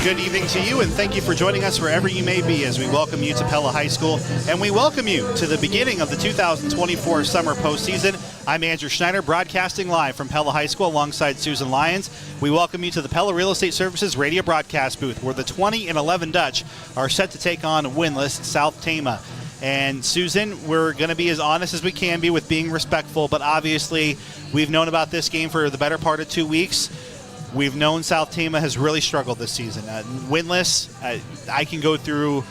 Good evening to you, and thank you for joining us wherever you may be as we welcome you to Pella High School, and we welcome you to the beginning of the 2024 summer postseason. I'm Andrew Schneider, broadcasting live from Pella High School alongside Susan Lyons. We welcome you to the Pella Real Estate Services radio broadcast booth, where the 20 and 11 Dutch are set to take on winless South Tama. And Susan, we're going to be as honest as we can be with being respectful, but obviously we've known about this game for the better part of 2 weeks. We've known South Tama has really struggled this season. Winless, I can go through,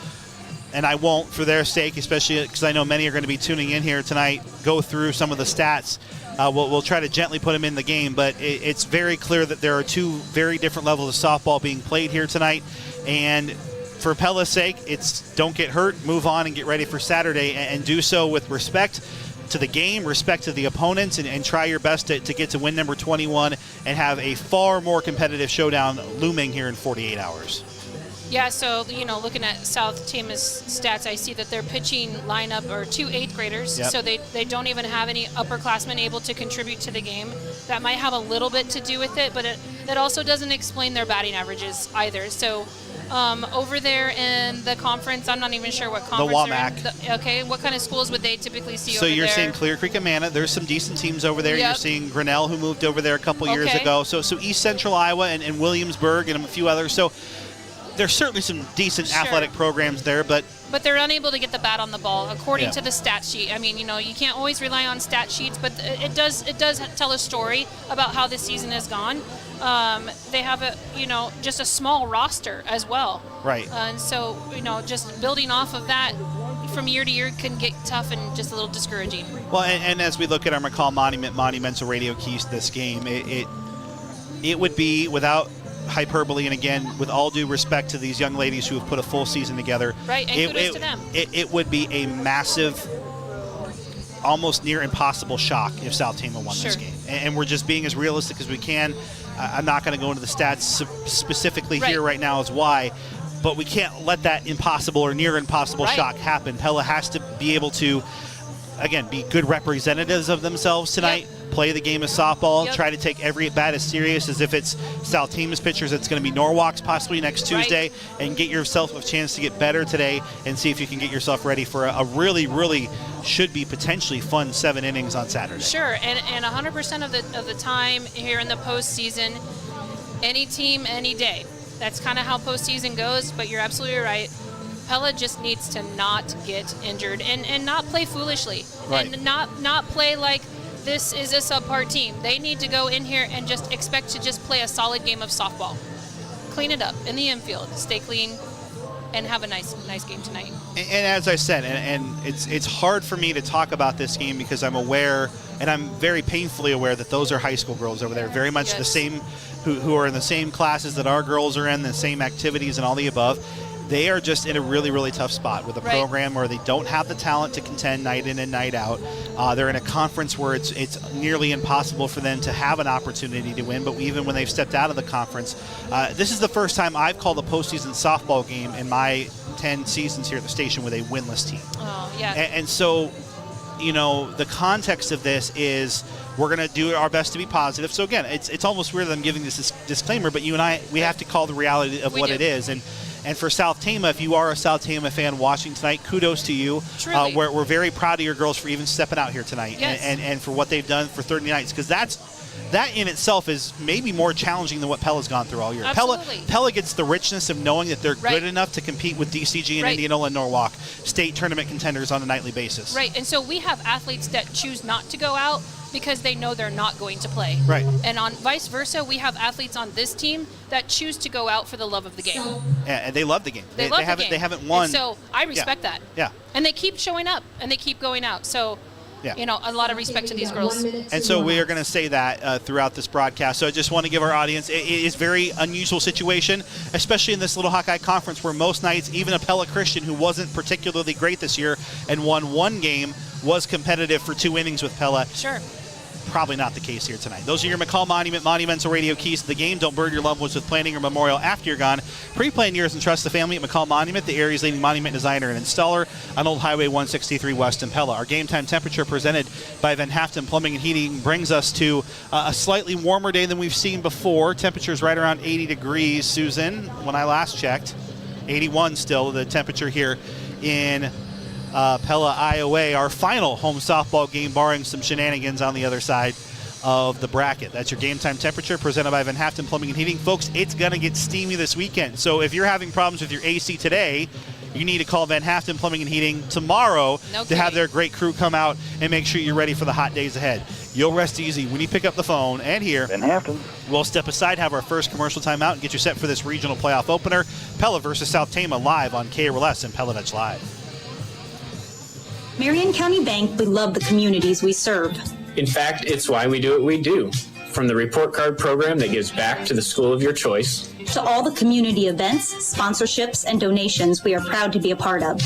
and I won't for their sake, especially because I know many are going to be tuning in here tonight, go through some of the stats. We'll try to gently put them in the game, but it's very clear that there are two very different levels of softball being played here tonight. And for Pella's sake, it's don't get hurt, move on, and get ready for Saturday, and do so with respect to the game, respect to the opponents, and try your best to get to win number 21 and have a far more competitive showdown looming here in 48 hours. Yeah, so, looking at South Tama's stats, I see that their pitching lineup are two 8th graders, Yep. so they don't even have any upperclassmen able to contribute to the game. That might have a little bit to do with it, but it also doesn't explain their batting averages either. So over there in the conference, I'm not even sure what conference they're in. Okay, what kind of schools would they typically see over there? So you're seeing Clear Creek and Amana. There's some decent teams over there. Yep. You're seeing Grinnell, who moved over there a couple years ago. So East Central Iowa and Williamsburg and a few others. So there's certainly some decent athletic programs there, but they're unable to get the bat on the ball according to the stat sheet. I mean, you can't always rely on stat sheets, but it does tell a story about how this season has gone. They have just a small roster as well. Right. And so, just building off of that from year to year can get tough and just a little discouraging. Well, and as we look at our McCall monumental radio keys to this game, it would be, without hyperbole, and again, with all due respect to these young ladies who have put a full season together, right, and kudos to them. It would be a massive, almost near impossible shock if South Tama won this game. And we're just being as realistic as we can. I'm not going to go into the stats specifically here right now as why, but we can't let that impossible or near impossible shock happen. Pella has to be able to, again, be good representatives of themselves tonight. Yep. Play the game of softball, try to take every at-bat as serious as if it's South Tama's pitchers. It's going to be Norwalk's possibly next Tuesday, and get yourself a chance to get better today and see if you can get yourself ready for a really, really should be potentially fun 7 innings on Saturday. Sure, and 100% of the time here in the postseason, any team, any day. That's kind of how postseason goes, but you're absolutely right. Pella just needs to not get injured and not play foolishly, and not play like this is a subpar team. They need to go in here and just expect to just play a solid game of softball. Clean it up in the infield, stay clean, and have a nice game tonight. And as I said, and it's hard for me to talk about this game because I'm aware, and I'm very painfully aware, that those are high school girls over there, very much the same, who are in the same classes that our girls are in, the same activities and all the above. They are just in a really, really tough spot with a program where they don't have the talent to contend night in and night out. They're in a conference where it's nearly impossible for them to have an opportunity to win, but even when they've stepped out of the conference, this is the first time I've called a postseason softball game in my 10 seasons here at the station with a winless team. Oh, yeah. And so, the context of this is we're going to do our best to be positive. So, again, it's almost weird that I'm giving this disclaimer, but you and I, we have to call the reality of what it is. And for South Tama, if you are a South Tama fan watching tonight, kudos to you. We're very proud of your girls for even stepping out here tonight and for what they've done for 30 nights, because that in itself is maybe more challenging than what Pella's gone through all year. Pella gets the richness of knowing that they're good enough to compete with DCG and Indianola and Norwalk, state tournament contenders on a nightly basis. Right, and so we have athletes that choose not to go out because they know they're not going to play. Right. And on vice versa, we have athletes on this team that choose to go out for the love of the game. Yeah, and they love the game. They haven't won. And so I respect that. Yeah. And they keep showing up and they keep going out. So a lot of respect to these girls. And so we are going to say that throughout this broadcast. So I just want to give our audience, it is a very unusual situation, especially in this Little Hawkeye Conference where most nights, even a Pella Christian who wasn't particularly great this year and won 1 game, was competitive for 2 innings with Pella. Sure. Probably not the case here tonight. Those are your McCall Monument Monumental Radio keys to the game. Don't burden your loved ones with planning or memorial after you're gone. Pre-plan yours and trust the family at McCall Monument, the area's leading monument designer and installer on Old Highway 163 West in Pella. Our game time temperature presented by Van Haften Plumbing and Heating brings us to a slightly warmer day than we've seen before. Temperatures right around 80 degrees, Susan, when I last checked. 81 still, the temperature here in Pella, Iowa, our final home softball game, barring some shenanigans on the other side of the bracket. That's your game time temperature presented by Van Haften Plumbing and Heating. Folks, it's going to get steamy this weekend. So if you're having problems with your AC today, you need to call Van Haften Plumbing and Heating tomorrow to have their great crew come out and make sure you're ready for the hot days ahead. You'll rest easy when you pick up the phone and hear Van Haften. We'll step aside, have our first commercial timeout, and get you set for this regional playoff opener. Pella versus South Tama live on KRLS and Pella Dutch Live. Marion County Bank, we love the communities we serve. In fact, it's why we do what we do. From the report card program that gives back to the school of your choice, To all the community events, sponsorships, and donations we are proud to be a part of.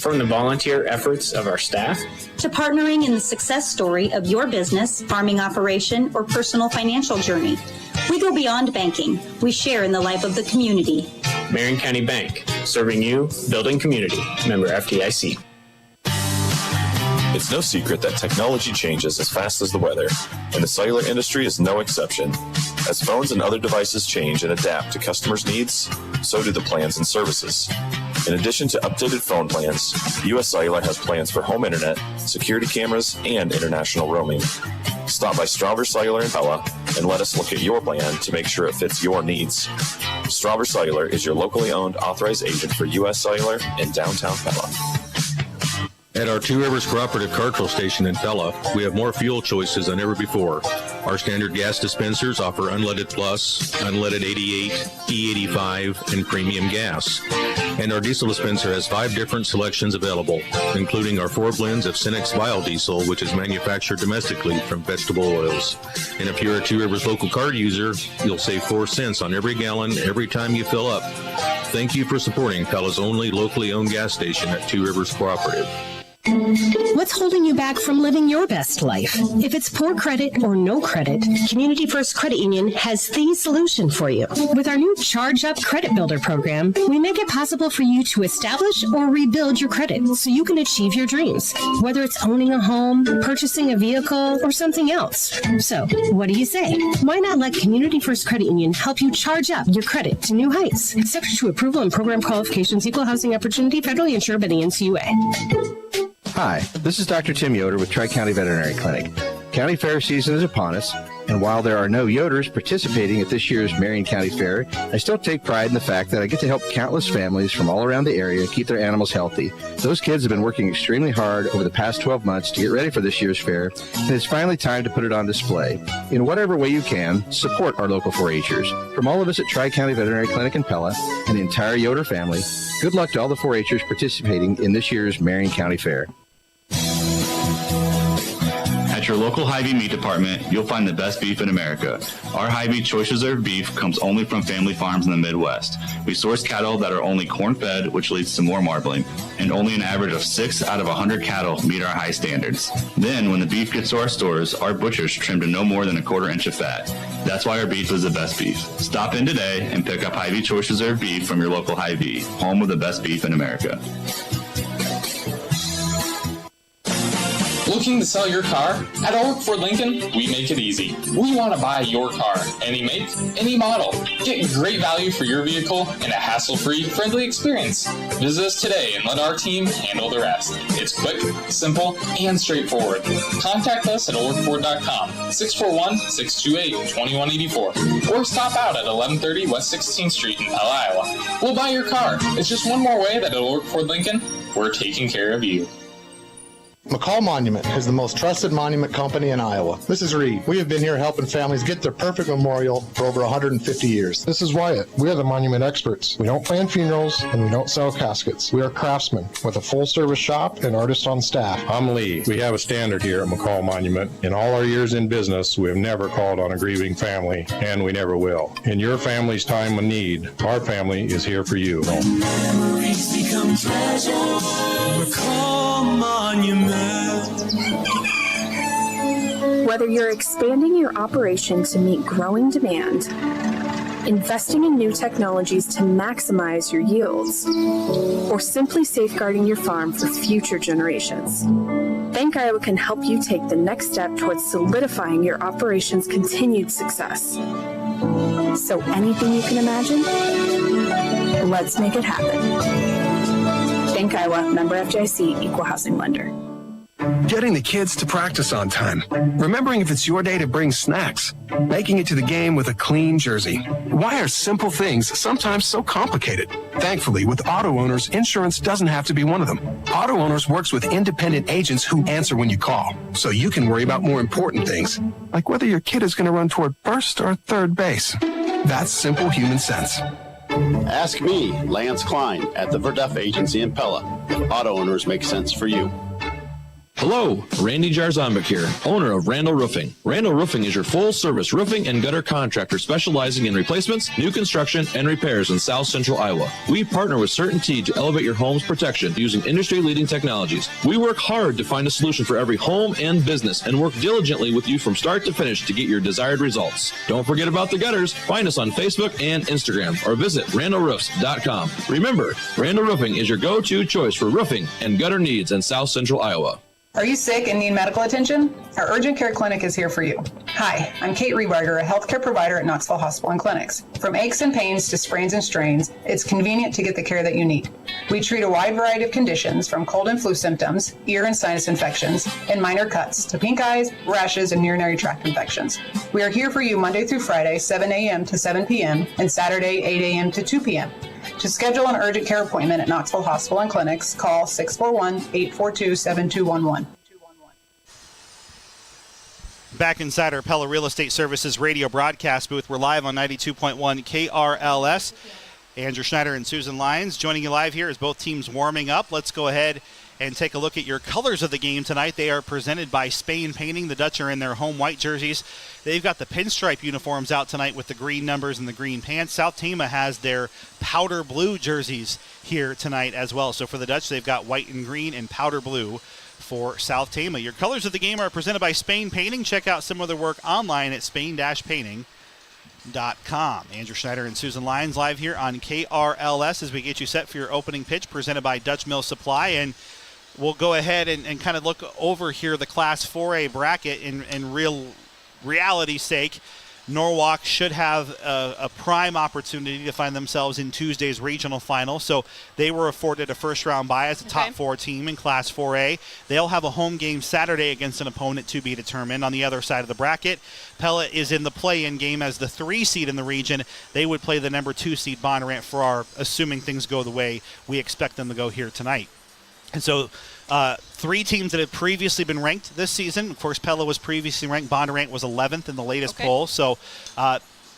from the volunteer efforts of our staff, To partnering in the success story of your business, farming operation, or personal financial journey. We go beyond banking. We share in the life of the community. Marion County Bank, serving you, building community. Member FDIC. It's no secret that technology changes as fast as the weather, and the cellular industry is no exception. As phones and other devices change and adapt to customers' needs, so do the plans and services. In addition to updated phone plans, U.S. Cellular has plans for home internet, security cameras, and international roaming. Stop by Strawber Cellular in Pella and let us look at your plan to make sure it fits your needs. Strawber Cellular is your locally owned authorized agent for U.S. Cellular in downtown Pella. At our Two Rivers Cooperative Cartrol Station in Pella, we have more fuel choices than ever before. Our standard gas dispensers offer Unleaded Plus, Unleaded 88, E85, and premium gas. And our diesel dispenser has 5 different selections available, including our 4 blends of Cenex biodiesel, which is manufactured domestically from vegetable oils. And if you're a Two Rivers local card user, you'll save 4 cents on every gallon every time you fill up. Thank you for supporting Pella's only locally owned gas station at Two Rivers Cooperative. What's holding you back from living your best life? If it's poor credit or no credit, Community First Credit Union has the solution for you. With our new Charge Up Credit Builder program, we make it possible for you to establish or rebuild your credit so you can achieve your dreams, whether it's owning a home, purchasing a vehicle, or something else. So, what do you say? Why not let Community First Credit Union help you charge up your credit to new heights? Subject to approval and program qualifications, equal housing opportunity, federally insured by the NCUA. Hi, this is Dr. Tim Yoder with Tri-County Veterinary Clinic. County Fair season is upon us, and while there are no Yoders participating at this year's Marion County Fair, I still take pride in the fact that I get to help countless families from all around the area keep their animals healthy. Those kids have been working extremely hard over the past 12 months to get ready for this year's fair, and it's finally time to put it on display. In whatever way you can, support our local 4-Hers. From all of us at Tri-County Veterinary Clinic in Pella and the entire Yoder family, good luck to all the 4-Hers participating in this year's Marion County Fair. At your local Hy-Vee meat department, you'll find the best beef in America. Our Hy-Vee Choice Reserve beef comes only from family farms in the Midwest. We source cattle that are only corn-fed, which leads to more marbling, and only an average of 6 out of 100 cattle meet our high standards. Then, when the beef gets to our stores, our butchers trim to no more than a 1/4 inch of fat. That's why our beef is the best beef. Stop in today and pick up Hy-Vee Choice Reserve beef from your local Hy-Vee, home of the best beef in America. Looking to sell your car? At Oak Ford Lincoln, we make it easy. We want to buy your car, any make, any model. Get great value for your vehicle and a hassle-free, friendly experience. Visit us today and let our team handle the rest. It's quick, simple, and straightforward. Contact us at orkford.com, 641-628-2184, or stop out at 1130 West 16th Street in Pella, Iowa. We'll buy your car. It's just one more way that at Oak Ford Lincoln, we're taking care of you. McCall Monument is the most trusted monument company in Iowa. This is Reed. We have been here helping families get their perfect memorial for over 150 years. This is Wyatt. We are the monument experts. We don't plan funerals and we don't sell caskets. We are craftsmen with a full-service shop and artists on staff. I'm Lee. We have a standard here at McCall Monument. In all our years in business, we have never called on a grieving family, and we never will. In your family's time of need, our family is here for you. Memories become treasures. McCall Monument. Whether you're expanding your operation to meet growing demand, investing in new technologies to maximize your yields, or simply safeguarding your farm for future generations, Bank Iowa can help you take the next step towards solidifying your operation's continued success. So anything you can imagine, let's make it happen. Bank Iowa, member FDIC, equal housing lender. Getting the kids to practice on time. Remembering if it's your day to bring snacks. Making it to the game with a clean jersey. Why are simple things sometimes so complicated? Thankfully, with Auto Owners, insurance doesn't have to be one of them. Auto Owners works with independent agents who answer when you call, so you can worry about more important things, like whether your kid is going to run toward first or third base. That's simple human sense. Ask me, Lance Klein, at the Verduff Agency in Pella. Auto Owners make sense for you. Hello, Randy Jarzambek here, owner of Randall Roofing. Randall Roofing is your full-service roofing and gutter contractor specializing in replacements, new construction, and repairs in South Central Iowa. We partner with CertainTeed to elevate your home's protection using industry-leading technologies. We work hard to find a solution for every home and business and work diligently with you from start to finish to get your desired results. Don't forget about the gutters. Find us on Facebook and Instagram or visit randallroofs.com. Remember, Randall Roofing is your go-to choice for roofing and gutter needs in South Central Iowa. Are you sick and need medical attention? Our urgent care clinic is here for you. Hi, I'm Kate Rebarger, a healthcare provider at Knoxville Hospital and Clinics. From aches and pains to sprains and strains, it's convenient to get the care that you need. We treat a wide variety of conditions from cold and flu symptoms, ear and sinus infections, and minor cuts to pink eyes, rashes, and urinary tract infections. We are here for you Monday through Friday, 7 a.m. to 7 p.m., and Saturday, 8 a.m. to 2 p.m. To schedule an urgent care appointment at Knoxville Hospital and Clinics, call 641-842-7211. Back inside our Pella Real Estate Services radio broadcast booth, we're live on 92.1 KRLS. Andrew Schneider and Susan Lyons joining you live here as both teams warming up. Let's go ahead and take a look at your colors of the game tonight. They are presented by Spain Painting. The Dutch are in their home white jerseys. They've got the pinstripe uniforms out tonight with the green numbers and the green pants. South Tama has their powder blue jerseys here tonight as well. So for the Dutch, they've got white and green and powder blue for South Tama. Your colors of the game are presented by Spain Painting. Check out some of their work online at spain-painting.com. Andrew Schneider and Susan Lyons live here on KRLS as we get you set for your opening pitch presented by Dutch Mill Supply. And we'll go ahead and kind of look over here the Class 4A bracket in reality's sake. Norwalk should have a prime opportunity to find themselves in Tuesday's regional final. So they were afforded a first-round bye as a top 4 team in Class 4A. They'll have a home game Saturday against an opponent to be determined. On the other side of the bracket, Pella is in the play-in game as the 3 seed in the region. They would play the number 2 seed Bondurant Farrar, assuming things go the way we expect them to go here tonight. And so 3 teams that have previously been ranked this season. Of course, Pella was previously ranked. Bondurant was 11th in the latest poll. So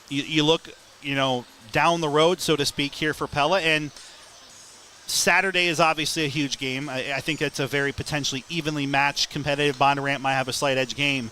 you look, down the road, so to speak, here for Pella. And Saturday is obviously a huge game. I think it's a very potentially evenly matched competitive. Bondurant might have a slight edge game.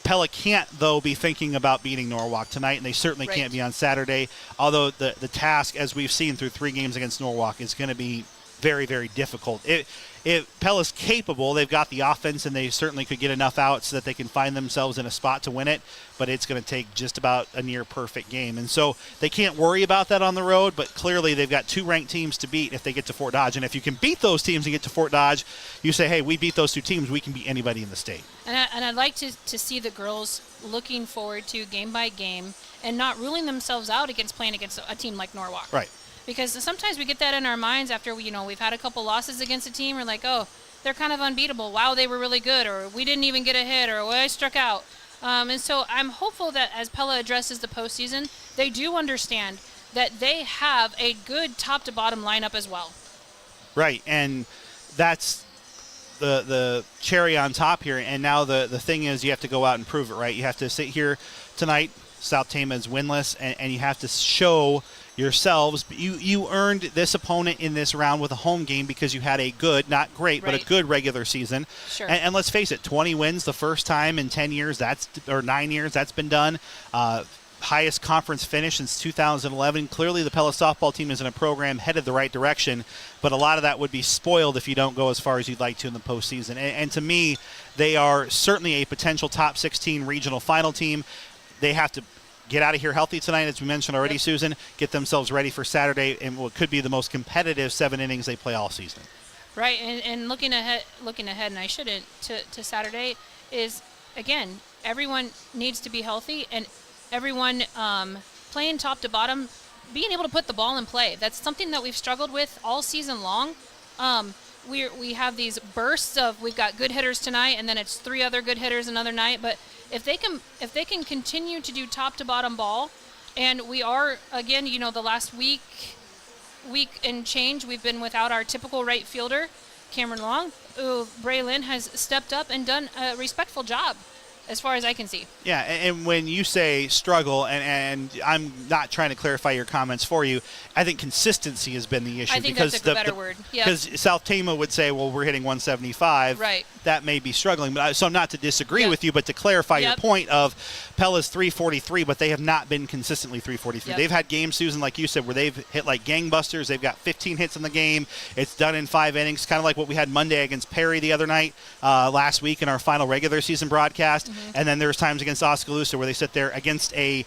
Pella can't, though, be thinking about beating Norwalk tonight, and they certainly can't be on Saturday. Although the task, as we've seen through 3 games against Norwalk, is going to be very, very difficult. If Pella's capable, they've got the offense, and they certainly could get enough out so that they can find themselves in a spot to win it, but it's going to take just about a near-perfect game. And so they can't worry about that on the road, but clearly they've got 2 ranked teams to beat if they get to Fort Dodge. And if you can beat those teams and get to Fort Dodge, you say, hey, we beat those 2 teams, we can beat anybody in the state. And I'd like to see the girls looking forward to game by game and not ruling themselves out against playing against a team like Norwalk. Right. Because sometimes we get that in our minds after we've had a couple losses against a team. We're like, oh, they're kind of unbeatable. Wow, they were really good, or we didn't even get a hit, or I struck out. And so I'm hopeful that as Pella addresses the postseason, they do understand that they have a good top to bottom lineup as well. Right, and that's the cherry on top here. And now the thing is you have to go out and prove it, right? You have to sit here tonight. South Tama is winless, and you have to show yourselves. You earned this opponent in this round with a home game because you had a good, not great, but a good regular season. Sure. And let's face it, 20 wins the first time in 10 years, or 9 years, that's been done. highest conference finish since 2011. Clearly the Pella softball team is in a program headed the right direction, but a lot of that would be spoiled if you don't go as far as you'd like to in the postseason. And to me, they are certainly a potential top 16 regional final team. They have to get out of here healthy tonight, as we mentioned already, Susan, get themselves ready for Saturday in what could be the most competitive 7 innings they play all season. Right, and looking ahead, and I shouldn't, to Saturday is, again, everyone needs to be healthy, and everyone playing top to bottom, being able to put the ball in play. That's something that we've struggled with all season long. We have these bursts of, we've got good hitters tonight, and then it's 3 other good hitters another night. But if they can continue to do top to bottom ball, and we are, again, the last week and change, we've been without our typical right fielder, Cameron Long. Braylon has stepped up and done a respectful job, as far as I can see. Yeah, and when you say struggle, and I'm not trying to clarify your comments for you, I think consistency has been the issue. I think that's a better word. Yeah. Because South Tama would say, well, we're hitting 175. Right. That may be struggling. But so not to disagree with you, but to clarify your point of Pella's 343, but they have not been consistently 343. Yep. They've had games, Susan, like you said, where they've hit like gangbusters. They've got 15 hits in the game. It's done in 5 innings, kind of like what we had Monday against Perry the other night, last week in our final regular season broadcast. And then there's times against Oskaloosa where they sit there against a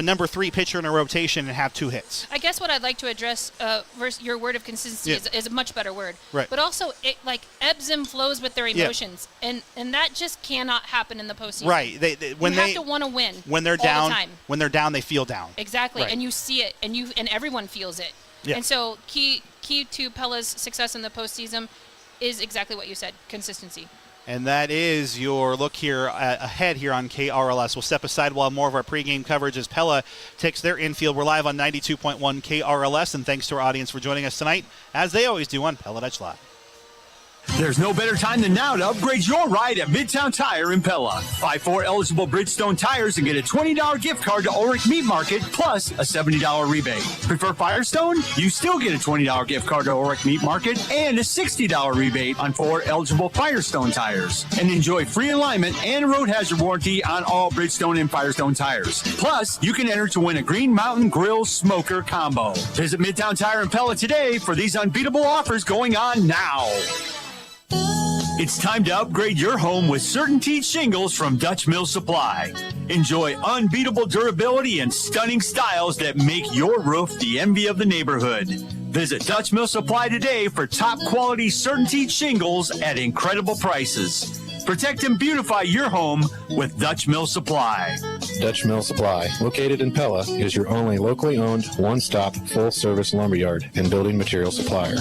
number 3 pitcher in a rotation and have 2 hits. I guess what I'd like to address versus your word of consistency is a much better word. Right. But also it ebbs and flows with their emotions, and that just cannot happen in the postseason. Right. They have to want to win. When they're all down, the time. when they're down, they feel down. Exactly, Right. and you see it, and everyone feels it. Yeah. And so key to Pella's success in the postseason is exactly what you said: consistency. And that is your look here ahead here on KRLS. We'll step aside while more of our pregame coverage as Pella takes their infield. We're live on 92.1 KRLS, and thanks to our audience for joining us tonight, as they always do on Pella Dutch Live. There's no better time than now to upgrade your ride at Midtown Tire in Pella. Buy 4 eligible Bridgestone tires and get a $20 gift card to Oric Meat Market plus a $70 rebate. Prefer Firestone? You still get a $20 gift card to Oric Meat Market and a $60 rebate on 4 eligible Firestone tires. And enjoy free alignment and road hazard warranty on all Bridgestone and Firestone tires. Plus, you can enter to win a Green Mountain Grill Smoker combo. Visit Midtown Tire in Pella today for these unbeatable offers going on now. It's time to upgrade your home with CertainTeed shingles from Dutch Mill Supply. Enjoy unbeatable durability and stunning styles that make your roof the envy of the neighborhood. Visit Dutch Mill Supply today for top quality CertainTeed shingles at incredible prices. Protect and beautify your home with Dutch Mill Supply. Dutch Mill Supply, located in Pella, is your only locally owned, one-stop, full-service lumberyard and building material supplier.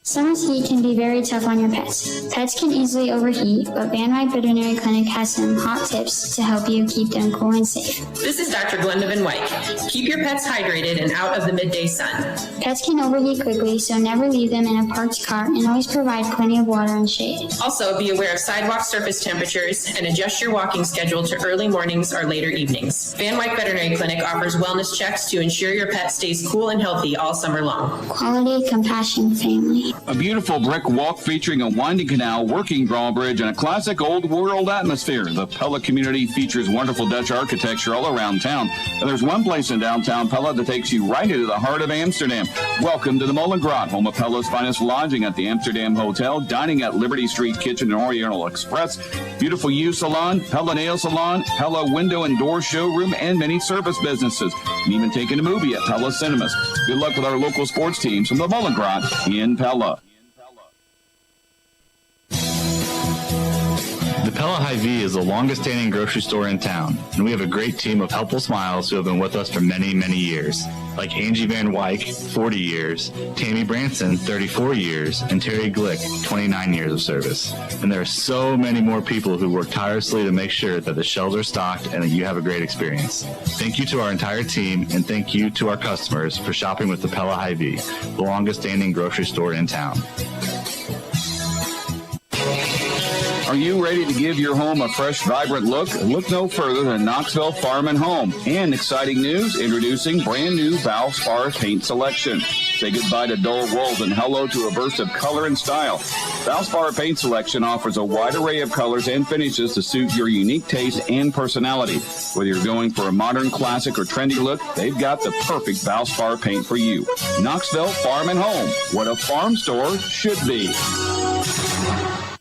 Summer's heat can be very tough on your pets. Pets can easily overheat, but Van Veterinary Clinic has some hot tips to help you keep them cool and safe. This is Dr. Glendovan White. Keep your pets hydrated and out of the midday sun. Pets can overheat quickly, so never leave them in a parked car and always provide plenty of water and shade. Also, be aware of sidewalk surface temperatures and adjust your walking schedule to early mornings or later evenings. Van Wyck Veterinary Clinic offers wellness checks to ensure your pet stays cool and healthy all summer long. Quality, compassion, family. A beautiful brick walk featuring a winding canal, working drawbridge, and a classic old world atmosphere. The Pella community features wonderful Dutch architecture all around town. And there's one place in downtown Pella that takes you right into the heart of Amsterdam. Welcome to the Molengraat, home of Pella's finest lodging at the Amsterdam Hotel, dining at Liberty Street Kitchen and Oriental Express, beautiful U Salon, Pella Nail Salon, Pella Window and Door Showroom, and many service businesses. And even taking a movie at Pella Cinemas. Good luck with our local sports teams from the Molengraat in Pella. The Pella Hy-Vee is the longest standing grocery store in town, and we have a great team of helpful smiles who have been with us for many, many years. Like Angie Van Wyk, 40 years, Tammy Branson, 34 years, and Terry Glick, 29 years of service. And there are so many more people who work tirelessly to make sure that the shelves are stocked and that you have a great experience. Thank you to our entire team, and thank you to our customers for shopping with the Pella Hy-Vee, the longest standing grocery store in town. Are you ready to give your home a fresh, vibrant look? Look no further than Knoxville Farm and Home. And exciting news, introducing brand new Valspar paint selection. Say goodbye to dull wools and hello to a burst of color and style. Valspar paint selection offers a wide array of colors and finishes to suit your unique taste and personality. Whether you're going for a modern, classic, or trendy look, they've got the perfect Valspar paint for you. Knoxville Farm and Home, what a farm store should be.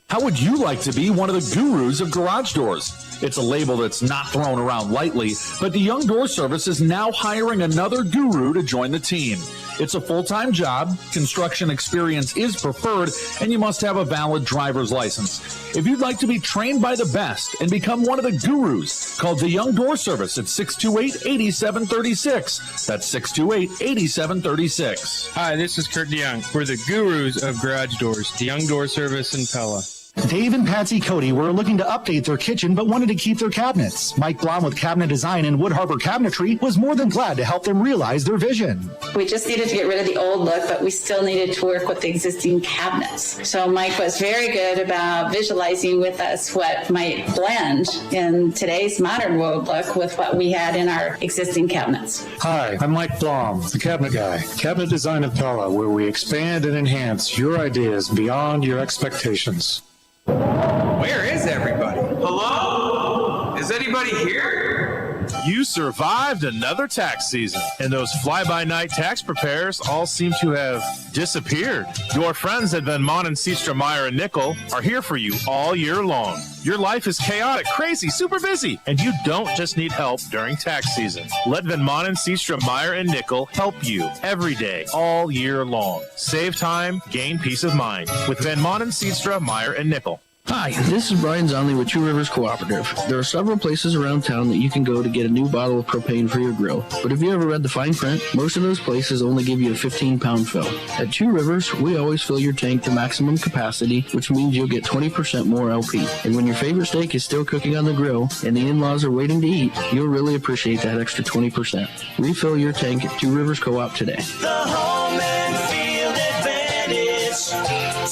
How would you like to be one of the gurus of garage doors? It's a label that's not thrown around lightly, but the Young Door Service is now hiring another guru to join the team. It's a full-time job, construction experience is preferred, and you must have a valid driver's license. If you'd like to be trained by the best and become one of the gurus, call the Young Door Service at 628-8736. That's 628-8736. Hi, this is Kurt DeYoung. We're the gurus of garage doors, the Young Door Service in Pella. Dave and Patsy Cody were looking to update their kitchen but wanted to keep their cabinets. Mike Blom with Cabinet Design and Wood Harbor Cabinetry was more than glad to help them realize their vision. We just needed to get rid of the old look, but we still needed to work with the existing cabinets. So Mike was very good about visualizing with us what might blend in today's modern world look with what we had in our existing cabinets. Hi, I'm Mike Blom, the Cabinet Guy. Cabinet Design of Pella, where we expand and enhance your ideas beyond your expectations. Where is everybody? Hello? Is anybody here? You survived another tax season, and those fly-by-night tax preparers all seem to have disappeared. Your friends at Van Manen, Seastra, Meyer, and Nickel are here for you all year long. Your life is chaotic, crazy, super busy, and you don't just need help during tax season. Let Van Manen, Seastra, Meyer, and Nickel help you every day, all year long. Save time, gain peace of mind with Van Manen, Seastra, Meyer, and Nickel. Hi, this is Brian Zonley with Two Rivers Cooperative. There are several places around town that you can go to get a new bottle of propane for your grill. But have you ever read the fine print? Most of those places only give you a 15-pound fill. At Two Rivers, we always fill your tank to maximum capacity, which means you'll get 20% more LP. And when your favorite steak is still cooking on the grill and the in-laws are waiting to eat, you'll really appreciate that extra 20%. Refill your tank at Two Rivers Co-op today. The home and field advantage.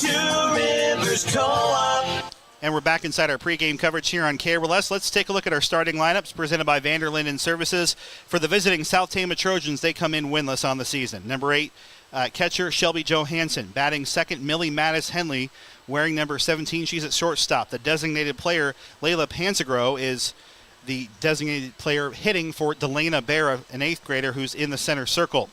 Two Rivers Co-op. And we're back inside our pregame coverage here on KRLS. Let's take a look at our starting lineups presented by Vanderlinden Services. For the visiting South Tama Trojans, they come in winless on the season. Number 8, catcher Shelby Johansson. Batting second, Millie Mattis Henley. Wearing number 17, she's at shortstop. The designated player, Layla Pansagro, is the designated player hitting for Delana Barra, an 8th grader who's in the center circle.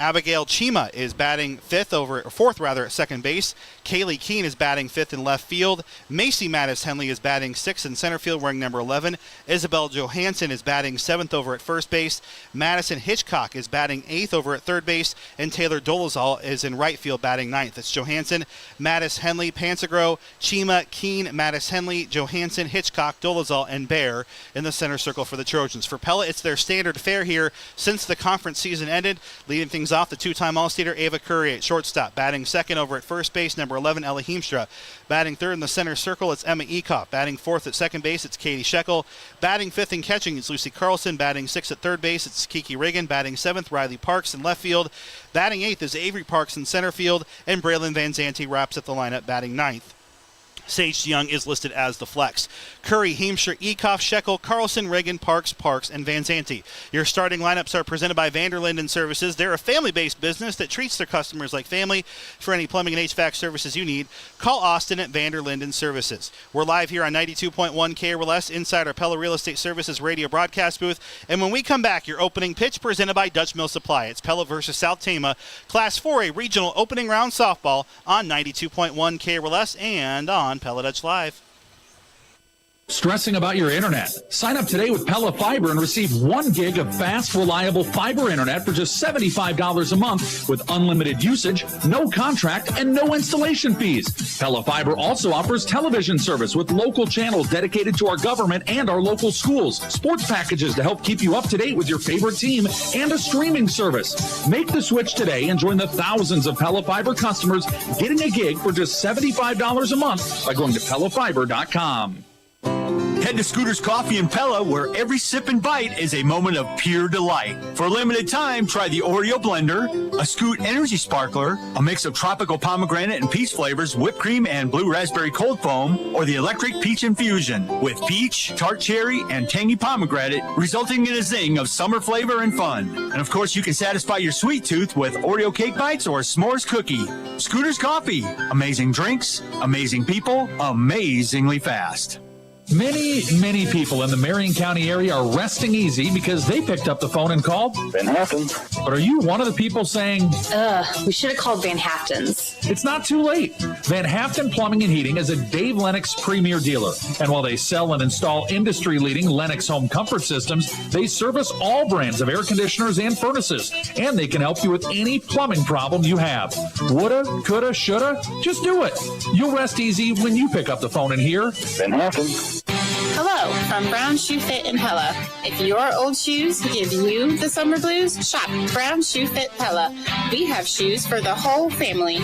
Abigail Chima is batting fourth at second base. Kaylee Keene is batting 5th in left field. Macy Mattis Henley is batting 6th in center field, wearing number 11. Isabel Johansson is batting 7th over at first base. Madison Hitchcock is batting 8th over at third base. And Taylor Dolezal is in right field, batting 9th. It's Johansson, Mattis Henley, Pansagro, Chima, Keene, Mattis Henley, Johansson, Hitchcock, Dolezal, and Bear in the center circle for the Trojans. For Pella, it's their standard fare here since the conference season ended. Leading things off, the two-time All-Stater Ava Curry at shortstop. Batting second over at first base, number 11, Ella Heemstra. Batting third in the center circle, it's Emma Ekoff. Batting fourth at second base, it's Katie Shekel. Batting fifth and catching, it's Lucy Carlson. Batting sixth at third base, it's Kiki Reagan. Batting seventh, Riley Parks in left field. Batting eighth is Avery Parks in center field. And Braylon Van Zanti wraps up the lineup, batting ninth. Sage Young is listed as the flex. Curry, Heemstra, Ekoff, Shekel, Carlson, Reagan, Parks, and Van Zanti. Your starting lineups are presented by Vanderlinden Services. They're a family-based business that treats their customers like family. For any plumbing and HVAC services you need, call Austin at Vanderlinden Services. We're live here on 92.1 KRLS inside our Pella Real Estate Services radio broadcast booth. And when we come back, your opening pitch presented by Dutch Mill Supply. It's Pella versus South Tama, Class 4A Regional Opening Round Softball on 92.1 KRLS and on Pella Dutch Live. Stressing about your internet? Sign up today with Pella Fiber and receive 1 gig of fast, reliable fiber internet for just $75 a month with unlimited usage, no contract, and no installation fees. Pella Fiber also offers television service with local channels dedicated to our government and our local schools, sports packages to help keep you up to date with your favorite team, and a streaming service. Make the switch today and join the thousands of Pella Fiber customers getting a gig for just $75 a month by going to PellaFiber.com. Head to Scooter's Coffee in Pella, where every sip and bite is a moment of pure delight. For a limited time, try the Oreo Blender, a Scoot Energy Sparkler, a mix of tropical pomegranate and peach flavors, whipped cream and blue raspberry cold foam, or the electric peach infusion with peach, tart cherry, and tangy pomegranate, resulting in a zing of summer flavor and fun. And of course, you can satisfy your sweet tooth with Oreo cake bites or a s'mores cookie. Scooter's Coffee. Amazing drinks, amazing people, amazingly fast. Many people in the Marion County area are resting easy because they picked up the phone and called Van Haften's. But are you one of the people saying, we should have called Van Haften's? It's not too late. Van Haften Plumbing and Heating is a Dave Lennox premier dealer. And while they sell and install industry-leading Lennox home comfort systems, they service all brands of air conditioners and furnaces. And they can help you with any plumbing problem you have. Woulda, coulda, shoulda, just do it. You'll rest easy when you pick up the phone and hear Van Haften. Hello from Brown Shoe Fit in Pella. If your old shoes give you the summer blues, shop Brown Shoe Fit Pella. We have shoes for the whole family.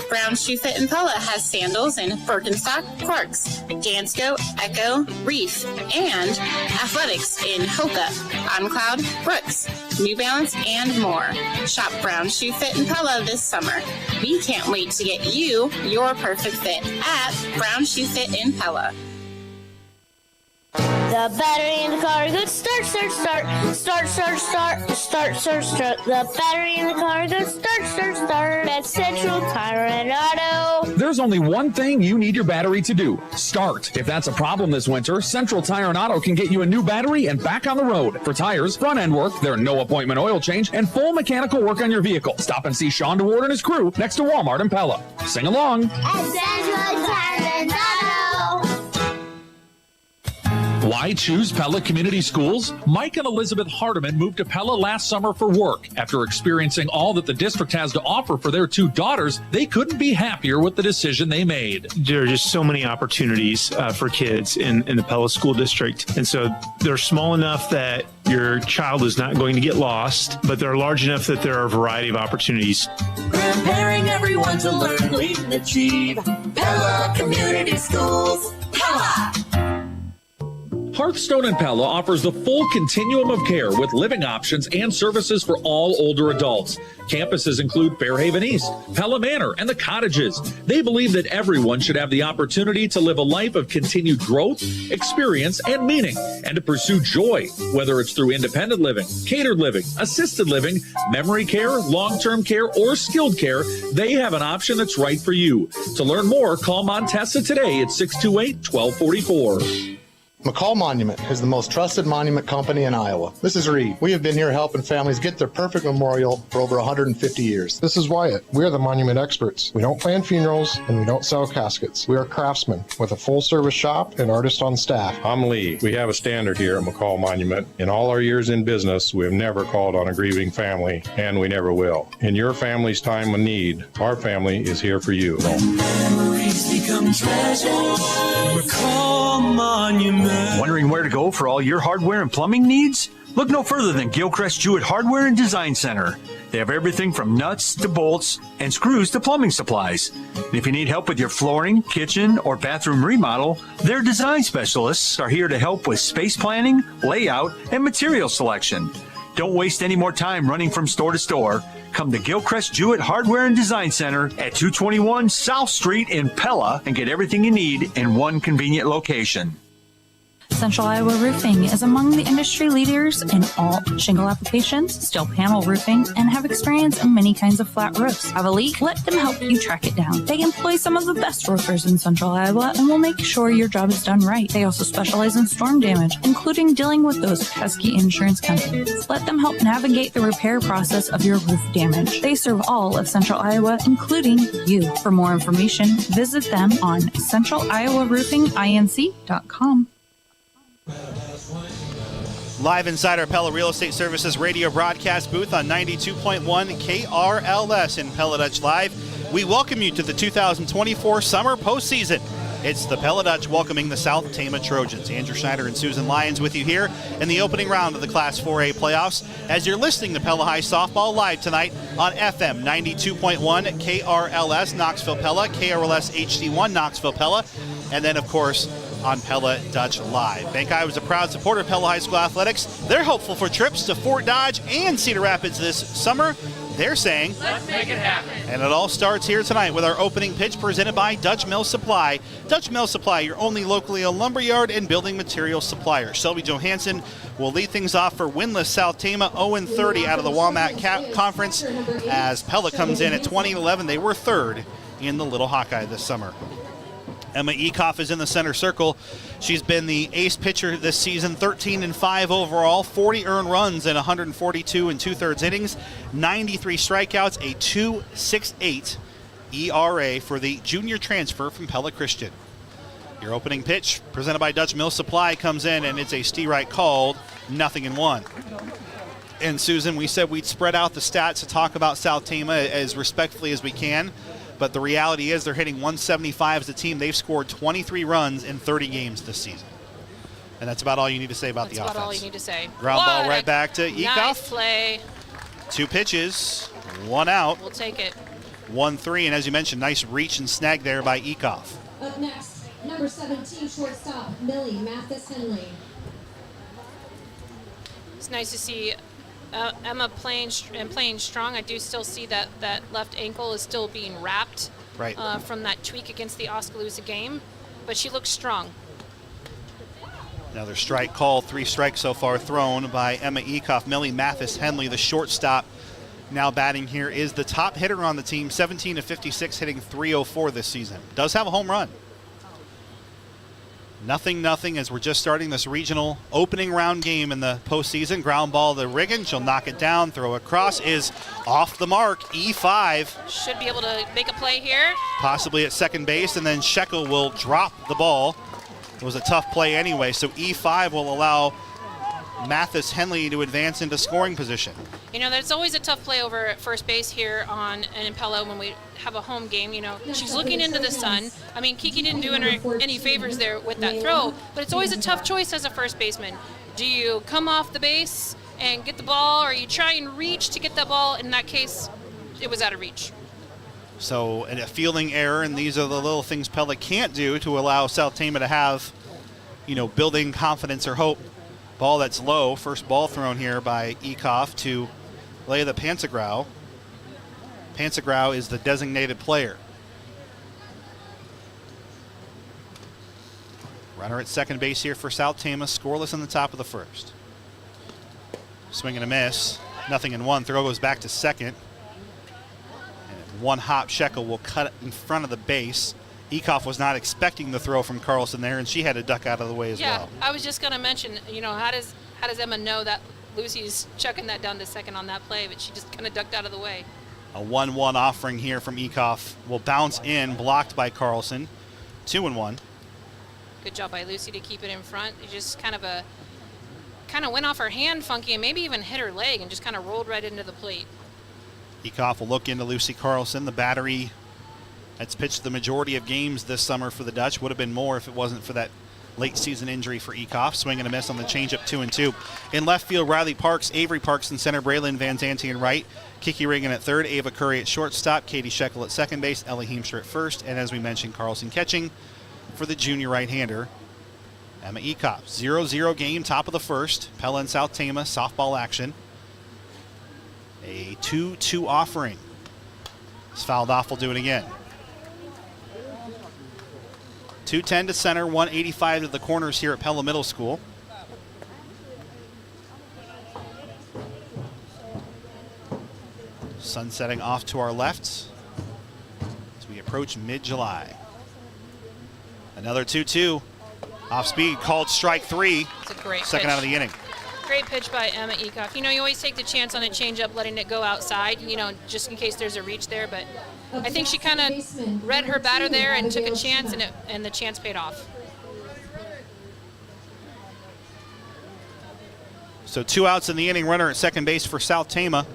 Brown Shoe Fit in Pella has sandals in Birkenstock, Clarks, Jansko, Echo, Reef, and athletics in Hoka, OnCloud, Brooks, New Balance, and more. Shop Brown Shoe Fit in Pella this summer. We can't wait to get you your perfect fit at Brown Shoe Fit in Pella. The battery in the car goes start. The battery in the car goes start. At Central Tire and Auto. There's only one thing you need your battery to do. Start. If that's a problem this winter, Central Tire and Auto can get you a new battery and back on the road. For tires, front end work, their no appointment oil change, and full mechanical work on your vehicle. Stop and see Sean DeWard and his crew next to Walmart in Pella. Sing along. At Central Tire and Auto. Why choose Pella Community Schools? Mike and Elizabeth Hardiman moved to Pella last summer for work. After experiencing all that the district has to offer for their two daughters, they couldn't be happier with the decision they made. There are just so many opportunities for kids in the Pella School District. And so they're small enough that your child is not going to get lost, but they're large enough that there are a variety of opportunities. Preparing everyone to learn, lead, and achieve. Pella Community Schools, Pella! Hearthstone in Pella offers the full continuum of care with living options and services for all older adults. Campuses include Fairhaven East, Pella Manor, and the Cottages. They believe that everyone should have the opportunity to live a life of continued growth, experience, and meaning, and to pursue joy, whether it's through independent living, catered living, assisted living, memory care, long-term care, or skilled care. They have an option that's right for you. To learn more, call Montessa today at 628-1244. McCall Monument is the most trusted monument company in Iowa. This is Reed. We have been here helping families get their perfect memorial for over 150 years. This is Wyatt. We are the monument experts. We don't plan funerals and we don't sell caskets. We are craftsmen with a full-service shop and artists on staff. I'm Lee. We have a standard here at McCall Monument. In all our years in business, we have never called on a grieving family, and we never will. In your family's time of need, our family is here for you. Memories become treasures. McCall Monument. Wondering where to go for all your hardware and plumbing needs? Look no further than Gilchrist Jewett Hardware and Design Center. They have everything from nuts to bolts and screws to plumbing supplies. And if you need help with your flooring, kitchen, or bathroom remodel, their design specialists are here to help with space planning, layout, and material selection. Don't waste any more time running from store to store. Come to Gilchrist Jewett Hardware and Design Center at 221 South Street in Pella and get everything you need in one convenient location. Central Iowa Roofing is among the industry leaders in all shingle applications, steel panel roofing, and have experience in many kinds of flat roofs. Have a leak? Let them help you track it down. They employ some of the best roofers in Central Iowa and will make sure your job is done right. They also specialize in storm damage, including dealing with those pesky insurance companies. Let them help navigate the repair process of your roof damage. They serve all of Central Iowa, including you. For more information, visit them on centraliowaroofinginc.com. Live inside our Pella Real Estate Services radio broadcast booth on 92.1 KRLS in Pella Dutch Live. We welcome you to the 2024 summer postseason. It's the Pella Dutch welcoming the South Tama Trojans. Andrew Schneider and Susan Lyons with you here in the opening round of the Class 4A playoffs as you're listening to Pella High Softball live tonight on FM 92.1 KRLS Knoxville Pella, KRLS HD1 Knoxville Pella, and then of course on Pella Dutch Live. Bank Iowa is a proud supporter of Pella High School athletics. They're hopeful for trips to Fort Dodge and Cedar Rapids this summer. They're saying, let's make it happen. And it all starts here tonight with our opening pitch presented by Dutch Mill Supply. Dutch Mill Supply, your only locally owned lumberyard and building materials supplier. Shelby Johansson will lead things off for winless South Tama, 0-30 out of the WAMAC Conference, as Pella comes in at 20-11. They were third in the Little Hawkeye this summer. Emma Ekoff is in the center circle. She's been the ace pitcher this season, 13-5 overall, 40 earned runs in 142 2/3 innings, 93 strikeouts, a 2.68 ERA for the junior transfer from Pella Christian. Your opening pitch, presented by Dutch Mill Supply, comes in, and it's a steerite called, 0-1. And Susan, we said we'd spread out the stats to talk about South Tama as respectfully as we can. But the reality is they're hitting 175 as a team. They've scored 23 runs in 30 games this season. And that's about all you need to say about the offense. That's about all you need to say. Ground ball right back to Ekoff. Nice play. 2 pitches, 1 out. We'll take it. 1-3, and as you mentioned, nice reach and snag there by Ekoff. Up next, number 17 shortstop, Millie Mathis-Henley. It's nice to see Emma playing strong. I do still see that left ankle is still being wrapped from that tweak against the Oskaloosa game, but she looks strong. Another strike called, 3 strikes so far thrown by Emma Ekoff. Millie Mathis-Henley, the shortstop, now batting here, is the top hitter on the team, 17-56, hitting .304 this season. Does have a home run. 0-0 as we're just starting this regional opening round game in the postseason. Ground ball to Riggin. She'll knock it down. Throw across is off the mark. E5. Should be able to make a play here. Possibly at second base, and then Shekel will drop the ball. It was a tough play anyway, so E5 will allow Mathis-Henley to advance into scoring position. You know, there's always a tough play over at first base here on in Pella when we have a home game. You know, she's looking into the sun. I mean, Kiki didn't do any favors there with that throw, but it's always a tough choice as a first baseman. Do you come off the base and get the ball, or you try and reach to get that ball? In that case, it was out of reach. So a fielding error, and these are the little things Pella can't do to allow South Tama to have, you know, building confidence or hope. Ball that's low. First ball thrown here by Ekoff to Leila Pansagrau. Pansagrau is the designated player. Runner at second base here for South Tama, scoreless in the top of the first. Swing and a miss. 0-1. Throw goes back to second. And one hop, Shekel will cut it in front of the base. Ekoff was not expecting the throw from Carlson there, and she had to duck out of the way as well. Yeah, I was just going to mention, you know, how does Emma know that Lucy's chucking that down to second on that play, but she just kind of ducked out of the way. A 1-1 offering here from Ekoff will bounce in, blocked by Carlson. 2-1. Good job by Lucy to keep it in front. It just kind of went off her hand funky and maybe even hit her leg and just kind of rolled right into the plate. Ekoff will look into Lucy Carlson, the battery that's pitched the majority of games this summer for the Dutch. Would have been more if it wasn't for that late season injury for Ekoff. Swing and a miss on the changeup, 2-2. In left field, Riley Parks, Avery Parks in center, Braylon Van Zanten right, Kiki Reagan at third, Ava Curry at shortstop, Katie Shekel at second base, Ellie Heemster at first, and as we mentioned, Carlson catching for the junior right-hander, Emma Ekoff. 0-0 game, top of the first. Pella and South Tama, softball action. A 2-2 offering. It's fouled off, we'll do it again. 210 to center, 185 to the corners here at Pella Middle School. Sun setting off to our left as we approach mid-July. Another 2-2. Off speed, called strike 3. It's a great second pitch. out of the inning. Great pitch by Emma Ekoff. You know, you always take the chance on a changeup, letting it go outside, you know, just in case there's a reach there. But I think she kind of read her batter there and took a chance, and the chance paid off. So 2 outs in the inning, runner at second base for South Tama.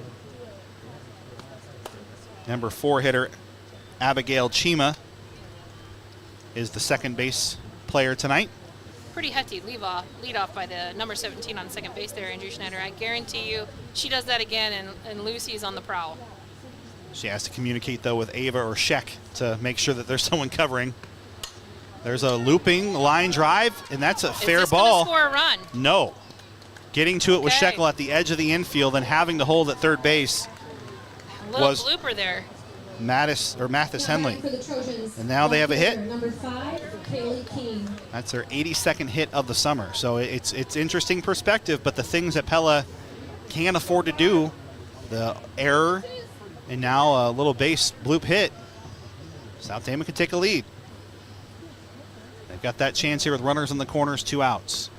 Number 4 hitter Abigail Chima is the second base player tonight. Pretty hefty lead off by the number 17 on second base there, Andrew Schneider. I guarantee you she does that again, and Lucy's on the prowl. She has to communicate, though, with Ava or Sheck to make sure that there's someone covering. There's a looping line drive, and that's a fair Is this ball. gonna score a run? No. Getting to it with Shekel at the edge of the infield and having to hold at third base A little was blooper there. Mathis Henley. For the Trojans, And now they have a hit. Number 5, Kaylee King. That's their 82nd hit of the summer. So it's interesting perspective, but the things that Pella can't afford to do, the error, and now a little base bloop hit, South Tama could take a lead. They've got that chance here with runners in the corners, 2 outs.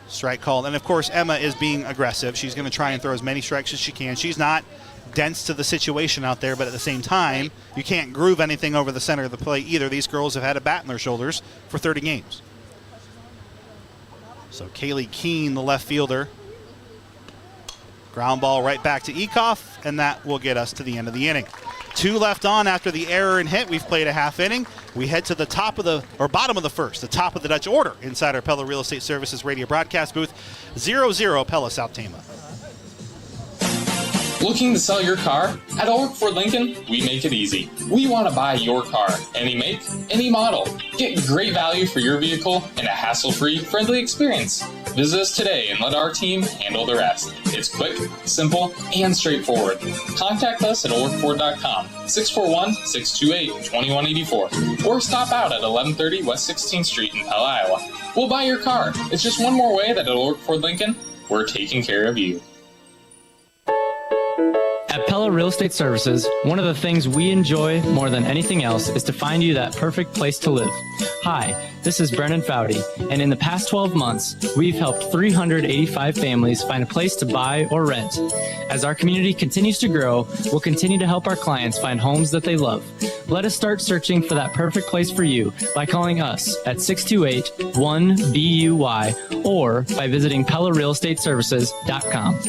Strike called. And, of course, Emma is being aggressive. She's going to try and throw as many strikes as she can. She's not dense to the situation out there, but at the same time, you can't groove anything over the center of the plate either. These girls have had a bat in their shoulders for 30 games. So Kaylee Keene, the left fielder. Ground ball right back to Ekoff, and that will get us to the end of the inning. 2 left on after the error and hit. We've played a half inning. We head to the bottom of the first, the top of the Dutch order inside our Pella Real Estate Services radio broadcast booth. 0-0 Pella South Tama. Looking to sell your car? At Old Ford Lincoln, we make it easy. We want to buy your car, any make, any model. Get great value for your vehicle and a hassle-free, friendly experience. Visit us today and let our team handle the rest. It's quick, simple, and straightforward. Contact us at oldford.com, 641-628-2184, or stop out at 1130 West 16th Street in Pella, Iowa. We'll buy your car. It's just one more way that at Old Ford Lincoln, we're taking care of you. At Pella Real Estate Services, one of the things we enjoy more than anything else is to find you that perfect place to live. Hi, this is Brennan Fowdy, and in the past 12 months, we've helped 385 families find a place to buy or rent. As our community continues to grow, we'll continue to help our clients find homes that they love. Let us start searching for that perfect place for you by calling us at 628-1BUY or by visiting PellaRealEstateServices.com.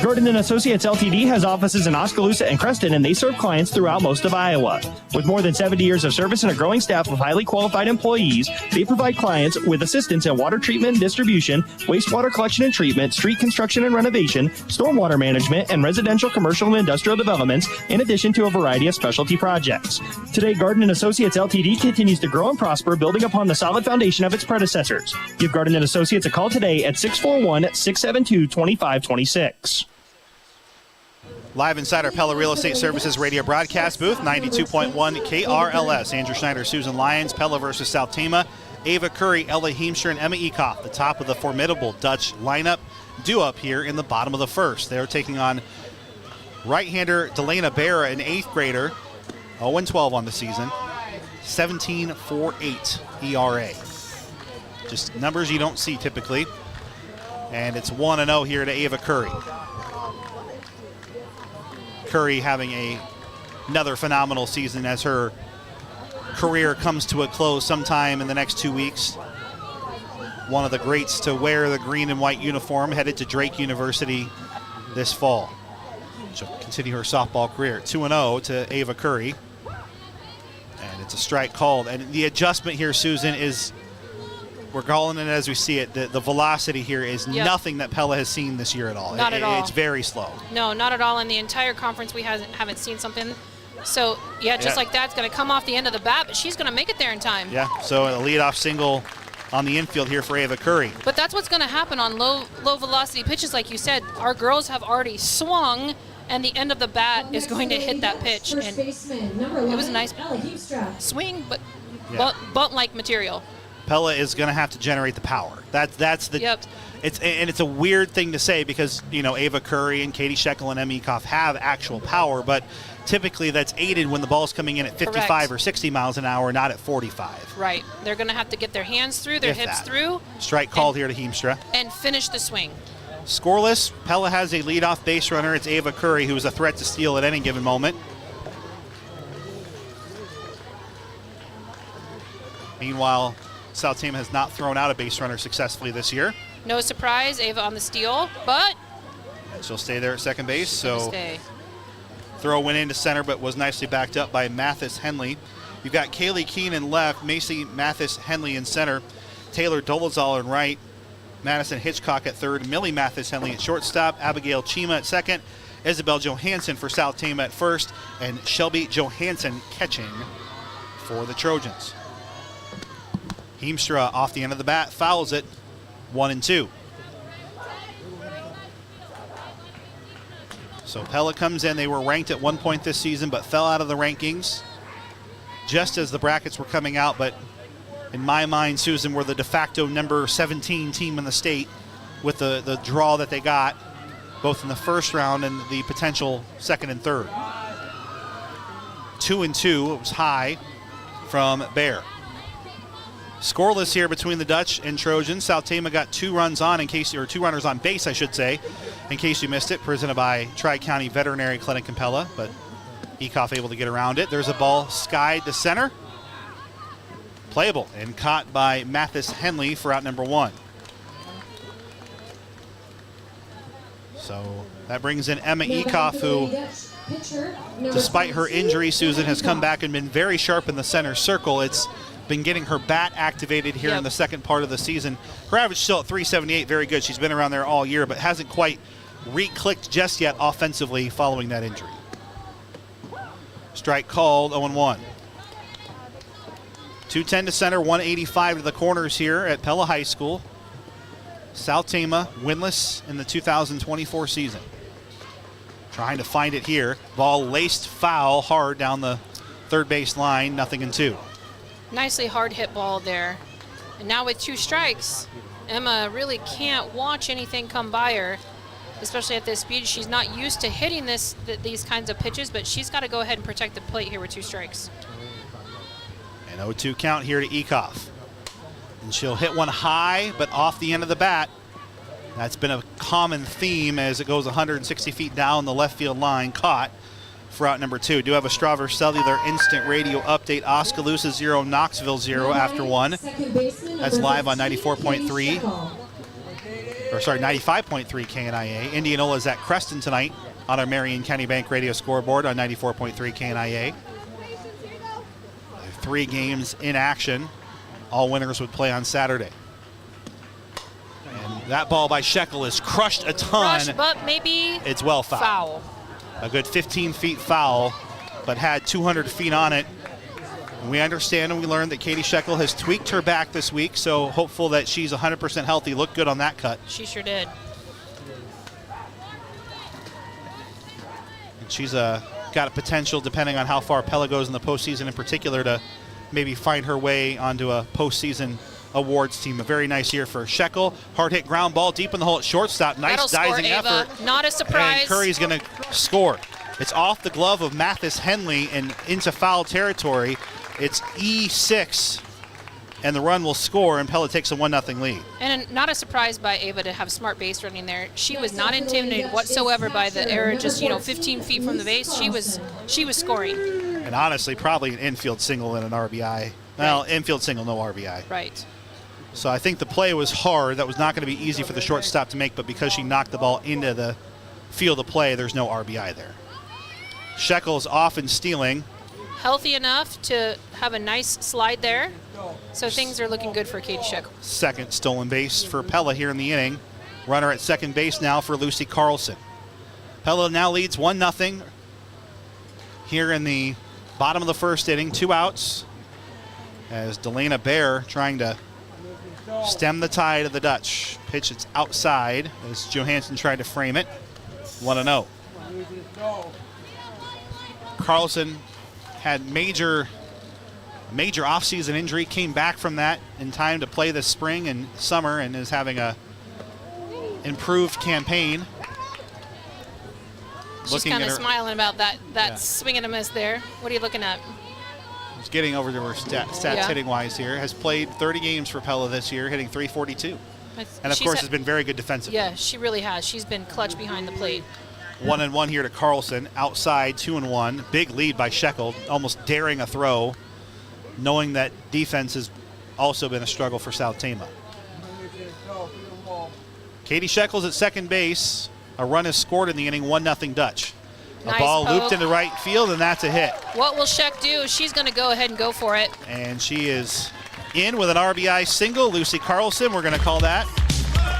Gordon & Associates Ltd. has offices in Oskaloosa and Creston, and they serve clients throughout most of Iowa. With more than 70 years of service and a growing staff of highly qualified employees, they provide clients with assistance in water treatment and distribution, wastewater collection and treatment, street construction and renovation, stormwater management, and residential, commercial, and industrial developments, in addition to a variety of specialty projects. Today, Gordon & Associates Ltd. continues to grow and prosper, building upon the solid foundation of its predecessors. Give Gordon & Associates a call today at 641-672-2526. Live inside our Pella Real Estate Services radio broadcast booth, 92.1 KRLS. Andrew Schneider, Susan Lyons, Pella versus South Tama. Ava Curry, Ella Heemstra, and Emma Ekoff, the top of the formidable Dutch lineup, due up here in the bottom of the first. They're taking on right-hander Delana Barra, an 8th grader, 0-12 on the season, 17.48 ERA. Just numbers you don't see typically. And it's 1-0 here to Ava Curry. Curry having another phenomenal season as her career comes to a close sometime in the next 2 weeks. One of the greats to wear the green and white uniform, headed to Drake University this fall. She'll continue her softball career. 2-0 to Ava Curry. And it's a strike called. And the adjustment here, Susan, is, we're calling it as we see it, the velocity here is nothing that Pella has seen this year at all. Not at all. It's very slow. No, not at all. In the entire conference, we haven't seen something. So, just like that's going to come off the end of the bat, but she's going to make it there in time. Yeah, so a leadoff single on the infield here for Ava Curry. But that's what's going to happen on low velocity pitches, like you said. Our girls have already swung, and the end of the bat is going to hit that pitch. And it was a nice swing, but bunt-like material. Pella is going to have to generate the power. That's the. It's a weird thing to say because Ava Curry and Katie Shekel and Emma Ekoff have actual power, but typically that's aided when the ball's coming in at 55 or 60 miles an hour, not at 45. Right. They're going to have to get their hands through, their hips through. Strike called here to Heemstra. And finish the swing. Scoreless. Pella has a leadoff base runner. It's Ava Curry, who is a threat to steal at any given moment. Meanwhile, South Tama has not thrown out a base runner successfully this year. No surprise, Ava on the steal, but she'll stay there at second base. So throw went into center, but was nicely backed up by Mathis Henley. You've got Kaylee Keene in left, Macy Mathis Henley in center, Taylor Dolezal in right, Madison Hitchcock at third, Millie Mathis Henley at shortstop, Abigail Chima at second, Isabel Johansson for South Tama at first, and Shelby Johansson catching for the Trojans. Heemstra off the end of the bat, fouls it, 1-2. So Pella comes in. They were ranked at one point this season, but fell out of the rankings just as the brackets were coming out. But in my mind, Susan, were the de facto number 17 team in the state with the draw that they got, both in the first round and the potential second and third. 2-2, it was high from Bear. Scoreless here between the Dutch and Trojans. South Tama got 2 runs on, or 2 runners on base, I should say, in case you missed it. Presented by Tri-County Veterinary Clinic in Pella, but Ekoff able to get around it. There's a ball skied to center. Playable and caught by Mathis Henley for out number 1. So that brings in Emma Ekoff, who, despite her injury, Susan, has come back and been very sharp in the center circle. It's been getting her bat activated here in the second part of the season. Her average still at 378, very good. She's been around there all year, but hasn't quite re-clicked just yet offensively following that injury. Strike called, 0-1. 210 to center, 185 to the corners here at Pella High School. South Tama winless in the 2024 season. Trying to find it here. Ball laced foul hard down the third base line, 0-2. Nicely hard hit ball there. And now with 2 strikes, Emma really can't watch anything come by her, especially at this speed. She's not used to hitting these kinds of pitches, but she's got to go ahead and protect the plate here with 2 strikes. An 0-2 count here to Ekoff. And she'll hit one high, but off the end of the bat. That's been a common theme as it goes 160 feet down the left field line, caught for out number 2. Do have a Strauver Cellular Instant Radio update. Oskaloosa 0, Knoxville 0 after 1. That's live on 94.3. Or sorry, 95.3 KNIA. Indianola's at Creston tonight on our Marion County Bank radio scoreboard on 94.3 KNIA. 3 games in action. All winners would play on Saturday. And that ball by Shekel is crushed a ton. Crushed, but maybe it's well foul. A good 15 feet foul, but had 200 feet on it. And we understand and we learned that Katie Shekel has tweaked her back this week, so hopeful that she's 100% healthy. Looked good on that cut. She sure did. And she's got a potential, depending on how far Pella goes in the postseason in particular, to maybe find her way onto a postseason awards team. A very nice year for Shekel. Hard hit ground ball deep in the hole at shortstop. Nice diving effort. Not a surprise. And Curry's going to score. It's off the glove of Mathis Henley and into foul territory. It's E6, and the run will score, and Pella takes a 1-0 lead. And not a surprise by Ava to have smart base running there. She was not intimidated whatsoever by the error, just 15 feet from the base. She was scoring. And honestly, probably an infield single and an RBI. Well, infield single, no RBI. Right. So I think the play was hard. That was not going to be easy for the shortstop to make, but because she knocked the ball into the field of play, there's no RBI there. Shekel's off and stealing. Healthy enough to have a nice slide there. So things are looking good for Katie Shekel. Second stolen base for Pella here in the inning. Runner at second base now for Lucy Carlson. Pella now leads 1-0 here in the bottom of the first inning. 2 outs as Delana Bear trying to stem the tide of the Dutch. Pitch, it's outside as Johansson tried to frame it. 1-0. Carlson had major offseason injury, came back from that in time to play this spring and summer, and is having a improved campaign. She's kind of smiling about that swing and a miss there. What are you looking at? Just getting over to her stats hitting wise here. Has played 30 games for Pella this year, hitting .342. And of course has been very good defensively. Yeah, she really has. She's been clutch behind the plate. 1-1 here to Carlson. Outside, 2-1. Big lead by Shekel, almost daring a throw, knowing that defense has also been a struggle for South Tama. Katie Shekel's at second base. A run is scored in the inning, 1-0 Dutch. Nice a ball poke. looped into right field, and that's a hit. What will Sheck do? She's going to go ahead and go for it. And she is in with an RBI single. Lucy Carlson, we're going to call that.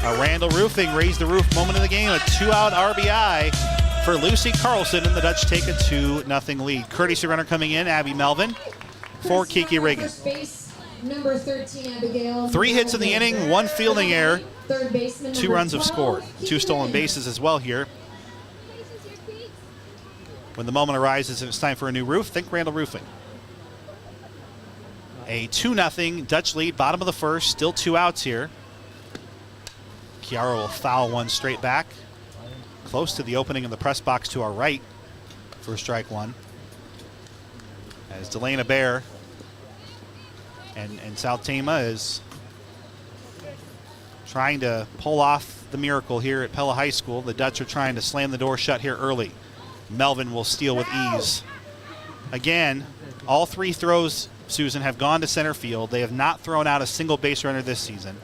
A Randall Roofing raised the roof moment of the game. A 2-out RBI for Lucy Carlson, and the Dutch take a 2-0 lead. Courtesy runner coming in, Abby Melvin. for Kiki Reagan. First base, number 13, Abigail. 3 hits in the inning, 1 fielding error, Third baseman, 2 runs have scored, 2 stolen bases as well here. When the moment arises and it's time for a new roof, think Randall Roofing. A 2-0 Dutch lead, bottom of the first, still 2 outs here. Chiara will foul one straight back. Close to the opening of the press box to our right for strike 1. As Delana Bear and South Tama is trying to pull off the miracle here at Pella High School. The Dutch are trying to slam the door shut here early. Melvin will steal with ease. Again, all 3 throws, Susan, have gone to center field. They have not thrown out a single base runner this season.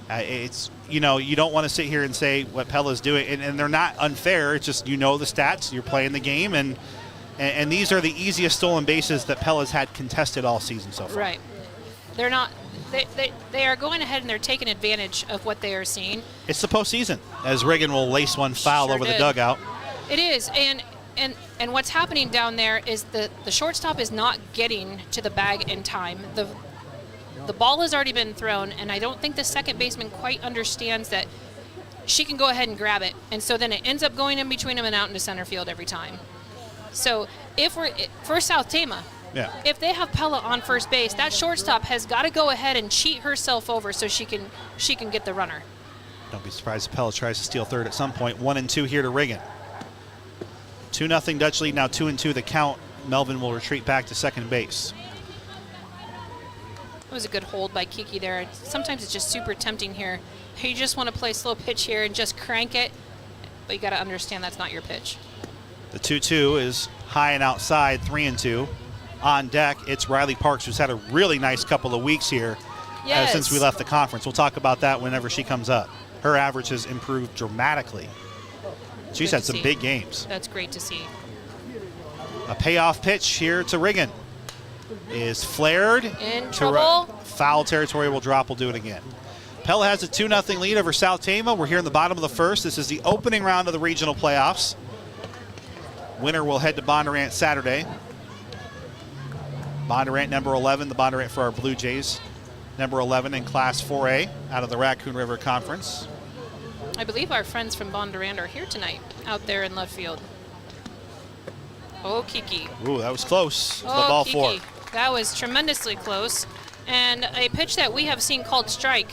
It's, you don't want to sit here and say what Pella's doing, and they're not unfair. It's just, the stats, you're playing the game, and these are the easiest stolen bases that Pella's had contested all season so far. Right. They're not. They are going ahead and they're taking advantage of what they are seeing. It's the postseason, as Reagan will lace one foul over the dugout. It is, and what's happening down there is the shortstop is not getting to the bag in time. The ball has already been thrown, and I don't think the second baseman quite understands that she can go ahead and grab it, and so then it ends up going in between them and out into center field every time. So for South Tama, if they have Pella on first base, that shortstop has got to go ahead and cheat herself over so she can get the runner. Don't be surprised if Pella tries to steal third at some point. 1-2 here to Reagan. 2-0 Dutch lead, now 2-2 the count. Melvin will retreat back to second base. It was a good hold by Kiki there. Sometimes it's just super tempting here. You just want to play slow pitch here and just crank it, but you got to understand that's not your pitch. The 2-2 is high and outside, 3-2. On deck, it's Riley Parks, who's had a really nice couple of weeks here since we left the conference. We'll talk about that whenever she comes up. Her average has improved dramatically. She's had some big games. That's great to see. A payoff pitch here to Reagan is flared. In trouble. Foul territory will drop. We'll do it again. Pella has a 2-0 lead over South Tama. We're here in the bottom of the first. This is the opening round of the regional playoffs. Winner will head to Bondurant Saturday. Bondurant number 11, the Bondurant for our Blue Jays. Number 11 in Class 4A out of the Raccoon River Conference. I believe our friends from Bondurant are here tonight out there in left field. Oh, Kiki. Ooh, that was close. The Oh, ball Kiki. 4. That was tremendously close. And a pitch that we have seen called strike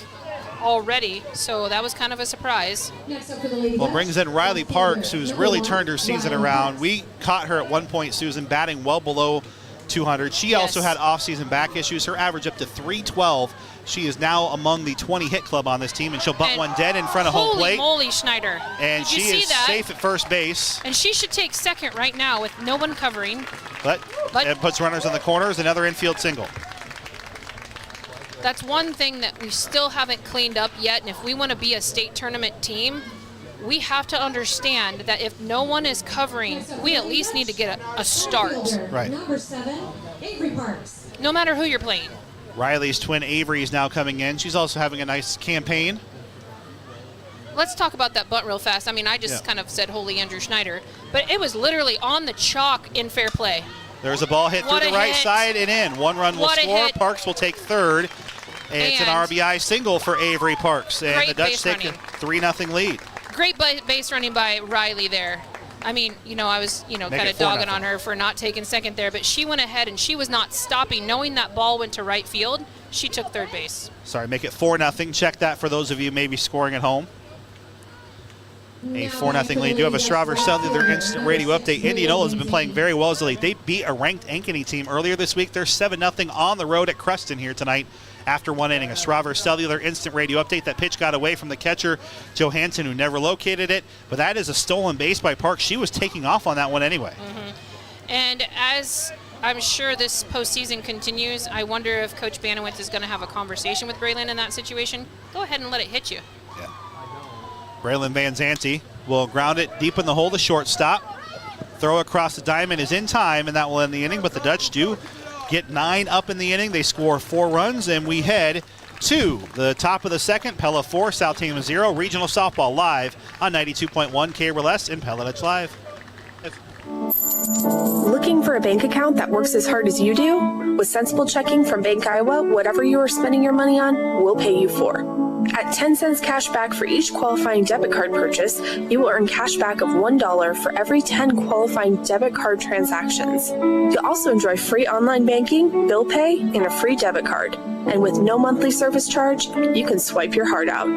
already, so that was kind of a surprise. Well, brings in Riley Parks, who's really turned her season around. We caught her at one point, Susan, batting well below 200. She also had off-season back issues. Her average up to 312. She is now among the 20 hit club on this team, and she'll bunt one dead in front of home plate. Holy moly, Schneider. And Did you she see is that? safe at first base. And she should take second right now with no one covering. But it puts runners on the corners, another infield single. That's one thing that we still haven't cleaned up yet, and if we want to be a state tournament team, we have to understand that if no one is covering, we at least need to get a start. Right. Number 7, Avery Parks. No matter who you're playing. Riley's twin Avery is now coming in. She's also having a nice campaign. Let's talk about that bunt real fast. I mean, I just kind of said holy Andrew Schneider, but it was literally on the chalk in fair play. There's a ball hit through the right side and in. One run will score. Parks will take third. It's an RBI single for Avery Parks. And the Dutch take a 3-0 lead. Great base running by Riley there. I mean, I was, kind of dogging on her for not taking second there, but she went ahead and she was not stopping. Knowing that ball went to right field, she took third base. Sorry, make it 4-0. Check that for those of you maybe scoring at home. A 4-0 lead. Do have a Strawberry Cellular Instant Radio update. Indianola has been playing very well as a lead. They beat a ranked Ankeny team earlier this week. They're 7-0 on the road at Creston here tonight after one inning. A Strawberry Cellular Instant Radio update. That pitch got away from the catcher, Johansson, who never located it. But that is a stolen base by Parks. She was taking off on that one anyway. And as I'm sure this postseason continues, I wonder if Coach Banowitz is going to have a conversation with Braylon in that situation. Go ahead and let it hit you. Braylon Van Zanti will ground it deep in the hole to shortstop. Throw across the diamond is in time, and that will end the inning. But the Dutch do get 9 up in the inning. They score 4 runs, and we head to the top of the second. Pella 4, South Tama 0. Regional softball live on 92.1 KRLS in Pella Dutch Live. Looking for a bank account that works as hard as you do? With sensible checking from Bank Iowa, whatever you are spending your money on, we'll pay you for. At 10 cents cash back for each qualifying debit card purchase, you will earn cash back of $1 for every 10 qualifying debit card transactions. You'll also enjoy free online banking, bill pay, and a free debit card. And with no monthly service charge, you can swipe your heart out.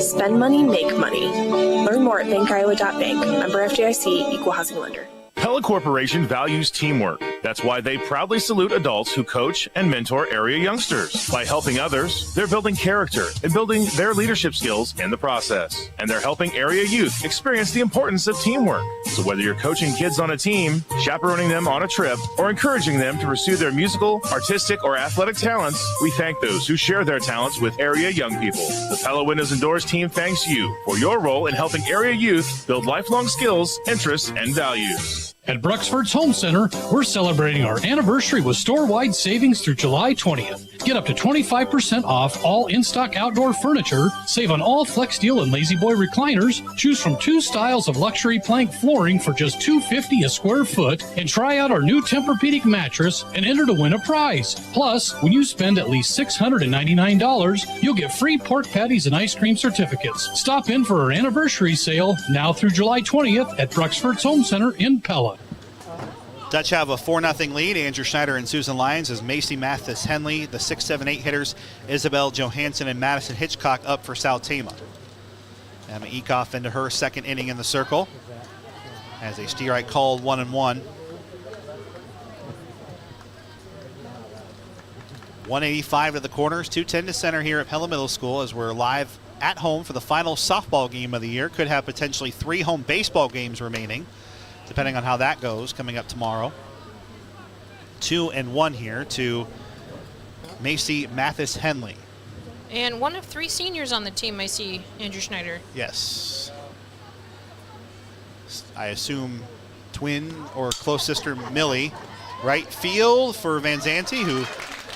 Spend money, make money. Learn more at bankiowa.bank. Member FDIC, Equal Housing Lender. Pella Corporation values teamwork. That's why they proudly salute adults who coach and mentor area youngsters. By helping others, they're building character and building their leadership skills in the process. And they're helping area youth experience the importance of teamwork. So whether you're coaching kids on a team, chaperoning them on a trip, or encouraging them to pursue their musical, artistic, or athletic talents, we thank those who share their talents with area young people. The Pella Windows and Doors team thanks you for your role in helping area youth build lifelong skills, interests, and values. At Bruxford's Home Center, we're celebrating our anniversary with store-wide savings through July 20th. Get up to 25% off all in-stock outdoor furniture, save on all Flex Steel and Lazy Boy recliners, choose from 2 styles of luxury plank flooring for just $250 a square foot, and try out our new Tempur-Pedic mattress and enter to win a prize. Plus, when you spend at least $699, you'll get free pork patties and ice cream certificates. Stop in for our anniversary sale now through July 20th at Bruxford's Home Center in Pella. Dutch have a 4-0 lead. Andrew Schneider and Susan Lyons as Macy Mathis Henley, the 6, 7, 8 hitters, Isabel Johansson and Madison Hitchcock up for South Tama. Emma Ekoff into her second inning in the circle as a strike called 1-1. 185 to the corners, 210 to center here at Pella Middle School as we're live at home for the final softball game of the year. Could have potentially 3 home baseball games remaining, depending on how that goes, coming up tomorrow. 2-1 here to Macy Mathis Henley. And one of 3 seniors on the team, I see, Andrew Schneider. Yes. I assume twin or close sister Millie. Right field for Van Zanti, who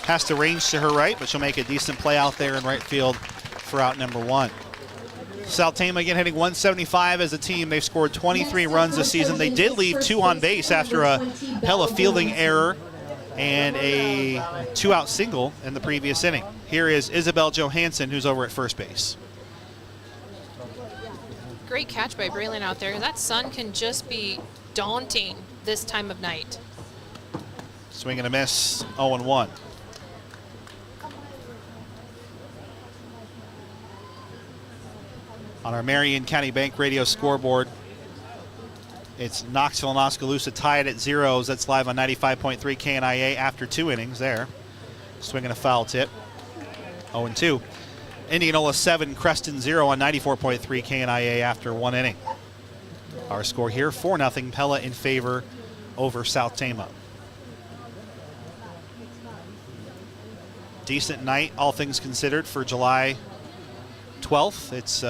has to range to her right, but she'll make a decent play out there in right field for out number 1. South Tama again hitting 175 as a team. They've scored 23 runs this season. They did leave 2 on base after a Pella fielding error and a 2-out single in the previous inning. Here is Isabel Johansson, who's over at first base. Great catch by Braylon out there. That sun can just be daunting this time of night. Swing and a miss, 0-1. On our Marion County Bank Radio scoreboard, it's Knoxville and Oskaloosa tied at 0s. That's live on 95.3 KNIA after 2 innings there. Swinging a foul tip, 0-2. Indianola 7, Creston 0 on 94.3 KNIA after 1 inning. Our score here, 4-0 Pella in favor over South Tama. Decent night, all things considered, for July 12th. It's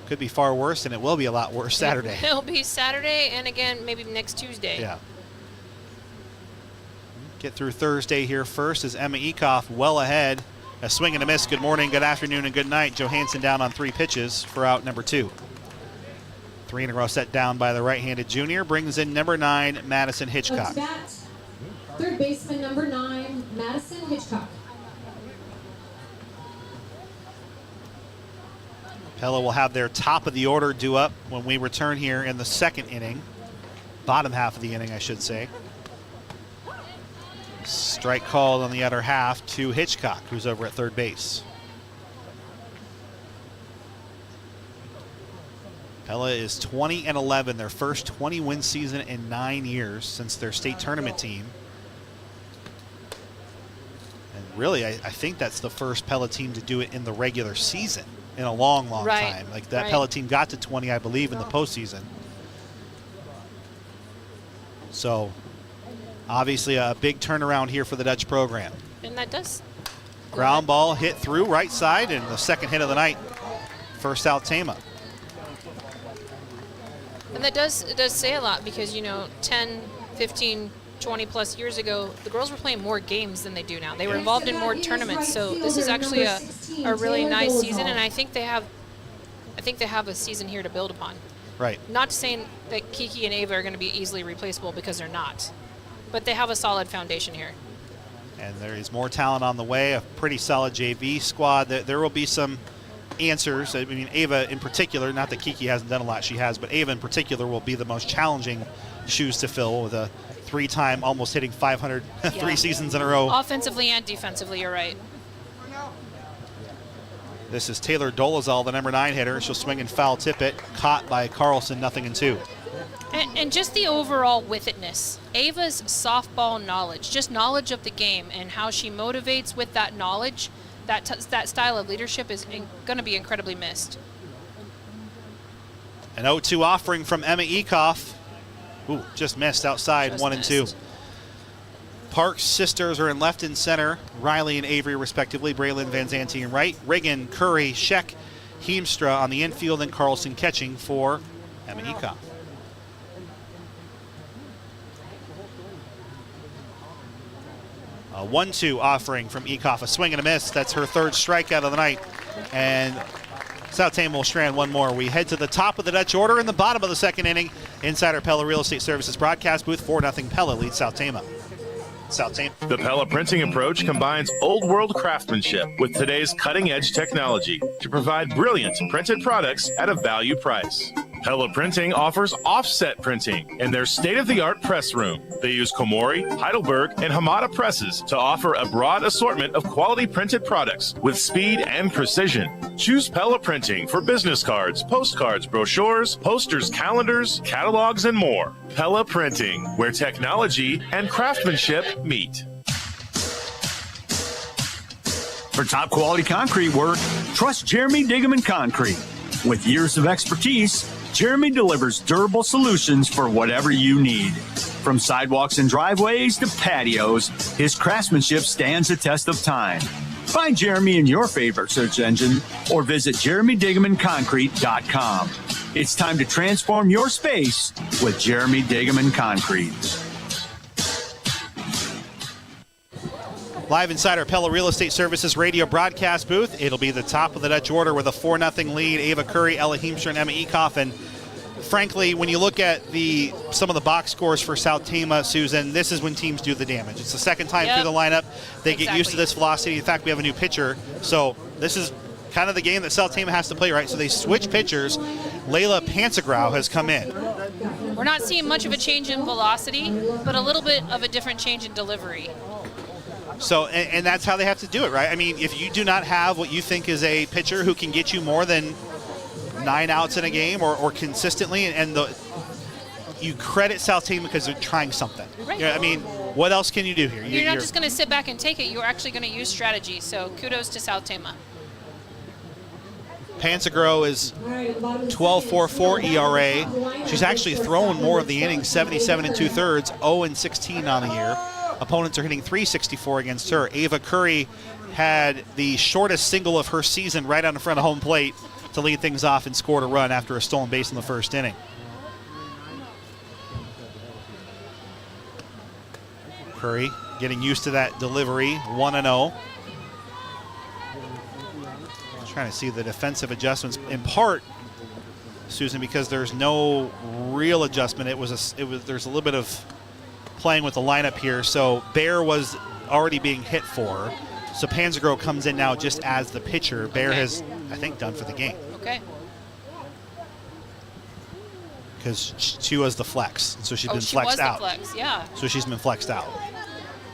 could be far worse, and it will be a lot worse Saturday. It'll be Saturday, and again, maybe next Tuesday. Yeah. Get through Thursday here first as Emma Ekoff well ahead. A swing and a miss. Good morning, good afternoon, and good night. Johansson down on 3 pitches for out number 2. 3 in a row set down by the right-handed junior. Brings in number 9, Madison Hitchcock. Third baseman number 9, Madison Hitchcock. Pella will have their top of the order due up when we return here in the second inning. Bottom half of the inning, I should say. Strike called on the other half to Hitchcock, who's over at third base. Pella is 20-11, their first 20-win season in 9 years since their state tournament team. And really, I think that's the first Pella team to do it in the regular season in a long, long time. Like that Pella team got to 20, I believe, in the postseason. So obviously a big turnaround here for the Dutch program. And that does. Ground ball hit through right side, and the second hit of the night for South Tama. And that does say a lot because, you know, 10, 15, 20 plus years ago, the girls were playing more games than they do now. They were involved in more tournaments. So this is actually a really nice season, and I think they have a season here to build upon. Right. Not saying that Kiki and Ava are going to be easily replaceable because they're not, but they have a solid foundation here. And there is more talent on the way, a pretty solid JV squad. There will be some answers. I mean, Ava in particular, not that Kiki hasn't done a lot, she has, but Ava in particular will be the most challenging shoes to fill with a 3-time almost hitting 500 3 seasons in a row. Offensively and defensively, you're right. This is Taylor Dolezal, the number 9 hitter. She'll swing and foul tip it. Caught by Carlson, 0-2. And just the overall with itness. Ava's softball knowledge, just knowledge of the game and how she motivates with that knowledge, that style of leadership is going to be incredibly missed. An 0-2 offering from Emma Ekoff. Ooh, just missed outside, 1-2. Park's sisters are in left and center. Riley and Avery, respectively. Braylon, Van Zanti in right. Riggin, Curry, Sheck, Heemstra on the infield, and Carlson catching for Emma Ekoff. A 1-2 offering from Ekoff. A swing and a miss. That's her 3rd strikeout of the night. And South Tama will strand one more. We head to the top of the Dutch order in the bottom of the 2nd inning. Inside our Pella Real Estate Services broadcast booth, 4-0 Pella leads South Tama. The Pella printing approach combines old world craftsmanship with today's cutting edge technology to provide brilliant printed products at a value price. Pella Printing offers offset printing in their state-of-the-art press room. They use Komori, Heidelberg, and Hamada presses to offer a broad assortment of quality printed products with speed and precision. Choose Pella Printing for business cards, postcards, brochures, posters, calendars, catalogs, and more. Pella Printing, where technology and craftsmanship meet. For top quality concrete work, trust Jeremy Diggum Concrete. With years of expertise, Jeremy delivers durable solutions for whatever you need. From sidewalks and driveways to patios, his craftsmanship stands the test of time. Find Jeremy in your favorite search engine or visit JeremyDiggemanConcrete.com. It's time to transform your space with Jeremy Diggum Concrete. Live inside our Pella Real Estate Services radio broadcast booth. It'll be the top of the Dutch order with a 4-0 lead. Ava Curry, Ella Heemstra, and Emma Ekoff. And frankly, when you look at some of the box scores for South Tama, Susan, this is when teams do the damage. It's the 2nd time through the lineup. They get used to this velocity. In fact, we have a new pitcher. So this is kind of the game that South Tama has to play, right? So they switch pitchers. Layla Pansagrau has come in. We're not seeing much of a change in velocity, but a little bit of a different change in delivery. So, and that's how they have to do it, right? I mean, if you do not have what you think is a pitcher who can get you more than 9 outs in a game or consistently, you credit South Tama because they're trying something. Right. I mean, what else can you do here? You're not just going to sit back and take it. You're actually going to use strategy. So kudos to South Tama. Pansagrau is 12.44 ERA. She's actually thrown more of the innings, 77 2/3, 0-16 on the year. Opponents are hitting .364 against her. Ava Curry had the shortest single of her season right out in front of home plate to lead things off and scored a run after a stolen base in the 1st inning. Curry getting used to that delivery, 1-0. Trying to see the defensive adjustments in part, Susan, because there's no real adjustment. There's a little bit of playing with the lineup here. So Bear was already being hit for. So Pansagrau comes in now just as the pitcher. Bear has, I think, done for the game. Okay. Because she was the flex. So she's been flexed out. The flex, yeah. So she's been flexed out.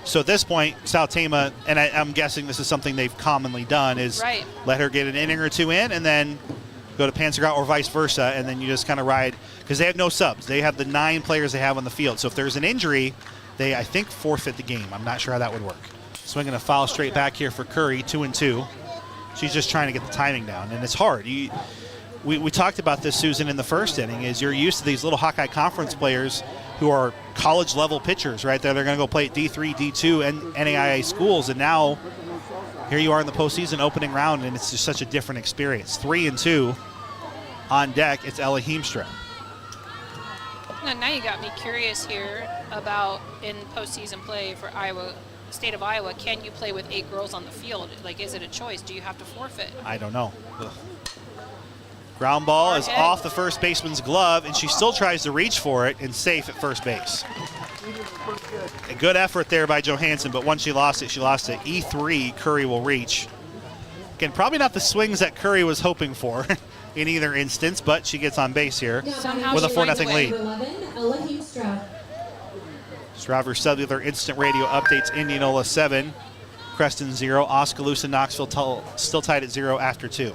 So at this point, South Tama, and I'm guessing this is something they've commonly done, is let her get an inning or 2 in and then go to Pansagrau or vice versa, and then you just kind of ride, because they have no subs. They have the 9 players they have on the field. So if there's an injury, they, I think, forfeit the game. I'm not sure how that would work. Swinging a foul straight back here for Curry, 2-2. She's just trying to get the timing down, and it's hard. We talked about this, Susan, in the 1st inning, is you're used to these little Hawkeye Conference players who are college-level pitchers, right? They're going to go play at D3, D2, and NAIA schools, and now here you are in the postseason opening round, and it's just such a different experience. 3-2 on deck. It's Ella Heemstra. Now you got me curious here about in postseason play for Iowa, state of Iowa. Can you play with 8 girls on the field? Like, is it a choice? Do you have to forfeit? I don't know. Ugh. Ground ball is off the first baseman's glove, and she still tries to reach for it and safe at first base. A good effort there by Johansson, but once she lost it E3. Curry will reach. Again, probably not the swings that Curry was hoping for in either instance, but she gets on base here with a 4-0 lead. 11, Strouver Cellular Instant Radio updates Indianola 7, Creston 0, Oskaloosa, Knoxville still tied at 0 after 2.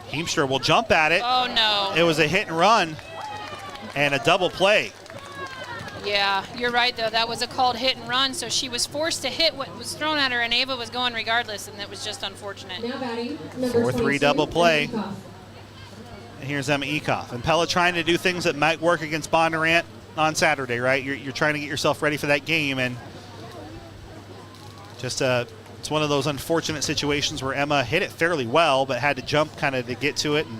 Heemstra will jump at it. Oh, no. It was a hit and run and a double play. Yeah, you're right, though. That was a called hit and run, so she was forced to hit what was thrown at her, and Ava was going regardless, and that was just unfortunate. Now batting, number 4-3 double play. And here's Emma Ekoff. And Pella trying to do things that might work against Bondurant on Saturday, right? You're trying to get yourself ready for that game, and just it's one of those unfortunate situations where Emma hit it fairly well, but had to jump kind of to get to it, and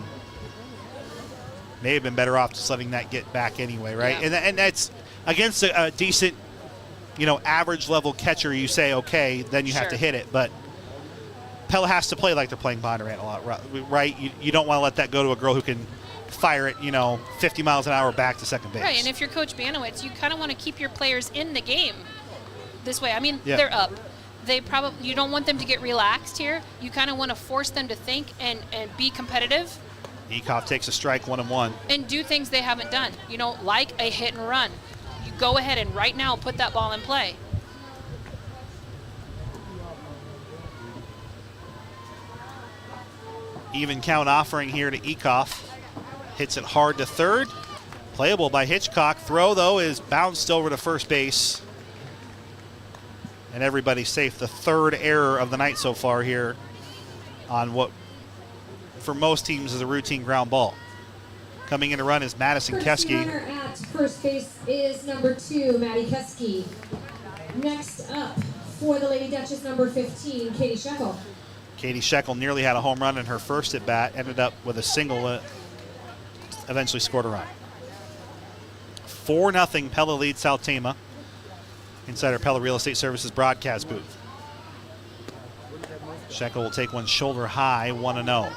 may have been better off just letting that get back anyway, right? Yeah. And that's against a decent, average level catcher. You say, okay, then you have to hit it, but Pella has to play like they're playing Bondurant a lot, right? You don't want to let that go to a girl who can fire it, 50 miles an hour back to second base. Right, and if you're Coach Banowitz, you kind of want to keep your players in the game this way. I mean, Yeah. they're up. You don't want them to get relaxed here. You kind of want to force them to think and be competitive. Ekoff takes a strike, 1-1. And do things they haven't done, like a hit and run. You go ahead and right now put that ball in play. Even count offering here to Ekoff. Hits it hard to third. Playable by Hitchcock. Throw, though, is bounced over to first base. And everybody's safe. The third error of the night so far here on what, for most teams, is a routine ground ball. Coming in to run is Madison First Keski. runner at first base is number 2, Maddie Keski. Next up for the Lady Duchess, number 15, Katie Shekel. Katie Shekel nearly had a home run in her first at bat. Ended up with a single. Eventually scored a run. 4-0 Pella leads South Tama. Inside our Pella Real Estate Services broadcast booth. Shekel will take one shoulder high, 1-0.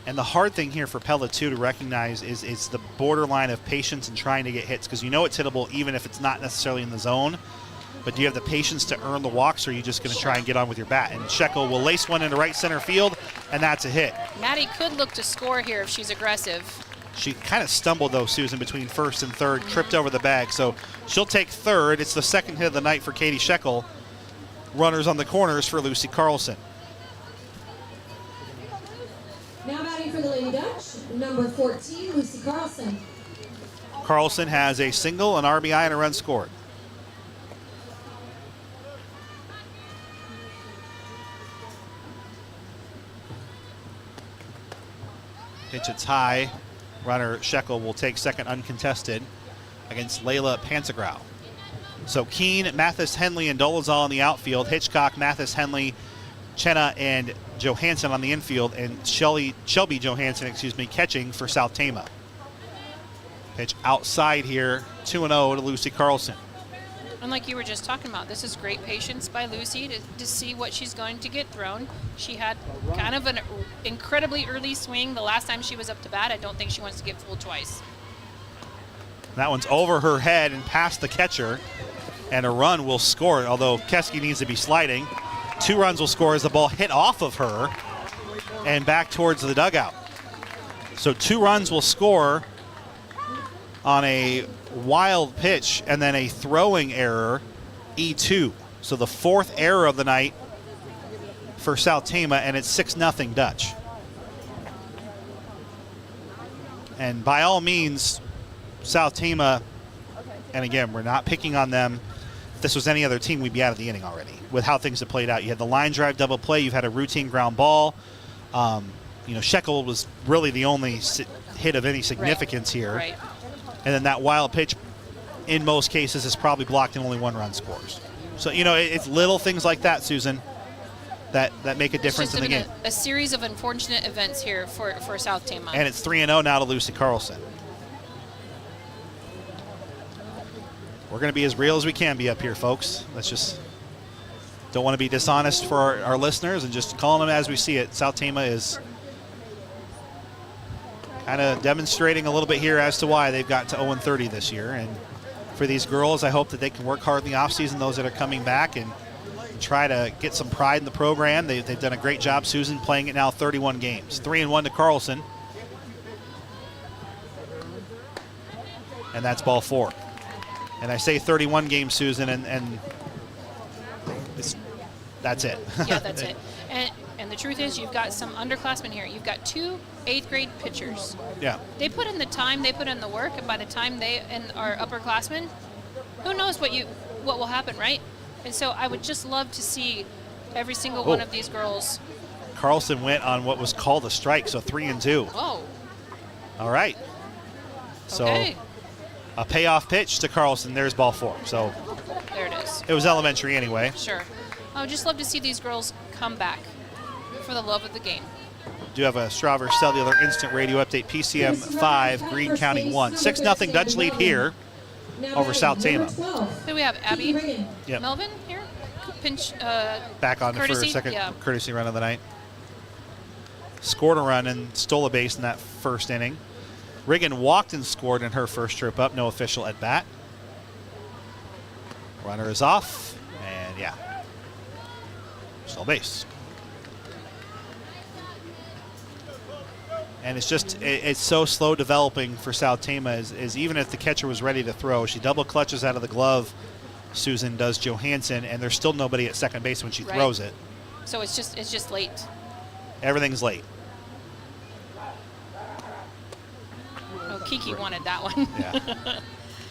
And the hard thing here for Pella, too, to recognize is it's the borderline of patience and trying to get hits, because it's hittable even if it's not necessarily in the zone. But do you have the patience to earn the walks, or are you just going to try and get on with your bat? And Shekel will lace one into right center field, and that's a hit. Maddie could look to score here if she's aggressive. She kind of stumbled, though, Susan, between first and third, tripped over the bag. So she'll take third. It's the second hit of the night for Katie Shekel. Runners on the corners for Lucy Carlson. Now batting for the Lady Dutch, number 14, Lucy Carlson. Carlson has a single, an RBI, and a run scored. Pitch it's high. Runner Shekel will take second uncontested against Layla Pansagrau. So Keene, Mathis, Henley, and Dolezal in the outfield. Hitchcock, Mathis, Henley, Chenna, and Johansson on the infield. And Shelby Johansson, catching for South Tama. Pitch outside here, 2-0 to Lucy Carlson. And like you were just talking about, this is great patience by Lucy to see what she's going to get thrown. She had kind of an incredibly early swing the last time she was up to bat. I don't think she wants to get fooled twice. That one's over her head and past the catcher, and a run will score, although Keski needs to be sliding. 2 runs will score as the ball hit off of her and back towards the dugout. So 2 runs will score on a wild pitch and then a throwing error, E2. So the 4th error of the night for South Tama, and it's 6-0 Dutch. And by all means, South Tama, and again, we're not picking on them. If this was any other team, we'd be out of the inning already with how things have played out. You had the line drive double play. You've had a routine ground ball. Shekel was really the only hit of any significance here. Right. And then that wild pitch, in most cases, is probably blocked and only 1 run scores. So, it's little things like that, Susan, that make a difference in the game. A series of unfortunate events here for South Tama. And it's 3-0 now to Lucy Carlson. We're going to be as real as we can be up here, folks. Don't want to be dishonest for our listeners and just calling them as we see it. South Tama is kind of demonstrating a little bit here as to why they've got to 0-30 this year. And for these girls, I hope that they can work hard in the offseason, those that are coming back, and try to get some pride in the program. They've done a great job, Susan, playing it now 31 games. 3-1 to Carlson. And that's ball 4. And I say 31 games, Susan, and that's it. Yeah, that's it. And the truth is, you've got some underclassmen here. You've got 2 8th-grade pitchers. Yeah. They put in the time, they put in the work, and by the time they are upperclassmen, who knows what will happen, right? And so I would just love to see every single one of these girls. Carlson went on what was called a strike, so 3-2. Whoa. All right. So okay. A payoff pitch to Carlson. There's ball 4. So there it is. It was elementary anyway. Sure. I would just love to see these girls come back for the love of the game. Do have a Strauver Cellular Instant Radio Update. PCM 5, Greene County 1. 6-0 Dutch lead here over South Tama. Then we have Abby Yep. Melvin here. Pinch. Back on courtesy? for a second Yeah. courtesy run of the night. Scored a run and stole a base in that first inning. Riggin walked and scored in her first trip up. No official at bat. Runner is off. And yeah. Stole base. And it's just, it's so slow developing for South Tama is even if the catcher was ready to throw, she double clutches out of the glove, Susan does Johansson, and there's still nobody at second base when she throws it. So it's just late. Everything's late. Oh, Kiki wanted that one. Yeah.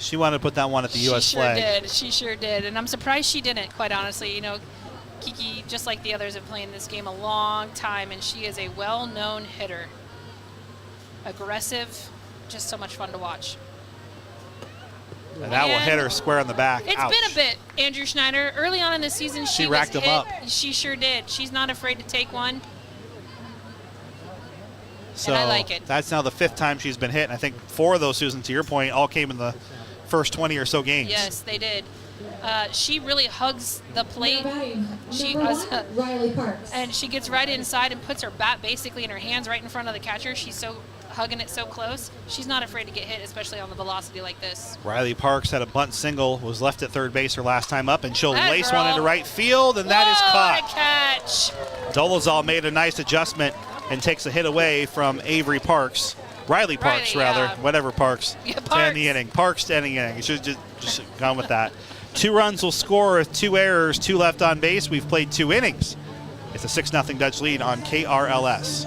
She wanted to put that one at the U.S. flag. She sure did. And I'm surprised she didn't, quite honestly. You know, Kiki, just like the others, have played in this game a long time, and she is a well-known hitter. Aggressive, just so much fun to watch. And that will hit her square on the back. It's Ouch. been a bit, Andrew Schneider. Early on in the season, she racked was him hit. up. She sure did. She's not afraid to take one. So and I like it. That's now the 5th time she's been hit. And I think 4 of those, Susan, to your point, all came in the first 20 or so games. Yes, they did. She really hugs the plate. She Riley Parks. And she gets right inside and puts her bat basically in her hands right in front of the catcher. She's so hugging it so close. She's not afraid to get hit, especially on the velocity like this. Riley Parks had a bunt single, was left at third base her last time up, and she'll That lace girl. one into right field, and that is caught. What a catch. Dolezal made a nice adjustment and takes a hit away from Avery Parks. Riley Parks, rather. yeah. Whatever Parks. Yeah, To end the inning. Parks to end the inning. You should have just gone with that. 2 runs will score with 2 errors, 2 left on base. We've played 2 innings. It's a 6-0 Dutch lead on KRLS.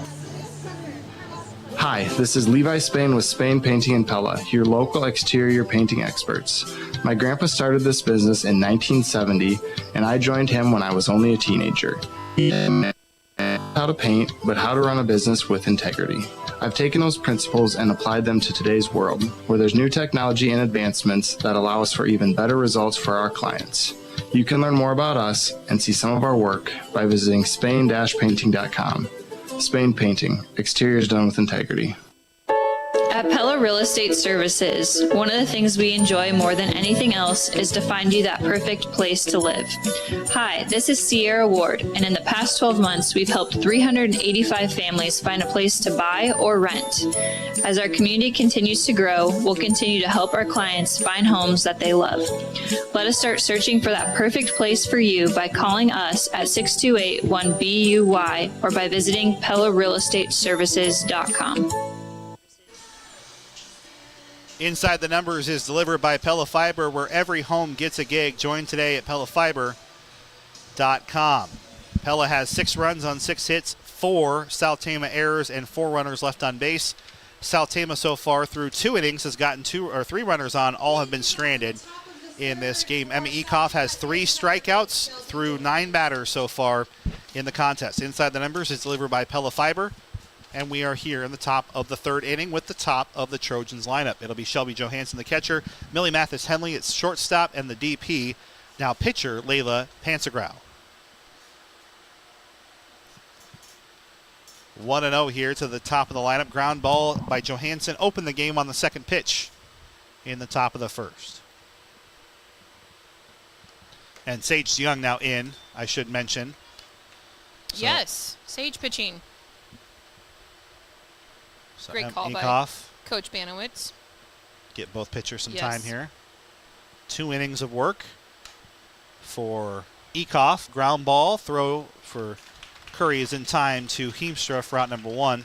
Hi, this is Levi Spain with Spain Painting in Pella, your local exterior painting experts. My grandpa started this business in 1970, and I joined him when I was only a teenager. He didn't know how to paint, but how to run a business with integrity. I've taken those principles and applied them to today's world, where there's new technology and advancements that allow us for even better results for our clients. You can learn more about us and see some of our work by visiting spain-painting.com. Spain Painting, exteriors done with integrity. At Pella Real Estate Services, one of the things we enjoy more than anything else is to find you that perfect place to live. Hi, this is Sierra Ward, and in the past 12 months, we've helped 385 families find a place to buy or rent. As our community continues to grow, we'll continue to help our clients find homes that they love. Let us start searching for that perfect place for you by calling us at 628-1BUY or by visiting PellaRealEstateServices.com. Inside the Numbers is delivered by Pella Fiber, where every home gets a gig. Join today at PellaFiber.com. Pella has 6 runs on 6 hits, 4 South Tama errors, and 4 runners left on base. South Tama so far through 2 innings has gotten 2 or 3 runners on. All have been stranded in this game. Emma Ekoff has 3 strikeouts through 9 batters so far in the contest. Inside the Numbers is delivered by Pella Fiber. And we are here in the top of the 3rd inning with the top of the Trojans lineup. It'll be Shelby Johansson, the catcher, Millie Mathis-Henley at shortstop, and the DP. Now pitcher, Layla Pansagrow. 1-0 here to the top of the lineup. Ground ball by Johansson. Opened the game on the 2nd pitch in the top of the 1st. And Sage Young now in, I should mention. Yes, Sage pitching. So Great call by Coach Banowitz. Get both pitchers some time here. 2 innings of work for Ekoff. Ground ball. Throw for Curry is in time to Heemstra for out number 1.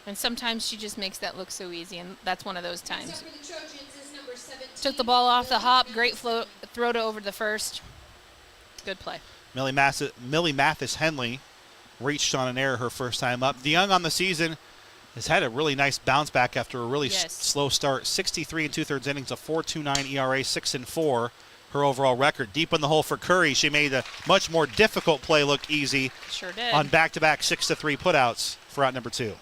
And sometimes she just makes that look so easy, and that's one of those times. Took the ball off the hop. Great throw to over to the first. Good play. Millie Mathis Henley reached on an error her first time up. DeYoung on the season has had a really nice bounce back after a really slow start. 63 2/3 innings, a 4.29 ERA, 6-4. Her overall record. Deep in the hole for Curry. She made a much more difficult play look easy. Sure did. On back-to-back 6-3 putouts for out number 2.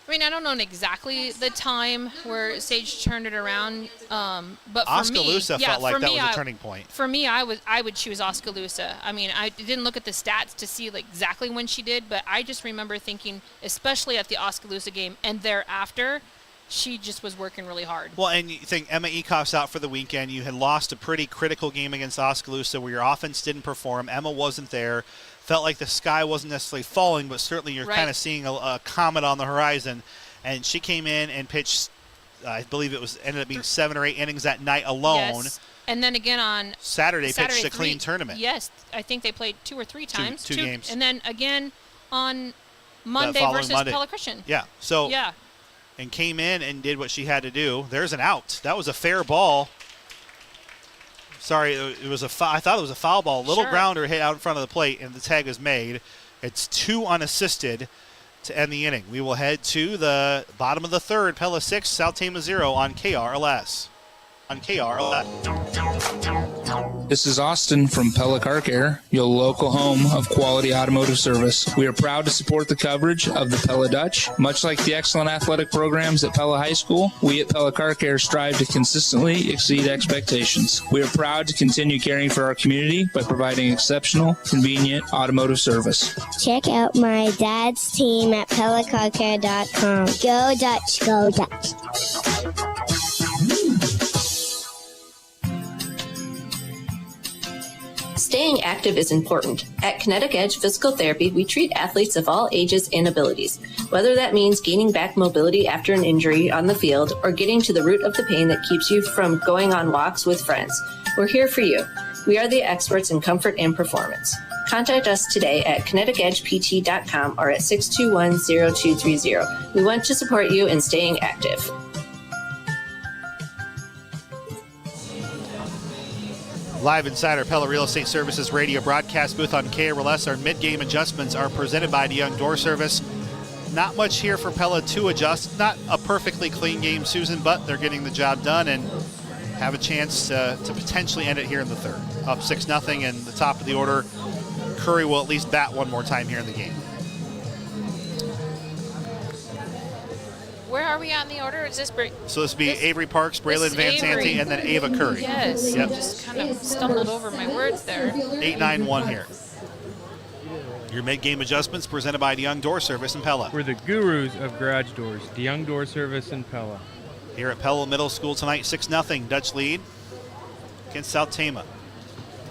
I mean, I don't know exactly the time where Sage turned it around, but for Oskaloosa me, felt like that was a turning point. For me, I would choose Oskaloosa. I mean, I didn't look at the stats to see like exactly when she did, but I just remember thinking, especially at the Oskaloosa game and thereafter, she just was working really hard. Well, and you think Emma Ekoff's out for the weekend. You had lost a pretty critical game against Oskaloosa where your offense didn't perform. Emma wasn't there. Felt like the sky wasn't necessarily falling, but certainly you're kind of seeing a comet on the horizon. And she came in and pitched, I believe ended up being 7 or 8 innings that night alone. Yes. And then again on Saturday pitched a clean tournament. Yes, I think they played 2 or 3 times. Two games. And then again on Monday versus Pella Christian. Yeah. So. Yeah. And came in and did what she had to do. There's an out. That was a fair ball. Sorry, it was I thought it was a foul ball. Little grounder hit out in front of the plate, and the tag is made. It's 2 unassisted to end the inning. We will head to the bottom of the 3rd. Pella 6, South Tama 0 on KRLS. This is Austin from Pella Car Care, your local home of quality automotive service. We are proud to support the coverage of the Pella Dutch. Much like the excellent athletic programs at Pella High School, we at Pella Car Care strive to consistently exceed expectations. We are proud to continue caring for our community by providing exceptional, convenient automotive service. Check out my dad's team at PellaCarCare.com. Go Dutch, go Dutch. Staying active is important. At Kinetic Edge Physical Therapy, we treat athletes of all ages and abilities, whether that means gaining back mobility after an injury on the field or getting to the root of the pain that keeps you from going on walks with friends. We're here for you. We are the experts in comfort and performance. Contact us today at kineticedgept.com or at 621-0230. We want to support you in staying active. Live inside our Pella Real Estate Services radio broadcast booth on KRLS, our mid-game adjustments are presented by DeYoung Door Service. Not much here for Pella to adjust. Not a perfectly clean game, Susan, but they're getting the job done and have a chance to potentially end it here in the 3rd. Up 6-0 in the top of the order. Curry will at least bat one more time here in the game. Where are we at in the order? Is this So this would be Avery Parks, Braylon Van Zanti, and then Ava Curry. Yes, I just kind of stumbled over my words there. 8-9-1 here. Your mid-game adjustments presented by DeYoung Door Service in Pella. We're the gurus of garage doors. DeYoung Door Service in Pella. Here at Pella Middle School tonight, 6-0 Dutch lead against South Tama.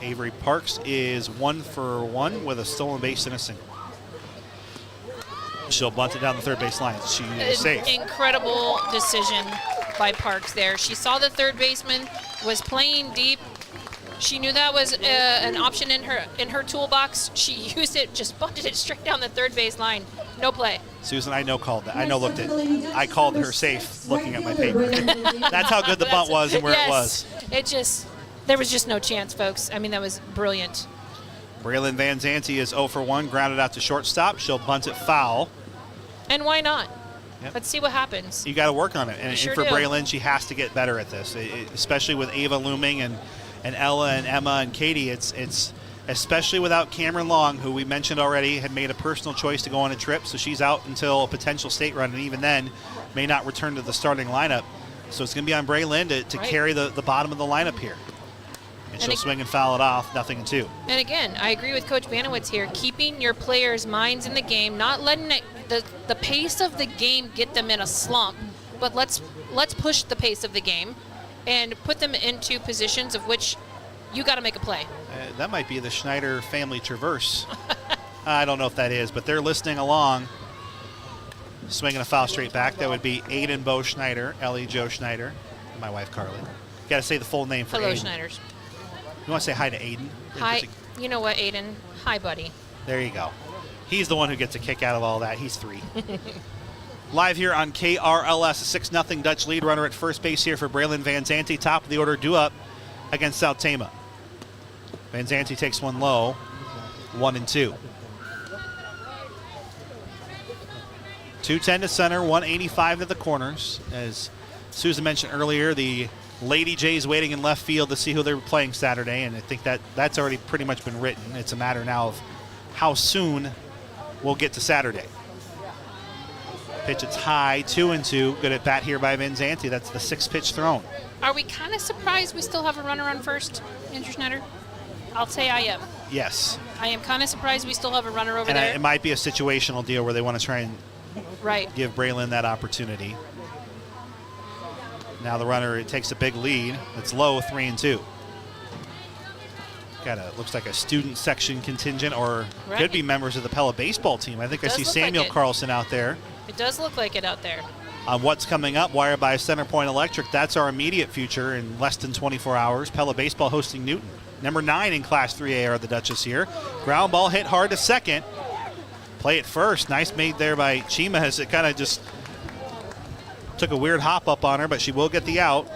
Avery Parks is 1 for 1 with a stolen base and a single. She'll bunt it down the third base line. She is safe. Incredible decision by Parks there. She saw the third baseman was playing deep. She knew that was an option in her toolbox. She used it, just bunted it straight down the third base line. No play. Susan, I know called that. I know looked at. I called her safe looking at my paper. That's how good the bunt was and where it was. There was just no chance, folks. I mean, that was brilliant. Braylon Van Zanti is 0 for 1, grounded out to shortstop. She'll bunt it foul. And why not? Yep. Let's see what happens. You got to work on it. And Sure for do. Braylon, she has to get better at this, especially with Ava looming and Ella and Emma and Katie. It's especially without Cameron Long, who we mentioned already had made a personal choice to go on a trip. So she's out until a potential state run, and even then may not return to the starting lineup. So it's going to be on Braylon to carry the bottom of the lineup here. And she'll swing and foul it off, 0-2. And again, I agree with Coach Banowitz here. Keeping your players' minds in the game, not letting the pace of the game get them in a slump, but let's push the pace of the game and put them into positions of which you got to make a play. That might be the Schneider family traverse. I don't know if that is, but they're listening along. Swinging a foul straight back. That would be Aiden Bo Schneider, Ellie Joe Schneider, and my wife Carly. Got to say the full name for Hello, Aiden. Schneiders. You want to say hi to Aiden? Hi. You know what, Aiden? Hi, buddy. There you go. He's the one who gets a kick out of all that. He's 3. Live here on KRLS, a 6-0 Dutch lead. Runner at first base here for Braylon Van Zanti. Top of the order due up against South Tama. Van Zanti takes one low, 1-2. 210 to center, 185 to the corners. As Susan mentioned earlier, the Lady Jays waiting in left field to see who they're playing Saturday, and I think that's already pretty much been written. It's a matter now of how soon we'll get to Saturday. Pitch, it's high, 2-2. Good at bat here by Van Zanti. That's the 6th pitch thrown. Are we kind of surprised we still have a runner on first, Andrew Schneider? I'll say I am. Yes. I am kind of surprised we still have a runner over there. It might be a situational deal where they want to try and give Braylon that opportunity. Now the runner, it takes a big lead. It's low, 3-2. Looks like a student section contingent, or could be members of the Pella baseball team. I think I see Samuel Carlson out there. It does look like it out there. On what's coming up, Wired by Centerpoint Electric. That's our immediate future in less than 24 hours. Pella baseball hosting Newton. Number 9 in Class 3A are the Duchess here. Ground ball hit hard to second. Play it first. Nice made there by Chima as it kind of just took a weird hop up on her, but she will get the out.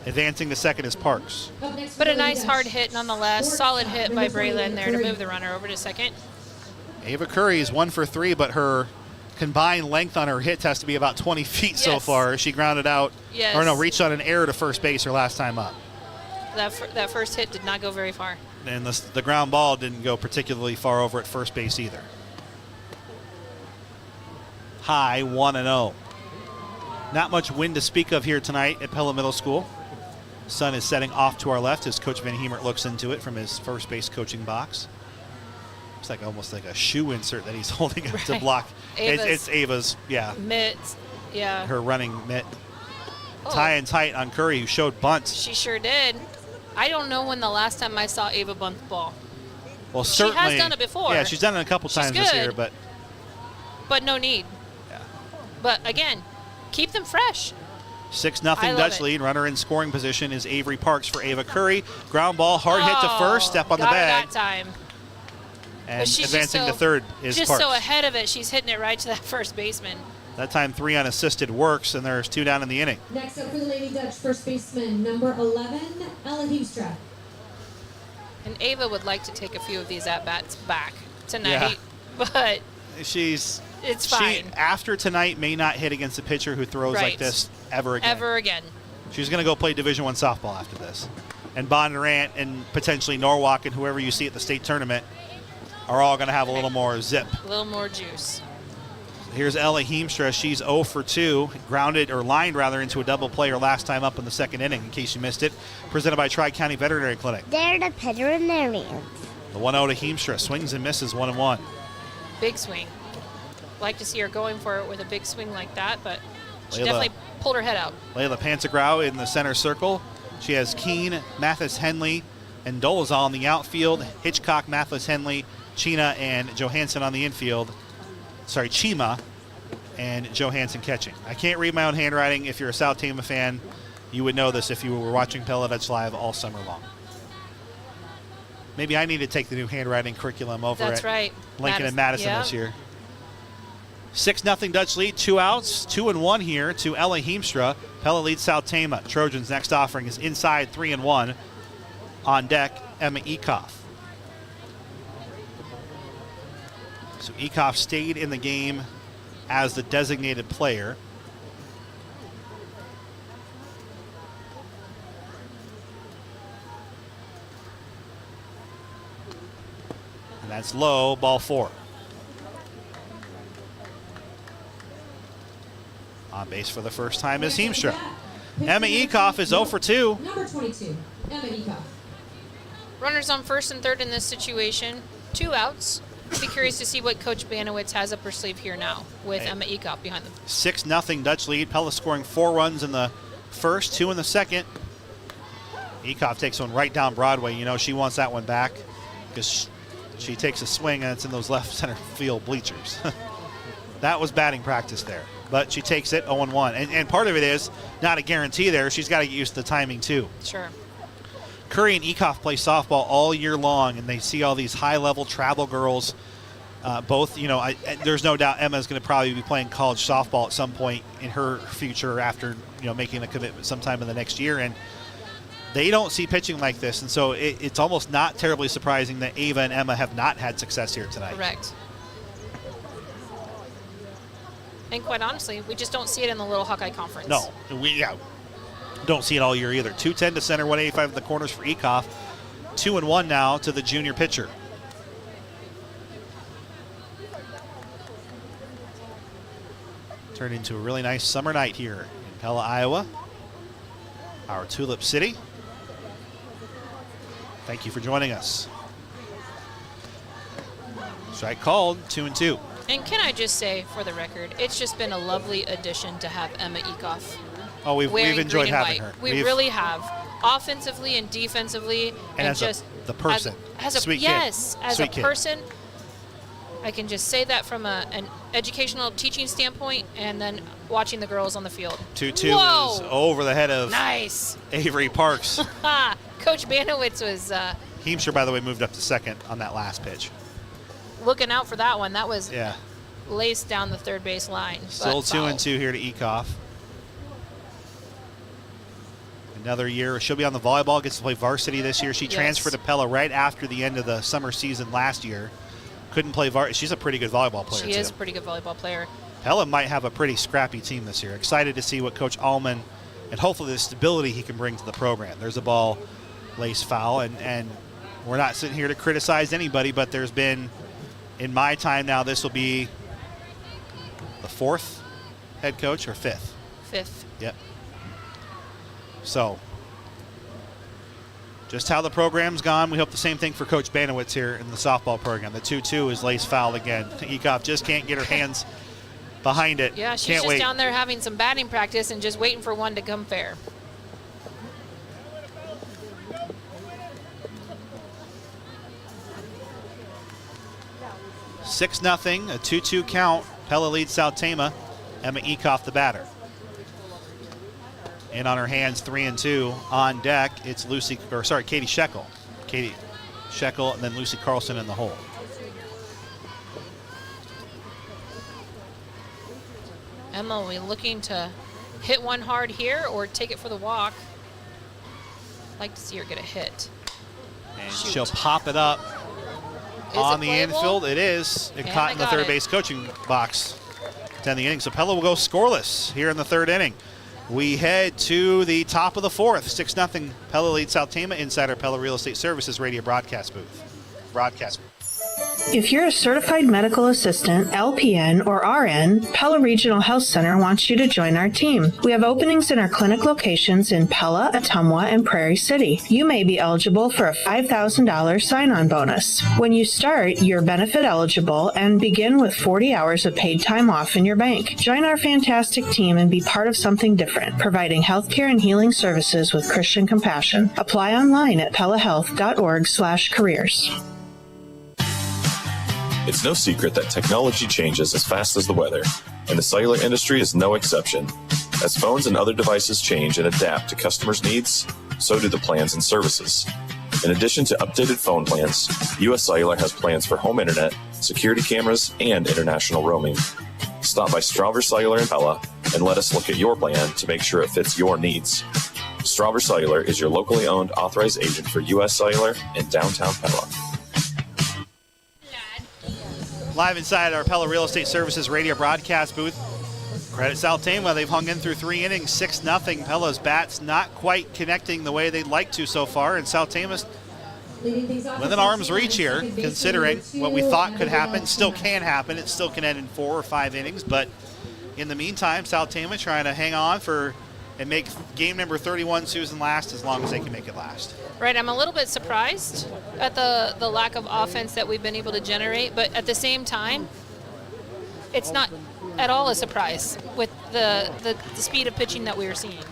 Advancing to second is Parks. But a nice hard hit nonetheless. Solid hit by Braylon there to move the runner over to second. Ava Curry is 1 for 3, but her combined length on her hits has to be about 20 feet so far. She grounded out, reached on an error to first base her last time up. That first hit did not go very far. And the ground ball didn't go particularly far over at first base either. High, 1-0. Not much wind to speak of here tonight at Pella Middle School. Sun is setting off to our left as Coach Van Hemert looks into it from his first base coaching box. It's like almost like a shoe insert that he's holding up to block. It's Ava's, Mitts, her running mitt. Tie and tight on Curry, who showed bunts. She sure did. I don't know when the last time I saw Ava bunt the ball. Well, certainly. She has done it before. Yeah, she's done it a couple times this year, but no need. Yeah. But again, keep them fresh. 6-0 Dutch lead. Runner in scoring position is Avery Parks for Ava Curry. Ground ball, hard hit to first, step on the bag. Got that time. And advancing to third is just Parks. So ahead of it, she's hitting it right to that first baseman. That time 3 unassisted works, and there's 2 down in the inning. Next up for the Lady Dutch, first baseman, number 11, Ella Heemstra. And Ava would like to take a few of these at-bats back tonight, but it's fine. After tonight, may not hit against a pitcher who throws like this ever again. Ever again. She's going to go play Division I softball after this. And Bondurant and potentially Norwalk and whoever you see at the state tournament are all going to have a little more zip. A little more juice. Here's Ella Heemstra. She's 0 for 2. Lined into a double play her last time up in the second inning, in case you missed it. Presented by Tri-County Veterinary Clinic. They're the veterinarians. The 1-0 to Heemstra. Swings and misses, 1-1. Big swing. Like to see her going for it with a big swing like that, but she definitely pulled her head out. Layla Pantagrau in the center circle. She has Keene, Mathis Henley, and Dolezal in the outfield. Hitchcock, Mathis Henley, China, and Johansson on the infield. Chima and Johansson catching. I can't read my own handwriting. If you're a South Tama fan, you would know this if you were watching Pella Dutch Live all summer long. Maybe I need to take the new handwriting curriculum over at Lincoln and Madison this year. 6-0 Dutch lead, 2 outs, 2-1 here to Ella Heemstra. Pella leads South Tama. Trojans' next offering is inside 3-1. On deck, Emma Ekoff. So Ekoff stayed in the game as the designated player. And that's low, ball 4. On base for the first time is Heemstra. Emma Ekoff is 0 for 2. Number 22, Emma Ekoff. Runners on first and third in this situation. 2 outs. Be curious to see what Coach Banowitz has up her sleeve here now with Emma Ekoff behind them. 6-0 Dutch lead. Pella scoring 4 runs in the first, 2 in the second. Ekoff takes one right down Broadway. You know she wants that one back because She takes a swing, and it's in those left center field bleachers. That was batting practice there. But she takes it 0-1. And part of it is not a guarantee there. She's got to get used to the timing, too. Sure. Curry and Ekoff play softball all year long, and they see all these high-level travel girls. Both, there's no doubt Emma's going to probably be playing college softball at some point in her future after, making a commitment sometime in the next year. And they don't see pitching like this. And so it's almost not terribly surprising that Ava and Emma have not had success here tonight. Correct. And quite honestly, we just don't see it in the Little Hawkeye Conference. No, we don't see it all year either. 210 to center, 185 in the corners for Ekoff. 2-1 now to the junior pitcher. Turned into a really nice summer night here in Pella, Iowa. Our Tulip City. Thank you for joining us. Strike called, 2-2. And can I just say, for the record, it's just been a lovely addition to have Emma Ekoff. Oh, we've enjoyed having her. We really have, offensively and defensively, and as just the person, sweet kid. Yes, as sweet a person, I can just say that from an educational teaching standpoint, and then watching the girls on the field. 2-2 is over the head of nice Avery Parks. Coach Banowitz was. Heemscher, by the way, moved up to second on that last pitch. Looking out for that one. That was yeah. Laced down the third base line. Still 2-2 here to Ekoff. Another year. She'll be on the volleyball. Gets to play varsity this year. She transferred to Pella right after the end of the summer season last year. Couldn't play varsity. She's a pretty good volleyball player, She is a pretty good volleyball player. Pella might have a pretty scrappy team this year. Excited to see what Coach Allman and hopefully the stability he can bring to the program. There's a ball lace foul, and we're not sitting here to criticize anybody, but there's been, in my time now, this will be the fourth head coach or fifth? Fifth. Yep. So, just how the program's gone. We hope the same thing for Coach Banowitz here in the softball program. The 2-2 is lace foul again. Ekoff just can't get her hands behind it. Yeah, she's can't just wait. down there having some batting practice and just waiting for one to come fair. Six 0, a 2-2 count. Pella leads South Tama. Emma Ekoff the batter. In on her hands, 3-2. On deck, it's Katie Shekel. Katie Shekel and then Lucy Carlson in the hole. Emma, are we looking to hit one hard here or take it for the walk? I'd like to see her get a hit. And she'll pop it up on the infield. It is. It caught in the third base coaching box to end the inning. So Pella will go scoreless here in the third inning. We head to the top of the fourth. 6-0. Pella leads South Tama inside our Pella Real Estate Services radio broadcast booth. If you're a certified medical assistant, LPN, or RN, Pella Regional Health Center wants you to join our team. We have openings in our clinic locations in Pella, Ottumwa, and Prairie City. You may be eligible for a $5,000 sign-on bonus. When you start, you're benefit eligible and begin with 40 hours of paid time off in your bank. Join our fantastic team and be part of something different, providing healthcare and healing services with Christian compassion. Apply online at pellahealth.org/careers. It's no secret that technology changes as fast as the weather, and the cellular industry is no exception. As phones and other devices change and adapt to customers' needs, so do the plans and services. In addition to updated phone plans, US Cellular has plans for home internet, security cameras, and international roaming. Stop by Strawver Cellular in Pella and let us look at your plan to make sure it fits your needs. Strawver Cellular is your locally owned authorized agent for US Cellular in downtown Pella. Live inside our Pella Real Estate Services radio broadcast booth. Credit South Tama, they've hung in through 3 innings, 6-0. Pella's bats not quite connecting the way they'd like to so far, and South Tama's within arm's reach here, considering what we thought could happen, still can happen. It still can end in 4 or 5 innings, but in the meantime, South Tama trying to hang on and make game number 31 Susan last as long as they can make it last. Right, I'm a little bit surprised at the lack of offense that we've been able to generate, but at the same time, it's not at all a surprise with the speed of pitching that we are seeing.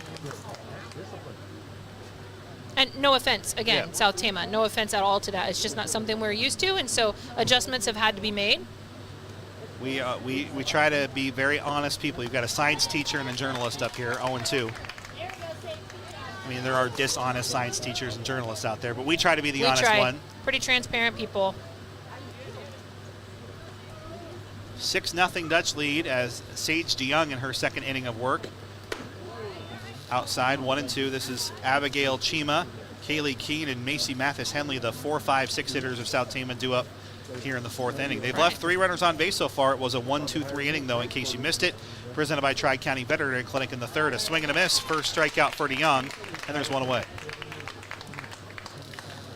And no offense, again, South Tama, no offense at all to that. It's just not something we're used to, and so adjustments have had to be made. We try to be very honest people. You've got a science teacher and a journalist up here, 0-2. I mean, there are dishonest science teachers and journalists out there, but we try to be the honest one. Pretty transparent people. 6-0 Dutch lead as Sage DeYoung in her second inning of work. Outside, 1-2. This is Abigail Chima, Kaylee Keene, and Macy Mathis-Henley, the 4, 5, 6 hitters of South Tama, due up here in the fourth inning. They've left 3 runners on base so far. It was a 1-2-3 inning, though, in case you missed it. Presented by Tri-County Veterinary Clinic in the third. A swing and a miss. First strikeout for DeYoung, and there's one away.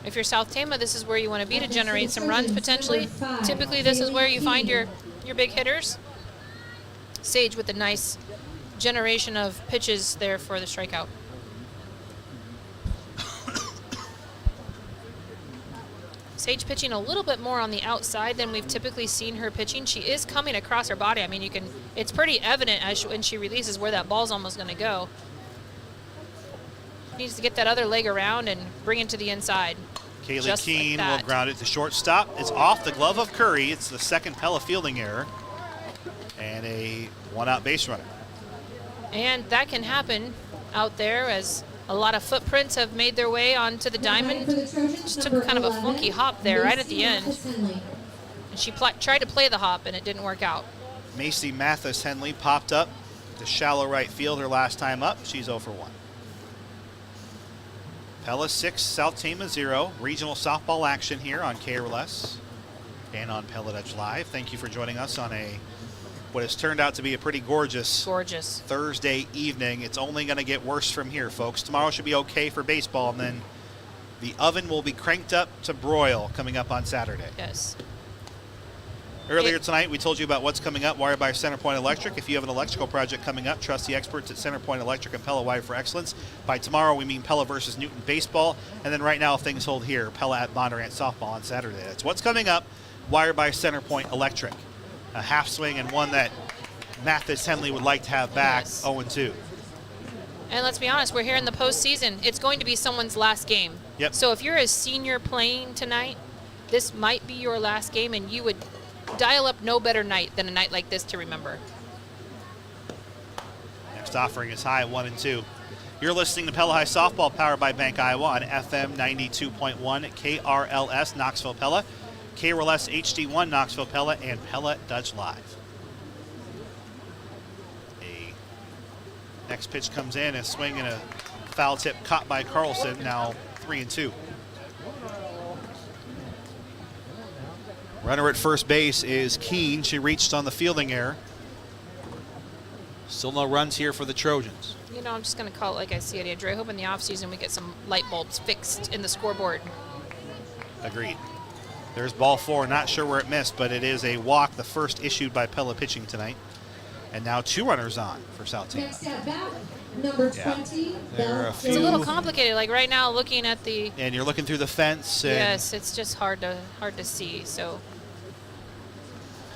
If you're South Tama, this is where you want to be to generate some runs potentially. Typically, this is where you find your big hitters. Sage with a nice generation of pitches there for the strikeout. Sage pitching a little bit more on the outside than we've typically seen her pitching. She is coming across her body. I mean, it's pretty evident when she releases where that ball's almost going to go. Needs to get that other leg around and bring it to the inside. Kaylee Keene will ground it to shortstop. It's off the glove of Curry. It's the second Pella fielding error. And a one-out base runner. And that can happen out there as a lot of footprints have made their way onto the diamond. Just took kind of a funky hop there right at the end. And she tried to play the hop, and it didn't work out. Macy Mathis-Henley popped up to shallow right field her last time up. She's 0 for 1. Pella 6, South Tama 0. Regional softball action here on KRLS and on Pella Dutch Live. Thank you for joining us on what has turned out to be a pretty gorgeous Thursday evening. It's only going to get worse from here, folks. Tomorrow should be okay for baseball, and then the oven will be cranked up to broil coming up on Saturday. Yes. Earlier tonight, we told you about what's coming up, wired by CenterPoint Electric. If you have an electrical project coming up, trust the experts at CenterPoint Electric and Pella Wired for Excellence. By tomorrow, we mean Pella versus Newton baseball. And then right now, if things hold here, Pella at Bondurant softball on Saturday. That's what's coming up, wired by CenterPoint Electric. A half swing and one that Mathis-Henley would like to have back, 0-2. And let's be honest, we're here in the postseason. It's going to be someone's last game. Yep. So if you're a senior playing tonight, this might be your last game, and you would dial up no better night than a night like this to remember. Next offering is high at 1-2. You're listening to Pella High Softball, powered by Bank Iowa on FM 92.1 KRLS Knoxville Pella, KRLS HD1 Knoxville Pella, and Pella Dutch Live. Next pitch comes in, a swing and a foul tip caught by Carlson, now 3-2. Runner at first base is Keene. She reached on the fielding error. Still no runs here for the Trojans. You know, I'm just going to call it like I see it, Andrew. I hope in the offseason we get some light bulbs fixed in the scoreboard. Agreed. There's ball 4. Not sure where it missed, but it is a walk, the first issued by Pella pitching tonight. And now 2 runners on for South Tama. Next at bat, number 20. There are a few. It's a little complicated. Like right now, looking at the. And you're looking through the fence. And yes, it's just hard to see. So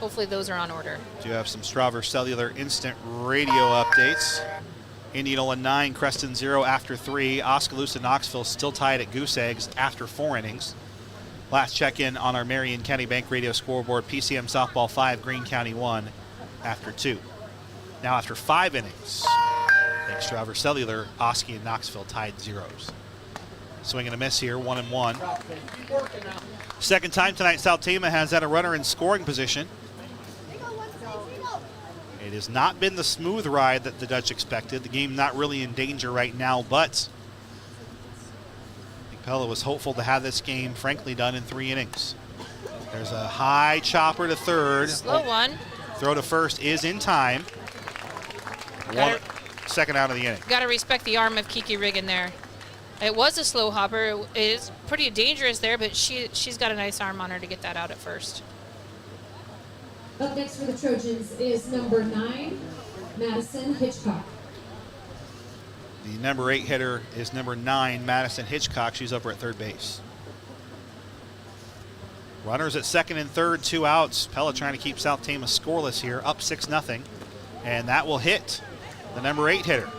hopefully those are on order. Do have some Strauver Cellular instant radio updates. Indianola 9, Creston 0 after 3. Oskaloosa Knoxville still tied at Goose Eggs after 4 innings. Last check-in on our Marion County Bank radio scoreboard, PCM softball 5, Greene County 1 after 2. Now after 5 innings, thanks to Strauver Cellular, Oski and Knoxville tied zeros. Swing and a miss here, 1-1. Second time tonight, South Tama has had a runner in scoring position. It has not been the smooth ride that the Dutch expected. The game not really in danger right now, but I think Pella was hopeful to have this game, frankly, done in 3 innings. There's a high chopper to third. Slow one. Throw to first is in time. Second out of the inning. Got to respect the arm of Kiki Riggin there. It was a slow hopper. It is pretty dangerous there, but she's got a nice arm on her to get that out at first. Up next for the Trojans is number 9, Madison Hitchcock. The number 8 hitter is number 9, Madison Hitchcock. She's over at third base. Runners at second and third, 2 outs. Pella trying to keep South Tama scoreless here, up 6-0. And that will hit the number 8 hitter.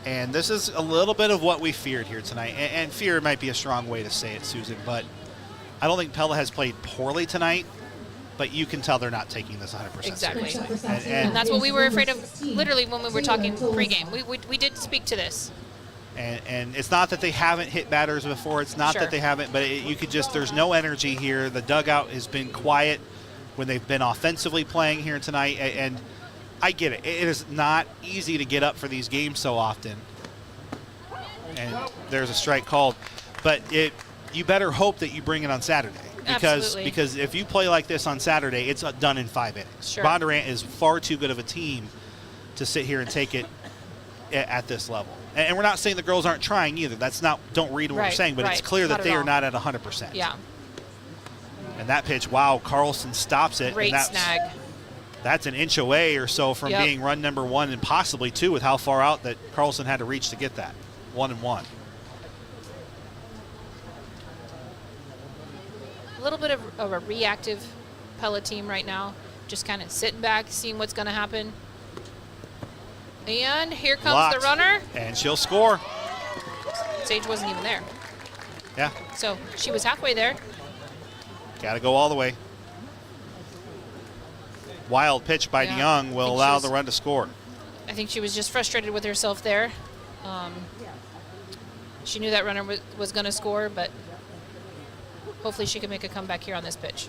And this is a little bit of what we feared here tonight. And fear might be a strong way to say it, Susan, but I don't think Pella has played poorly tonight, but you can tell they're not taking this 100% Exactly. seriously. And that's what we were afraid of literally when we were talking pregame. We did speak to this. And it's not that they haven't hit batters before. It's not that they haven't, but you could just, there's no energy here. The dugout has been quiet when they've been offensively playing here tonight. And I get it. It is not easy to get up for these games so often. And there's a strike called. But you better hope that you bring it on Saturday. Because if you play like this on Saturday, it's done in 5 innings. Sure. Bondurant is far too good of a team to sit here and take it at this level. And we're not saying the girls aren't trying either. That's not, don't read what we're saying, but it's clear that they are not at 100%. Yeah. And that pitch, wow, Carlson stops it. Great snag. That's an inch away or so from being run number 1 and possibly 2 with how far out that Carlson had to reach to get that. 1-1. A little bit of a reactive Pella team right now. Just kind of sitting back, seeing what's going to happen. And here comes the runner. And she'll score. Sage wasn't even there. Yeah. So she was halfway there. Got to go all the way. Wild pitch by DeYoung will allow the run to score. I think she was just frustrated with herself there. She knew that runner was going to score, but hopefully she can make a comeback here on this pitch.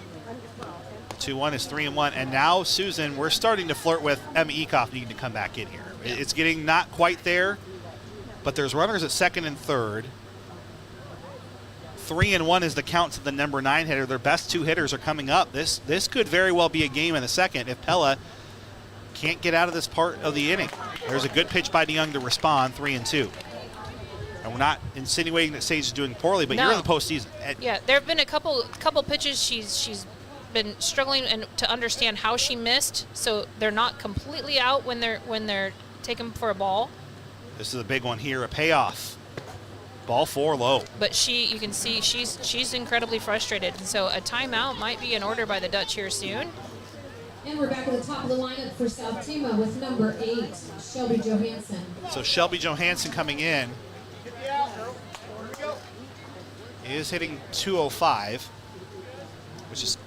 2-1 is 3-1. And now, Susan, we're starting to flirt with Emma Ekoff needing to come back in here. It's getting not quite there, but there's runners at second and third. 3-1 is the count to the number 9 hitter. Their best 2 hitters are coming up. This could very well be a game in the second if Pella can't get out of this part of the inning. There's a good pitch by DeYoung to respond, 3-2. And we're not insinuating that Sage is doing poorly, but you're in the postseason. Yeah, there have been a couple pitches she's been struggling to understand how she missed, so they're not completely out when they're taken for a ball. This is a big one here, a payoff. Ball 4 low. But you can see she's incredibly frustrated, and so a timeout might be in order by the Dutch here soon. And we're back at the top of the lineup for South Tama with number 8, Shelby Johansson. So Shelby Johansson coming in is hitting .205, which is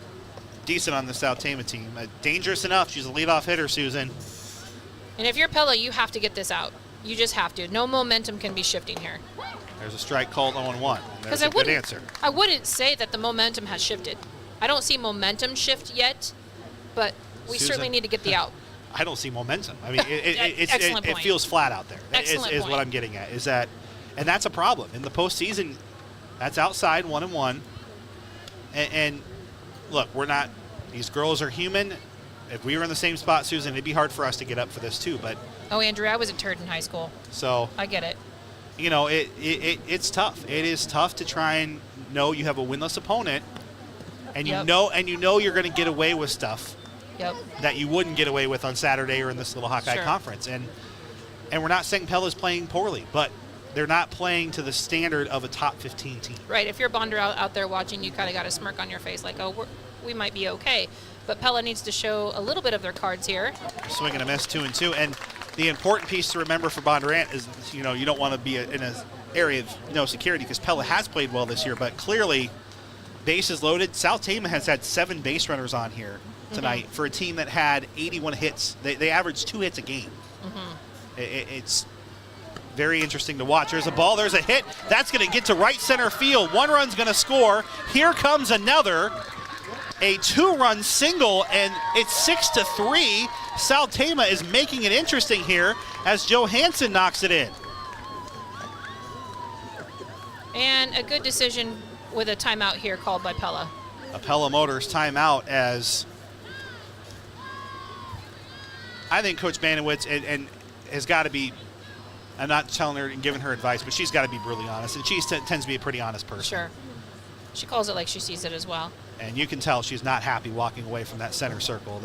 decent on the South Tama team. Dangerous enough. She's a leadoff hitter, Susan. And if you're Pella, you have to get this out. You just have to. No momentum can be shifting here. There's a strike called 0-1. There's a good answer. I wouldn't say that the momentum has shifted. I don't see momentum shift yet, but we certainly need to get the out. I don't see momentum. I mean, it feels flat out there. Is what I'm getting at. Is that, and that's a problem in the postseason. That's outside 1-1. And look, we're not. These girls are human. If we were in the same spot, Susan, it'd be hard for us to get up for this too. But Andrew, I was a turd in high school. So I get it. You know, it's tough. It is tough to try and know you have a winless opponent, and you know you're going to get away with stuff that you wouldn't get away with on Saturday or in this little Hawkeye conference. And we're not saying Pella's playing poorly, but they're not playing to the standard of a top 15 team. Right. If you're Bonder out there watching, you kind of got a smirk on your face, like, oh, we might be okay. But Pella needs to show a little bit of their cards here. Swing and a miss, 2-2. And the important piece to remember for Bondurant is, you don't want to be in an area of no security because Pella has played well this year, but clearly bases loaded. South Tama has had 7 base runners on here tonight for a team that had 81 hits. They averaged 2 hits a game. It's very interesting to watch. There's a ball. There's a hit. That's going to get to right center field. 1 run's going to score. Here comes another. A 2-run single, and it's 6-3. South Tama is making it interesting here as Johansson knocks it in. And a good decision with a timeout here called by Pella. A Pella Motors timeout as I think Coach Banowitz and has got to be, I'm not telling her and giving her advice, but she's got to be brutally honest, and she tends to be a pretty honest person. Sure. She calls it like she sees it as well. And you can tell she's not happy walking away from that center circle.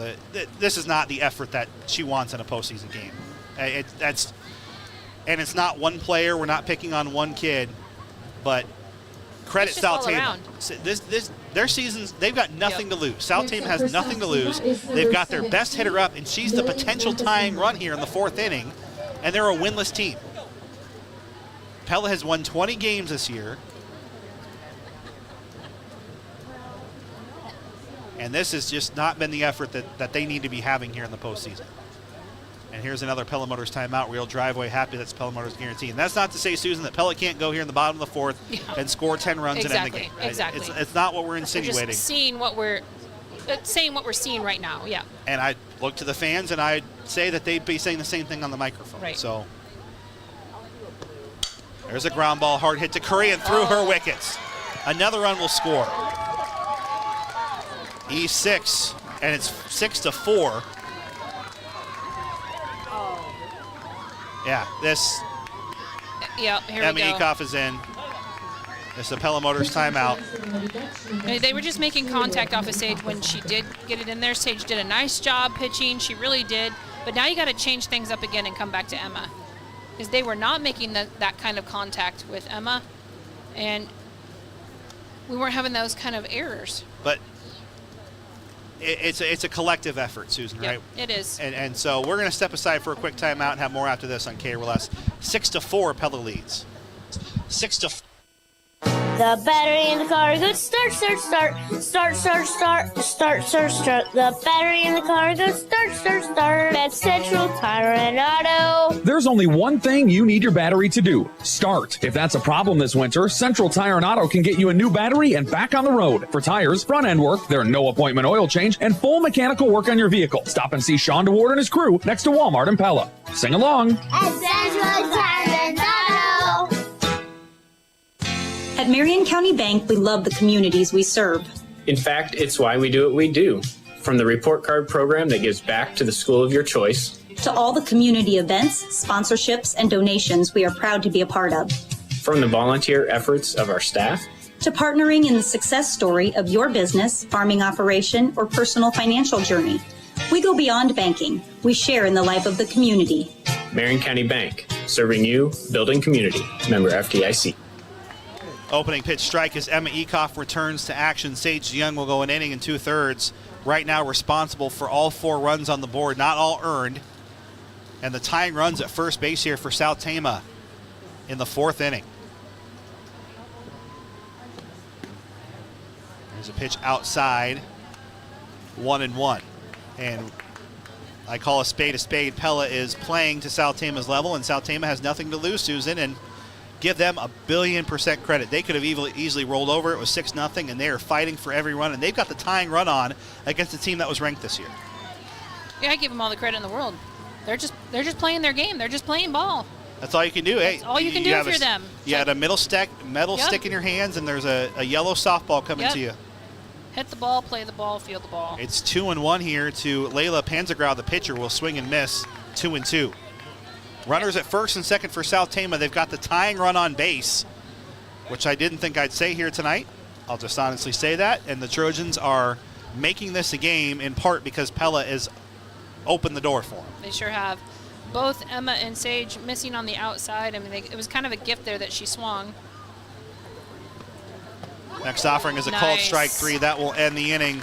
This is not the effort that she wants in a postseason game. And it's not one player. We're not picking on one kid, but credit South Tama. Their seasons, they've got nothing to lose. South Tama has nothing to lose. They've got their best hitter up, and she's the potential tying run here in the 4th inning, and they're a winless team. Pella has won 20 games this year. And this has just not been the effort that they need to be having here in the postseason. And here's another Pella Motors timeout. Real driveway, happy that's Pella Motors guarantee. And that's not to say, Susan, that Pella can't go here in the bottom of the fourth and score 10 runs and end the game. Exactly. It's not what we're insinuating. We're just seeing what we're saying what we're seeing right now. Yeah. And I look to the fans and I say that they'd be saying the same thing on the microphone. Right. So there's a ground ball, hard hit to Curry and through her wickets. Another run will score. E6, and it's 6-4. Yeah, this. Yeah, here Emma we go. Ekoff is in. It's the Pella Motors timeout. They were just making contact off of Sage when she did get it in there. Sage did a nice job pitching. She really did. But now you got to change things up again and come back to Emma. Because they were not making that kind of contact with Emma. And we weren't having those kind of errors. But it's a collective effort, Susan, right? It is. And so we're going to step aside for a quick timeout and have more after this on KRLS. 6-4, Pella leads. 6-4. The battery in the car goes start, start, start, start, start, start, start, start, start. The battery in the car goes start, start, start. At Central Tire and Auto. There's only one thing you need your battery to do: start. If that's a problem this winter, Central Tire and Auto can get you a new battery and back on the road. For tires, front end work, their no appointment oil change, and full mechanical work on your vehicle. Stop and see Sean DeWard and his crew next to Walmart in Pella. Sing along. At Central Tire and Auto. At Marion County Bank, we love the communities we serve. In fact, it's why we do what we do. From the report card program that gives back to the school of your choice, To all the community events, sponsorships, and donations we are proud to be a part of. from the volunteer efforts of our staff, To partnering in the success story of your business, farming operation, or personal financial journey. We go beyond banking. We share in the life of the community. Marion County Bank, serving you, building community. Member FDIC. Opening pitch strike as Emma Ekoff returns to action. Sage Young will go an inning and 2/3. Right now responsible for all 4 runs on the board, not all earned. And the tying runs at first base here for South Tama in the 4th inning. There's a pitch outside, 1-1. And I call a spade a spade. Pella is playing to South Tama's level, and South Tama has nothing to lose, Susan, and give them 1,000,000,000% credit. They could have easily rolled over. It was 6-0, and they are fighting for every run, and they've got the tying run on against a team that was ranked this year. Yeah, I give them all the credit in the world. They're just playing their game. They're just playing ball. That's all you can do. Hey, That's all you can do have for them. You had a metal stick in your hands, and there's a yellow softball coming to you. Hit the ball, play the ball, field the ball. It's 2-1 here to Layla Panzagrau. The pitcher will swing and miss. 2-2. Runners at first and second for South Tama. They've got the tying run on base, which I didn't think I'd say here tonight. I'll just honestly say that. And the Trojans are making this a game in part because Pella has opened the door for them. They sure have. Both Emma and Sage missing on the outside. I mean, it was kind of a gift there that she swung. Next offering is a called strike 3. That will end the inning.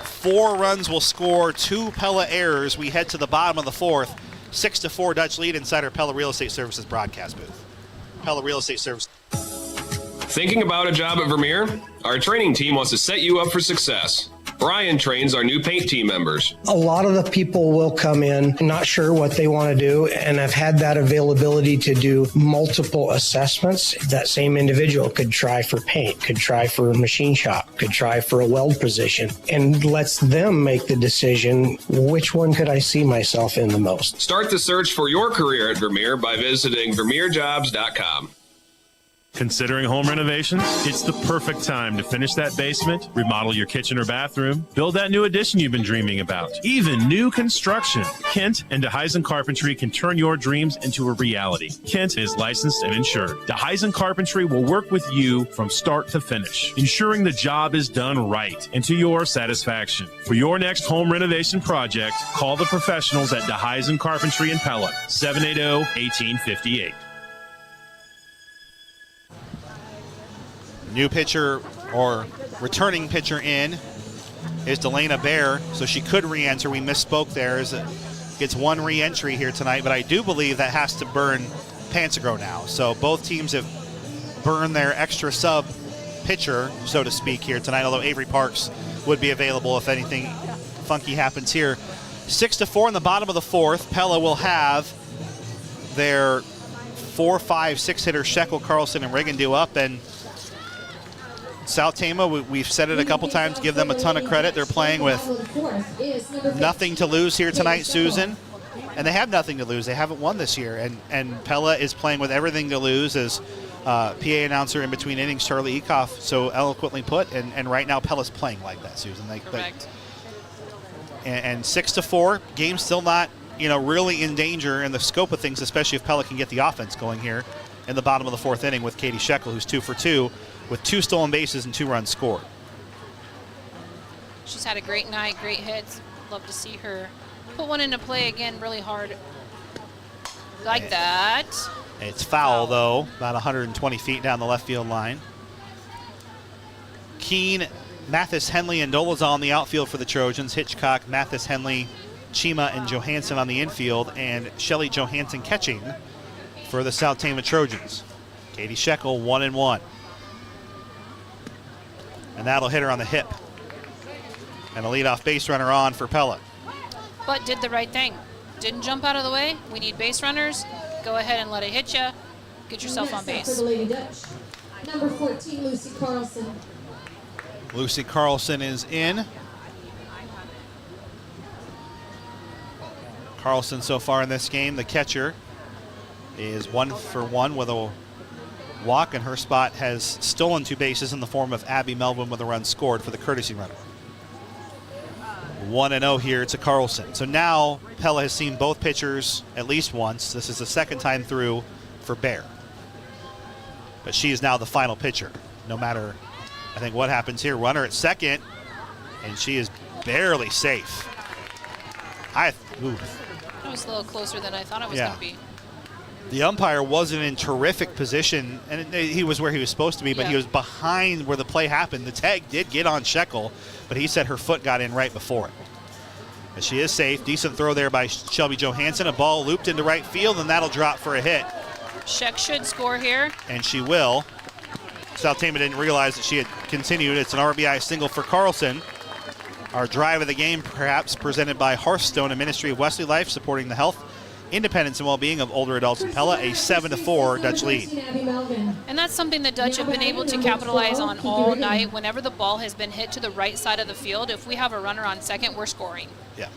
4 runs will score, 2 Pella errors. We head to the bottom of the 4th. 6-4 Dutch lead inside our Pella Real Estate Services broadcast booth. Pella Real Estate Services. Thinking about a job at Vermeer? Our training team wants to set you up for success. Brian trains our new paint team members. A lot of the people will come in not sure what they want to do, and I've had that availability to do multiple assessments. That same individual could try for paint, could try for a machine shop, could try for a weld position, and lets them make the decision, which one could I see myself in the most. Start the search for your career at Vermeer by visiting VermeerJobs.com. Considering home renovations? It's the perfect time to finish that basement, remodel your kitchen or bathroom, build that new addition you've been dreaming about, even new construction. Kent and DeHuysen Carpentry can turn your dreams into a reality. Kent is licensed and insured. DeHuysen Carpentry will work with you from start to finish, ensuring the job is done right and to your satisfaction. For your next home renovation project, call the professionals at DeHuysen Carpentry in Pella, 780-1858. New pitcher or returning pitcher in is Delana Bear, so she could re-enter. We misspoke there. Gets 1 re-entry here tonight, but I do believe that has to burn Panzergro now. So both teams have burned their extra sub pitcher, so to speak, here tonight, although Avery Parks would be available if anything funky happens here. 6-4 in the bottom of the fourth. Pella will have their 4, 5, 6 hitters Shekel, Carlson, and Riggin due up, and South Tama, we've said it a couple times, give them a ton of credit. They're playing with nothing to lose here tonight, Susan. And they have nothing to lose. They haven't won this year. And Pella is playing with everything to lose, as PA announcer in between innings, Charlie Ekoff, so eloquently put. And right now, Pella's playing like that, Susan. Correct. And 6-4, game still not, really in danger in the scope of things, especially if Pella can get the offense going here in the bottom of the fourth inning with Katie Shekel, who's 2 for 2 with 2 stolen bases and 2 runs scored. She's had a great night, great hits. Love to see her put one into play again really hard. Like that. It's foul, though, about 120 feet down the left field line. Keene, Mathis, Henley, and Dolezal in the outfield for the Trojans. Hitchcock, Mathis, Henley, Chima, and Johansson on the infield, and Shelly Johansson catching for the South Tama Trojans. Katie Shekel, 1-1. And that'll hit her on the hip. And a leadoff base runner on for Pella. But did the right thing. Didn't jump out of the way. We need base runners. Go ahead and let it hit you. Get yourself on base. For the Lady Dutch, number 14, Lucy Carlson. Lucy Carlson is in. Carlson so far in this game, the catcher, is 1 for 1 with a walk, and her spot has stolen 2 bases in the form of Abby Melvin with a run scored for the courtesy runner. 1-0 here to Carlson. So now Pella has seen both pitchers at least once. This is the second time through for Bear. But she is now the final pitcher. No matter, I think, what happens here. Runner at second, and she is barely safe. That was a little closer than I thought it was going to be. The umpire wasn't in terrific position, and he was where he was supposed to be, but he was behind where the play happened. The tag did get on Shekel, but he said her foot got in right before it. But she is safe. Decent throw there by Shelby Johansson. A ball looped into right field, and that'll drop for a hit. Sheck should score here. And she will. South Tama didn't realize that she had continued. It's an RBI single for Carlson. Our drive of the game, perhaps, presented by Hearthstone, a ministry of Wesley Life, supporting the health, independence, and well-being of older adults in Pella. A 7-4 Dutch lead. And that's something the Dutch have been able to capitalize on all night. Whenever the ball has been hit to the right side of the field, if we have a runner on second, we're scoring. Yeah.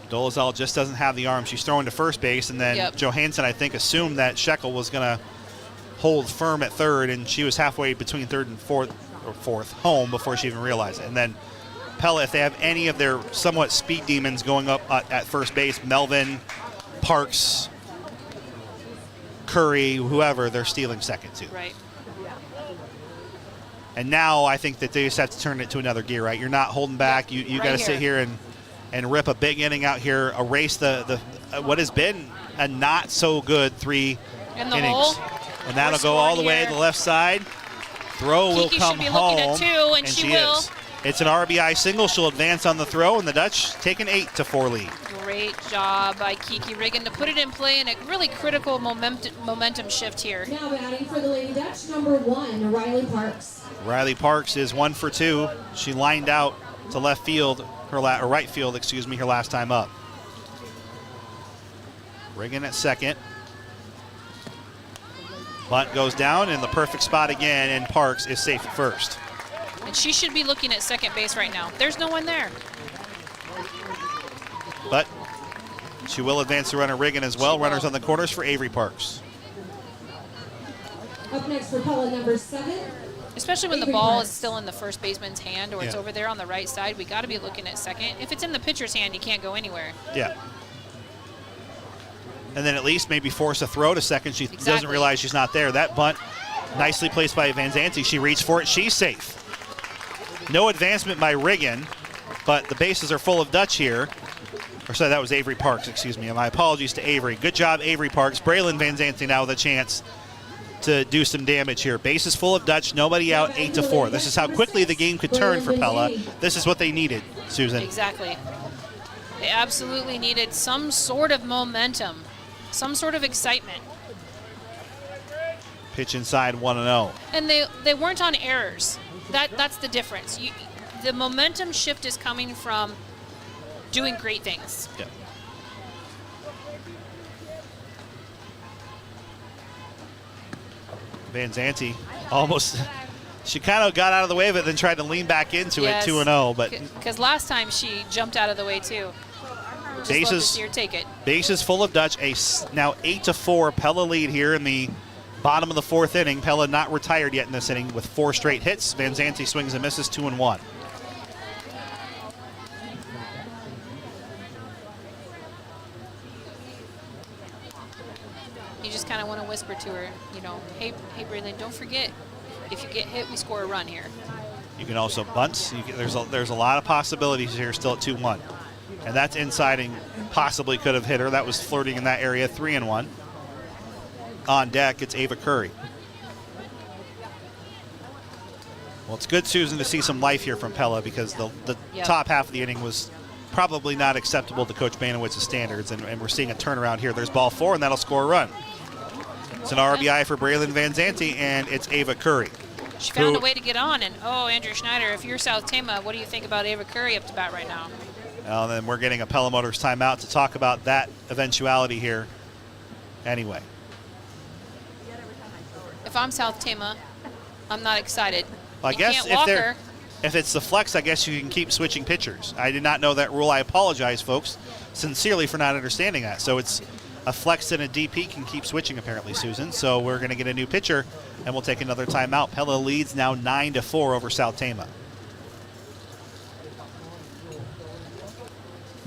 Dolezal just doesn't have the arm. She's throwing to first base, and then Johansson, I think, assumed that Shekel was going to hold firm at third, and she was halfway between third and fourth home before she even realized it. And then Pella, if they have any of their somewhat speed demons going up at first base, Melvin, Parks, Curry, whoever, they're stealing second too. Right. And now I think that they just have to turn it to another gear, right? You're not holding back. You got to sit here and rip a big inning out here, erase the what has been a not so good 3 innings. Hole. And that'll go all the way to the left side. Throw will come home, looking at 2, and she will. It's an RBI single. She'll advance on the throw, and the Dutch take an 8-4 lead. Great job by Kiki Riggin to put it in play in a really critical momentum shift here. Now batting for the Lady Dutch, number 1, Riley Parks. Riley Parks is 1 for 2. She lined out to left field, or right field, her last time up. Riggin at second. Bunt goes down in the perfect spot again, and Parks is safe at first. And she should be looking at second base right now. There's no one there. But she will advance the runner Riggin as well. Runners on the corners for Avery Parks. Up next for Pella, number 7. Especially when the ball is still in the first baseman's hand, or it's over there on the right side, we got to be looking at second. If it's in the pitcher's hand, you can't go anywhere. Yeah. And then at least maybe force a throw to second. She doesn't realize she's not there. That bunt, nicely placed by Van Zanti. She reached for it. She's safe. No advancement by Riggin, but the bases are full of Dutch here. Or sorry, that was Avery Parks, excuse me. My apologies to Avery. Good job, Avery Parks. Braylon Van Zanti now with a chance to do some damage here. Bases full of Dutch, nobody out, 8-4. This is how quickly the game could turn for Pella. This is what they needed, Susan. Exactly. They absolutely needed some sort of momentum. some sort of excitement. Pitch inside 1-0. And they weren't on errors. That's the difference. The momentum shift is coming from doing great things. Yeah. Van Zandt almost, she kind of got out of the way of it, then tried to lean back into it, 2-0. But because last time she jumped out of the way too. Just love to see her take it. Bases full of Dutch. Now 8-4 Pella lead here in the bottom of the 4th inning. Pella not retired yet in this inning with 4 straight hits. Van Zandt swings and misses 2-1. You just kind of want to whisper to her, hey Braylon, don't forget, if you get hit, we score a run here. You can also bunt. There's a lot of possibilities here still at 2-1. And that's inside and possibly could have hit her. That was flirting in that area, 3-1. On deck, it's Ava Curry. Well, it's good, Susan, to see some life here from Pella because the top half of the inning was probably not acceptable to Coach Banowitz's standards, and we're seeing a turnaround here. There's ball 4, and that'll score a run. It's an RBI for Braylon Van Zandt, and it's Ava Curry. She found a way to get on, and Andrew Schneider, if you're South Tama, what do you think about Ava Curry up to bat right now? Well, then we're getting a Pella Motors timeout to talk about that eventuality here anyway. If I'm South Tama, I'm not excited. Well, I guess if it's the flex, I guess you can keep switching pitchers. I did not know that rule. I apologize, folks, sincerely for not understanding that. So it's a flex and a DP can keep switching, apparently, Susan. So we're going to get a new pitcher, and we'll take another timeout. Pella leads now 9-4 over South Tama.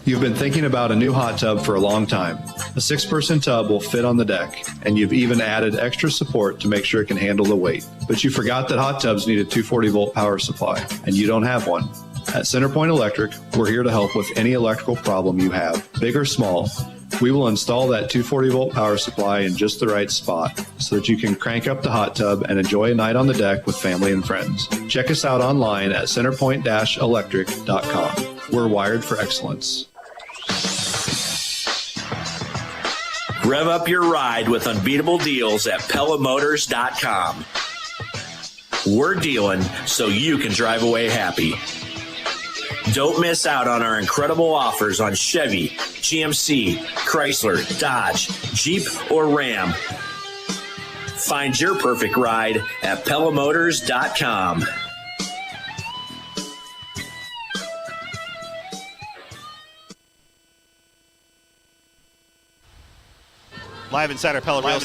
You've been thinking about a new hot tub for a long time. A 6-person tub will fit on the deck, and you've even added extra support to make sure it can handle the weight. But you forgot that hot tubs need a 240-volt power supply, and you don't have one. At Centerpoint Electric, we're here to help with any electrical problem you have, big or small. We will install that 240-volt power supply in just the right spot so that you can crank up the hot tub and enjoy a night on the deck with family and friends. Check us out online at centerpoint-electric.com. We're wired for excellence. Rev up your ride with unbeatable deals at PellaMotors.com. We're dealing so you can drive away happy. Don't miss out on our incredible offers on Chevy, GMC, Chrysler, Dodge, Jeep, or Ram. Find your perfect ride at PellaMotors.com. Live inside our Pella Real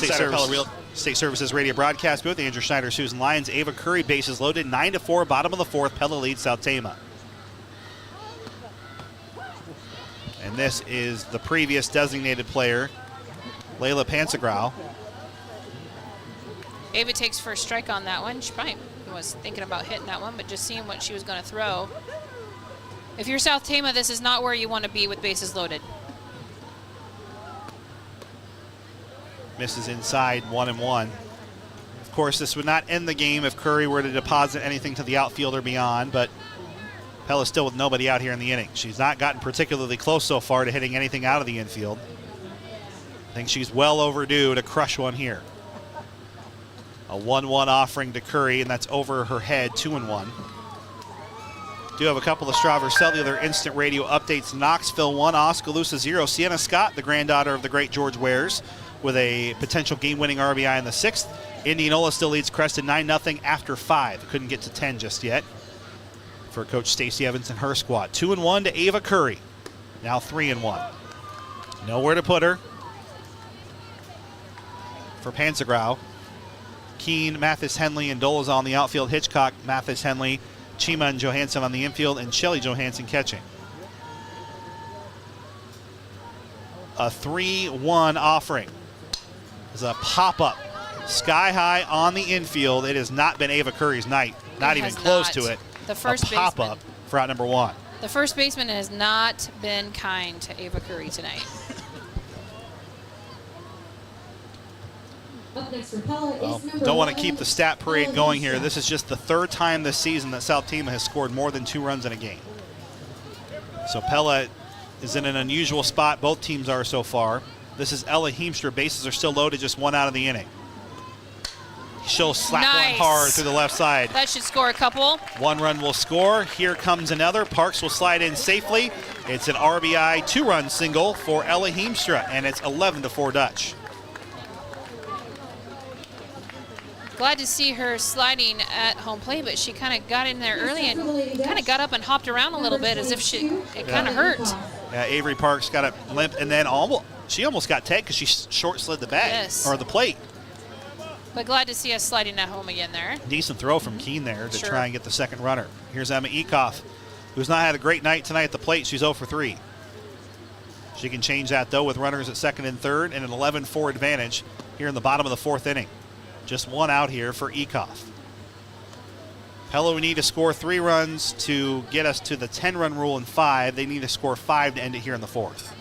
Estate Services radio broadcast booth, Andrew Schneider, Susan Lyons, Ava Curry, bases loaded, 9-4, bottom of the 4th. Pella leads South Tama. And this is the previous designated player, Layla Pansagrau. Ava takes first strike on that one. She probably was thinking about hitting that one, but just seeing what she was going to throw. If you're South Tama, this is not where you want to be with bases loaded. Misses inside, 1-1. Of course, this would not end the game if Curry were to deposit anything to the outfield or beyond, but Pella's still with nobody out here in the inning. She's not gotten particularly close so far to hitting anything out of the infield. I think she's well overdue to crush one here. A 1-1 offering to Curry, and that's over her head, 2-1. Do have a couple of Strawver Cellular instant radio updates. Knoxville 1, Oskaloosa 0. Sienna Scott, the granddaughter of the great George Wares, with a potential game-winning RBI in the 6th. Indianola still leads Creston 9-0 after 5. Couldn't get to 10 just yet for Coach Stacey Evans and her squad. 2-1 to Ava Curry. Now 3-1. Nowhere to put her for Pansagrau. Keene, Mathis Henley, and Dolezal on the outfield. Hitchcock, Mathis Henley, Chima and Johansson on the infield, and Shelly Johansson catching. A 3-1 offering. Is a pop-up sky high on the infield. It has not been Ava Curry's night. Not even close to it. The first pop-up for out number 1. The first baseman has not been kind to Ava Curry tonight. Up next for Pella is number Don't want to keep the stat parade going here. This is just the 3rd time this season that South Tama has scored more than 2 runs in a game. So Pella is in an unusual spot. Both teams are so far. This is Ella Heemstra. Bases are still loaded, just one out of the inning. She'll slap one hard through the left side. That should score a couple. One run will score. Here comes another. Parks will slide in safely. It's an RBI 2-run single for Ella Heemstra, and it's 11-4 Dutch. Glad to see her sliding at home plate, but she kind of got in there early and kind of got up and hopped around a little bit as if it kind of hurt. Yeah, Avery Parks got a limp, and then she almost got tagged because she short slid the bag or the plate. But glad to see us sliding at home again there. Decent throw from Keene there to try and get the second runner. Here's Emma Ekoff, who's not had a great night tonight at the plate. She's 0 for 3. She can change that, though, with runners at second and third and an 11-4 advantage here in the bottom of the fourth inning. Just one out here for Ekoff. Pella would need to score 3 runs to get us to the 10-run rule in 5. They need to score 5 to end it here in the fourth.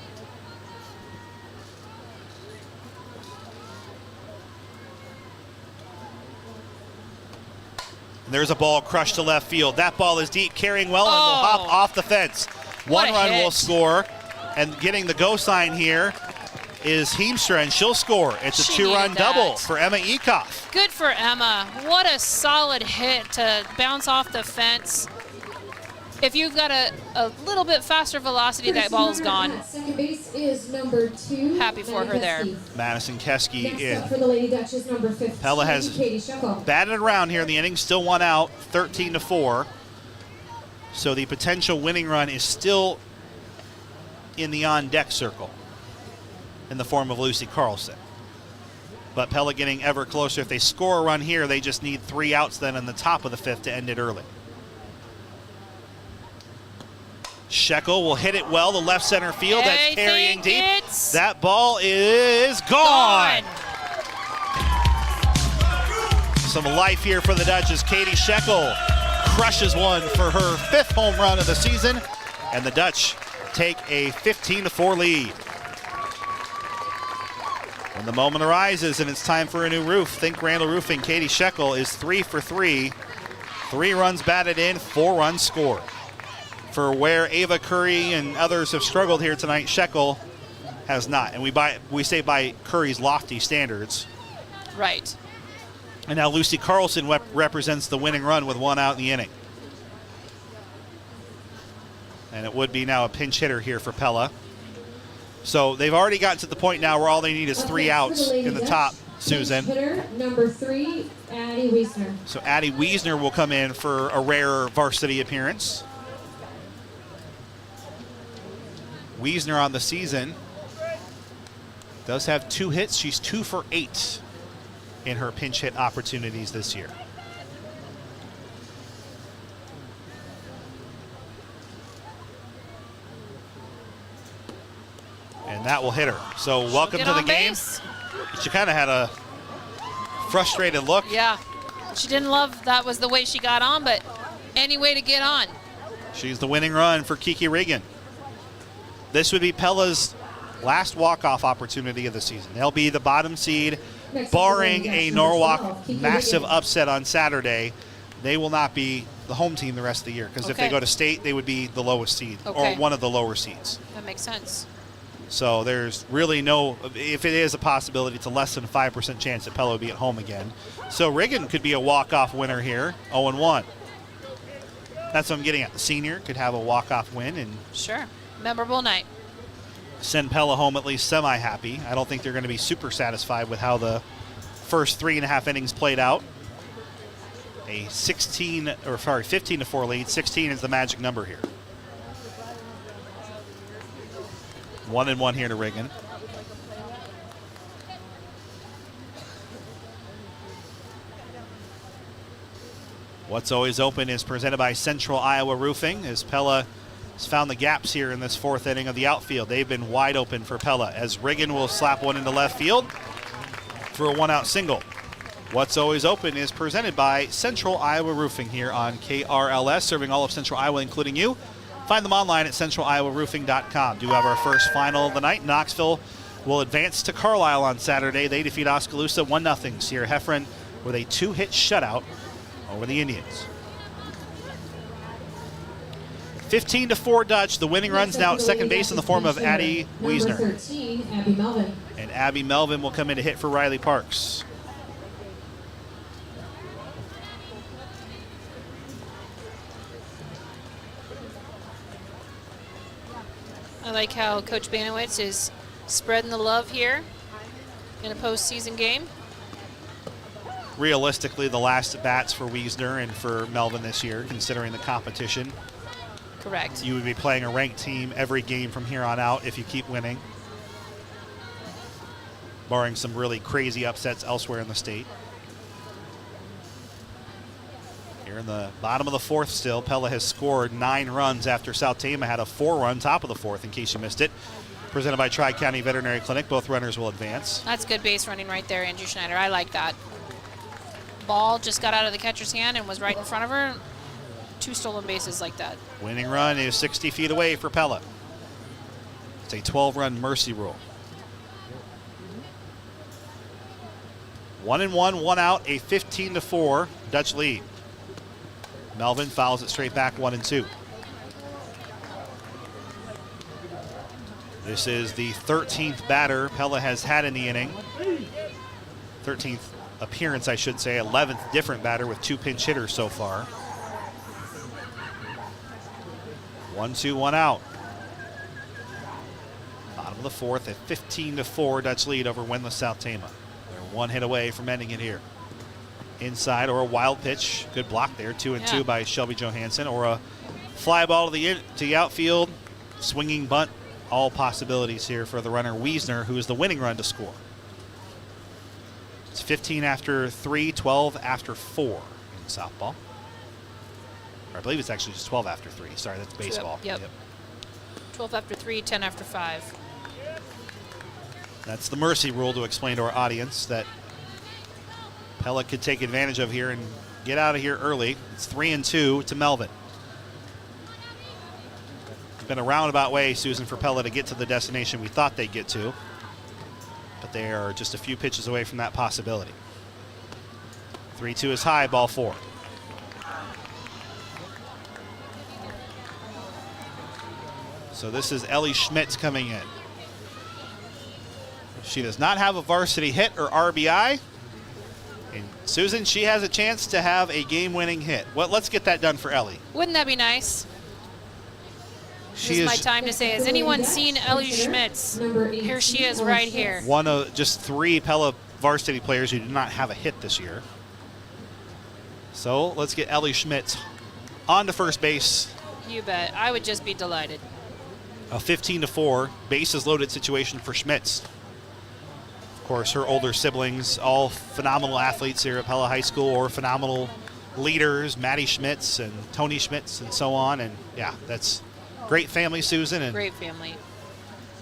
There's a ball crushed to left field. That ball is deep, carrying well, and will hop off the fence. One run will score, and getting the go sign here is Heemstra, and she'll score. It's a 2-run double for Emma Ekoff. Good for Emma. What a solid hit to bounce off the fence. If you've got a little bit faster velocity, that ball is gone. Second base is number 2. Happy for her there. Madison Keski in. For the Lady Duchess, number 15. Pella has batted around here in the inning, still one out, 13-4. So the potential winning run is still in the on-deck circle in the form of Lucy Carlson. But Pella getting ever closer. If they score a run here, they just need 3 outs then in the top of the fifth to end it early. Shekel will hit it well to left center field. That's carrying deep. That ball is gone. Some life here for the Dutch as Katie Shekel crushes one for her 5th home run of the season. And the Dutch take a 15-4 lead. And the moment arises, and it's time for a new roof. Think Randall Roofing. Katie Shekel is 3 for 3. 3 runs batted in, 4 runs scored. For where Ava Curry and others have struggled here tonight, Shekel has not. And we say by Curry's lofty standards. Right. And now Lucy Carlson represents the winning run with 1 out in the inning. And it would be now a pinch hitter here for Pella. So they've already gotten to the point now where all they need is 3 outs in the top, Susan. Hitter, number 3, Addie Wiesner. So Addie Wiesner will come in for a rare varsity appearance. Wiesner on the season does have 2 hits. She's 2 for 8 in her pinch hit opportunities this year. And that will hit her. So welcome to the game. She kind of had a frustrated look. Yeah, she didn't love that was the way she got on, but any way to get on. She's the winning run for Kiki Regan. This would be Pella's last walk-off opportunity of the season. They'll be the bottom seed, barring a Norwalk massive upset on Saturday. They will not be the home team the rest of the year, because if they go to state, they would be the lowest seed or one of the lower seeds. That makes sense. So there's really no, if it is a possibility, it's a less than 5% chance that Pella will be at home again. So Regan could be a walk-off winner here, 0-1. That's what I'm getting at. The senior could have a walk-off win and sure, memorable night. Send Pella home at least semi-happy. I don't think they're going to be super satisfied with how the first 3.5 innings played out. A 15-4 lead. 16 is the magic number here. 1-1 here to Regan. What's Always Open is presented by Central Iowa Roofing, as Pella has found the gaps here in this 4th inning of the outfield. They've been wide open for Pella, as Regan will slap one into left field for a 1-out single. What's Always Open is presented by Central Iowa Roofing here on KRLS, serving all of Central Iowa, including you. Find them online at centraliowaroofing.com. Do have our first final of the night. Knoxville will advance to Carlisle on Saturday. They defeat Oskaloosa 1-0. Sierra Heffron with a 2-hit shutout over the Indians. 15-4 Dutch. The winning runs now at second base in the form of Addie Wiesner. 13, Abby Melvin. And Abby Melvin will come in to hit for Riley Parks. I like how Coach Banowitz is spreading the love here in a postseason game. Realistically, the last at bats for Wiesner and for Melvin this year, considering the competition. Correct. You would be playing a ranked team every game from here on out if you keep winning, barring some really crazy upsets elsewhere in the state. Here in the bottom of the fourth still, Pella has scored 9 runs after South Tama had a 4-run top of the fourth, in case you missed it. Presented by Tri-County Veterinary Clinic. Both runners will advance. That's good base running right there, Andrew Schneider. I like that. Ball just got out of the catcher's hand and was right in front of her. 2 stolen bases like that. Winning run is 60 feet away for Pella. It's a 12-run mercy rule. 1-1, 1 out, a 15-4 Dutch lead. Melvin fouls it straight back, 1-2. This is the 13th batter Pella has had in the inning. 13th appearance, I should say. 11th different batter with 2 pinch hitters so far. 1-2, 1 out. Bottom of the fourth, a 15-4 Dutch lead over winless South Tama. They're 1 hit away from ending it here. Inside or a wild pitch. Good block there. 2-2 by Shelby Johansson. Or a fly ball to the outfield. Swinging bunt. All possibilities here for the runner Wiesner, who is the winning run to score. It's 15 after 3, 12 after 4 in softball. Or I believe it's actually just 12 after 3. Sorry, that's baseball. Yep. 12 after 3, 10 after 5. That's the mercy rule to explain to our audience that Pella could take advantage of here and get out of here early. It's 3-2 to Melvin. It's been a roundabout way, Susan, for Pella to get to the destination we thought they'd get to. But they are just a few pitches away from that possibility. 3-2 is high, ball 4. So this is Ellie Schmitz coming in. She does not have a varsity hit or RBI. And Susan, she has a chance to have a game-winning hit. Well, let's get that done for Ellie. Wouldn't that be nice? This is my time to say, has anyone seen Ellie Schmitz? Here she is right here. One of just 3 Pella varsity players who did not have a hit this year. So let's get Ellie Schmitz on to first base. You bet. I would just be delighted. A 15-4 bases loaded situation for Schmitz. Of course, her older siblings, all phenomenal athletes here at Pella High School, or phenomenal leaders, Maddie Schmitz and Tony Schmitz and so on. And yeah, that's great family, Susan. And great family.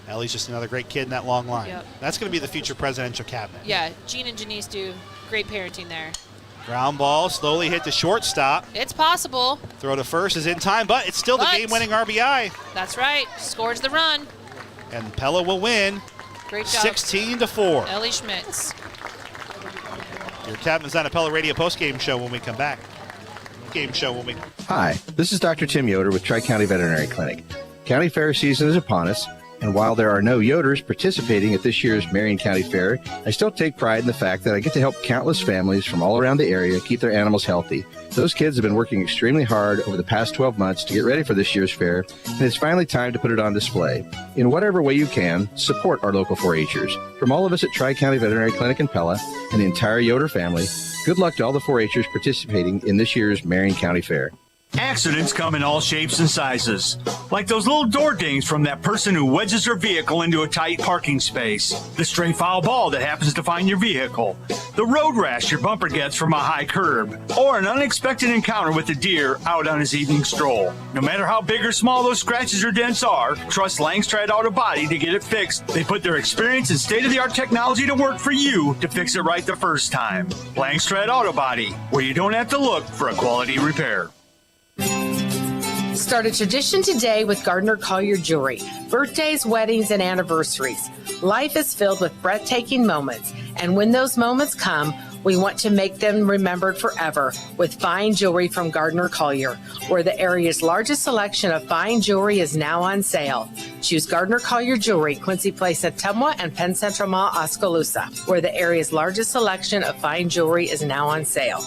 Ellie's just another great kid in that long line. Yep. That's going to be the future presidential cabinet. Yeah, Jean and Janice do great parenting there. Ground ball, slowly hit the shortstop. It's possible. Throw to first is in time, but it's still the game-winning RBI. That's right. Scores the run. And Pella will win. Great job. 16-4. Ellie Schmitz. Your captain's on a Pella Radio postgame show when we come back. Hi, this is Dr. Tim Yoder with Tri-County Veterinary Clinic. County fair season is upon us, and while there are no Yoders participating at this year's Marion County Fair, I still take pride in the fact that I get to help countless families from all around the area keep their animals healthy. Those kids have been working extremely hard over the past 12 months to get ready for this year's fair, and it's finally time to put it on display. In whatever way you can, support our local 4-H'ers. From all of us at Tri-County Veterinary Clinic in Pella and the entire Yoder family, good luck to all the 4-H'ers participating in this year's Marion County Fair. Accidents come in all shapes and sizes, like those little door dings from that person who wedges their vehicle into a tight parking space, the stray foul ball that happens to find your vehicle, the road rash your bumper gets from a high curb, or an unexpected encounter with a deer out on his evening stroll. No matter how big or small those scratches or dents are, trust Langstrad Auto Body to get it fixed. They put their experience and state-of-the-art technology to work for you to fix it right the first time. Langstrad Auto Body, where you don't have to look for a quality repair. Start a tradition today with Gardner Collier Jewelry. Birthdays, weddings, and anniversaries. Life is filled with breathtaking moments, and when those moments come, We want to make them remembered forever with fine jewelry from Gardner Collier, where the area's largest selection of fine jewelry is now on sale. Choose Gardner Collier Jewelry, Quincy Place at Tumwa and Penn Central Mall, Oskaloosa, where the area's largest selection of fine jewelry is now on sale.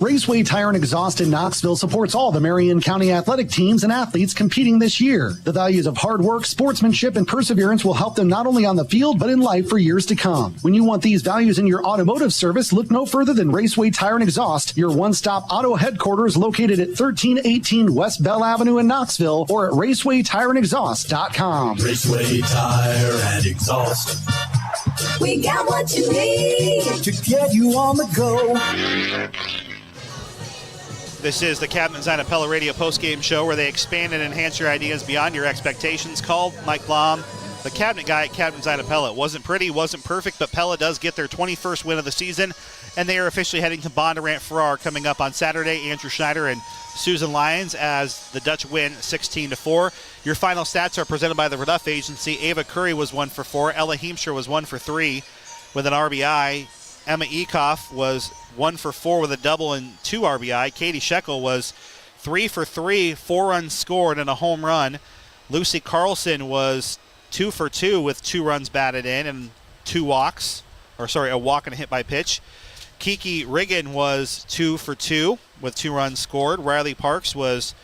Raceway Tire and Exhaust in Knoxville supports all the Marion County athletic teams and athletes competing this year. The values of hard work, sportsmanship, and perseverance will help them not only on the field, but in life for years to come. When you want these values in your automotive service, look no further than Raceway Tire and Exhaust, your one-stop auto headquarters located at 1318 West Bell Avenue in Knoxville, or at racewaytireandexhaust.com. Raceway Tire and Exhaust. We got what you need to get you on the go. This is the Captain Zina Pella Radio postgame show where they expand and enhance your ideas beyond your expectations. Called Mike Blom, the cabinet guy at Captain Zina Pella. It wasn't pretty, wasn't perfect, but Pella does get their 21st win of the season, and they are officially heading to Bondurant Farrar coming up on Saturday. Andrew Schneider and Susan Lyons as the Dutch win 16-4. Your final stats are presented by the Reduff Agency. Ava Curry was 1 for 4. Ella Heemscher was 1 for 3 with an RBI. Emma Ekoff was 1 for 4 with a double and 2 RBI. Katie Shekel was 3 for 3, 4 runs scored and a home run. Lucy Carlson was 2 for 2 with 2 runs batted in and 2 walks, a walk and a hit by pitch. Kiki Riggin was 2 for 2 with 2 runs scored. Riley Parks was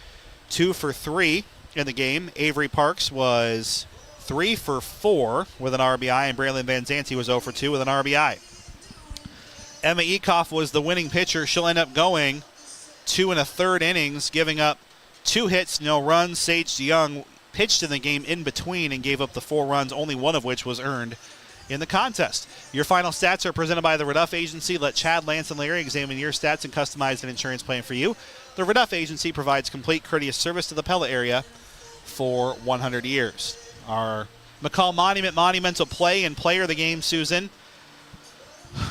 2 for 3 in the game. Avery Parks was 3 for 4 with an RBI, and Braylon Van Zanti was 0 for 2 with an RBI. Emma Ekoff was the winning pitcher. She'll end up going 2 1/3 innings, giving up 2 hits, no runs. Sage DeYoung pitched in the game in between and gave up the 4 runs, only one of which was earned in the contest. Your final stats are presented by the Reduff Agency. Let Chad, Lance, and Larry examine your stats and customize an insurance plan for you. The Reduff Agency provides complete courteous service to the Pella area for 100 years. Our McCall Monument monumental play and player of the game, Susan.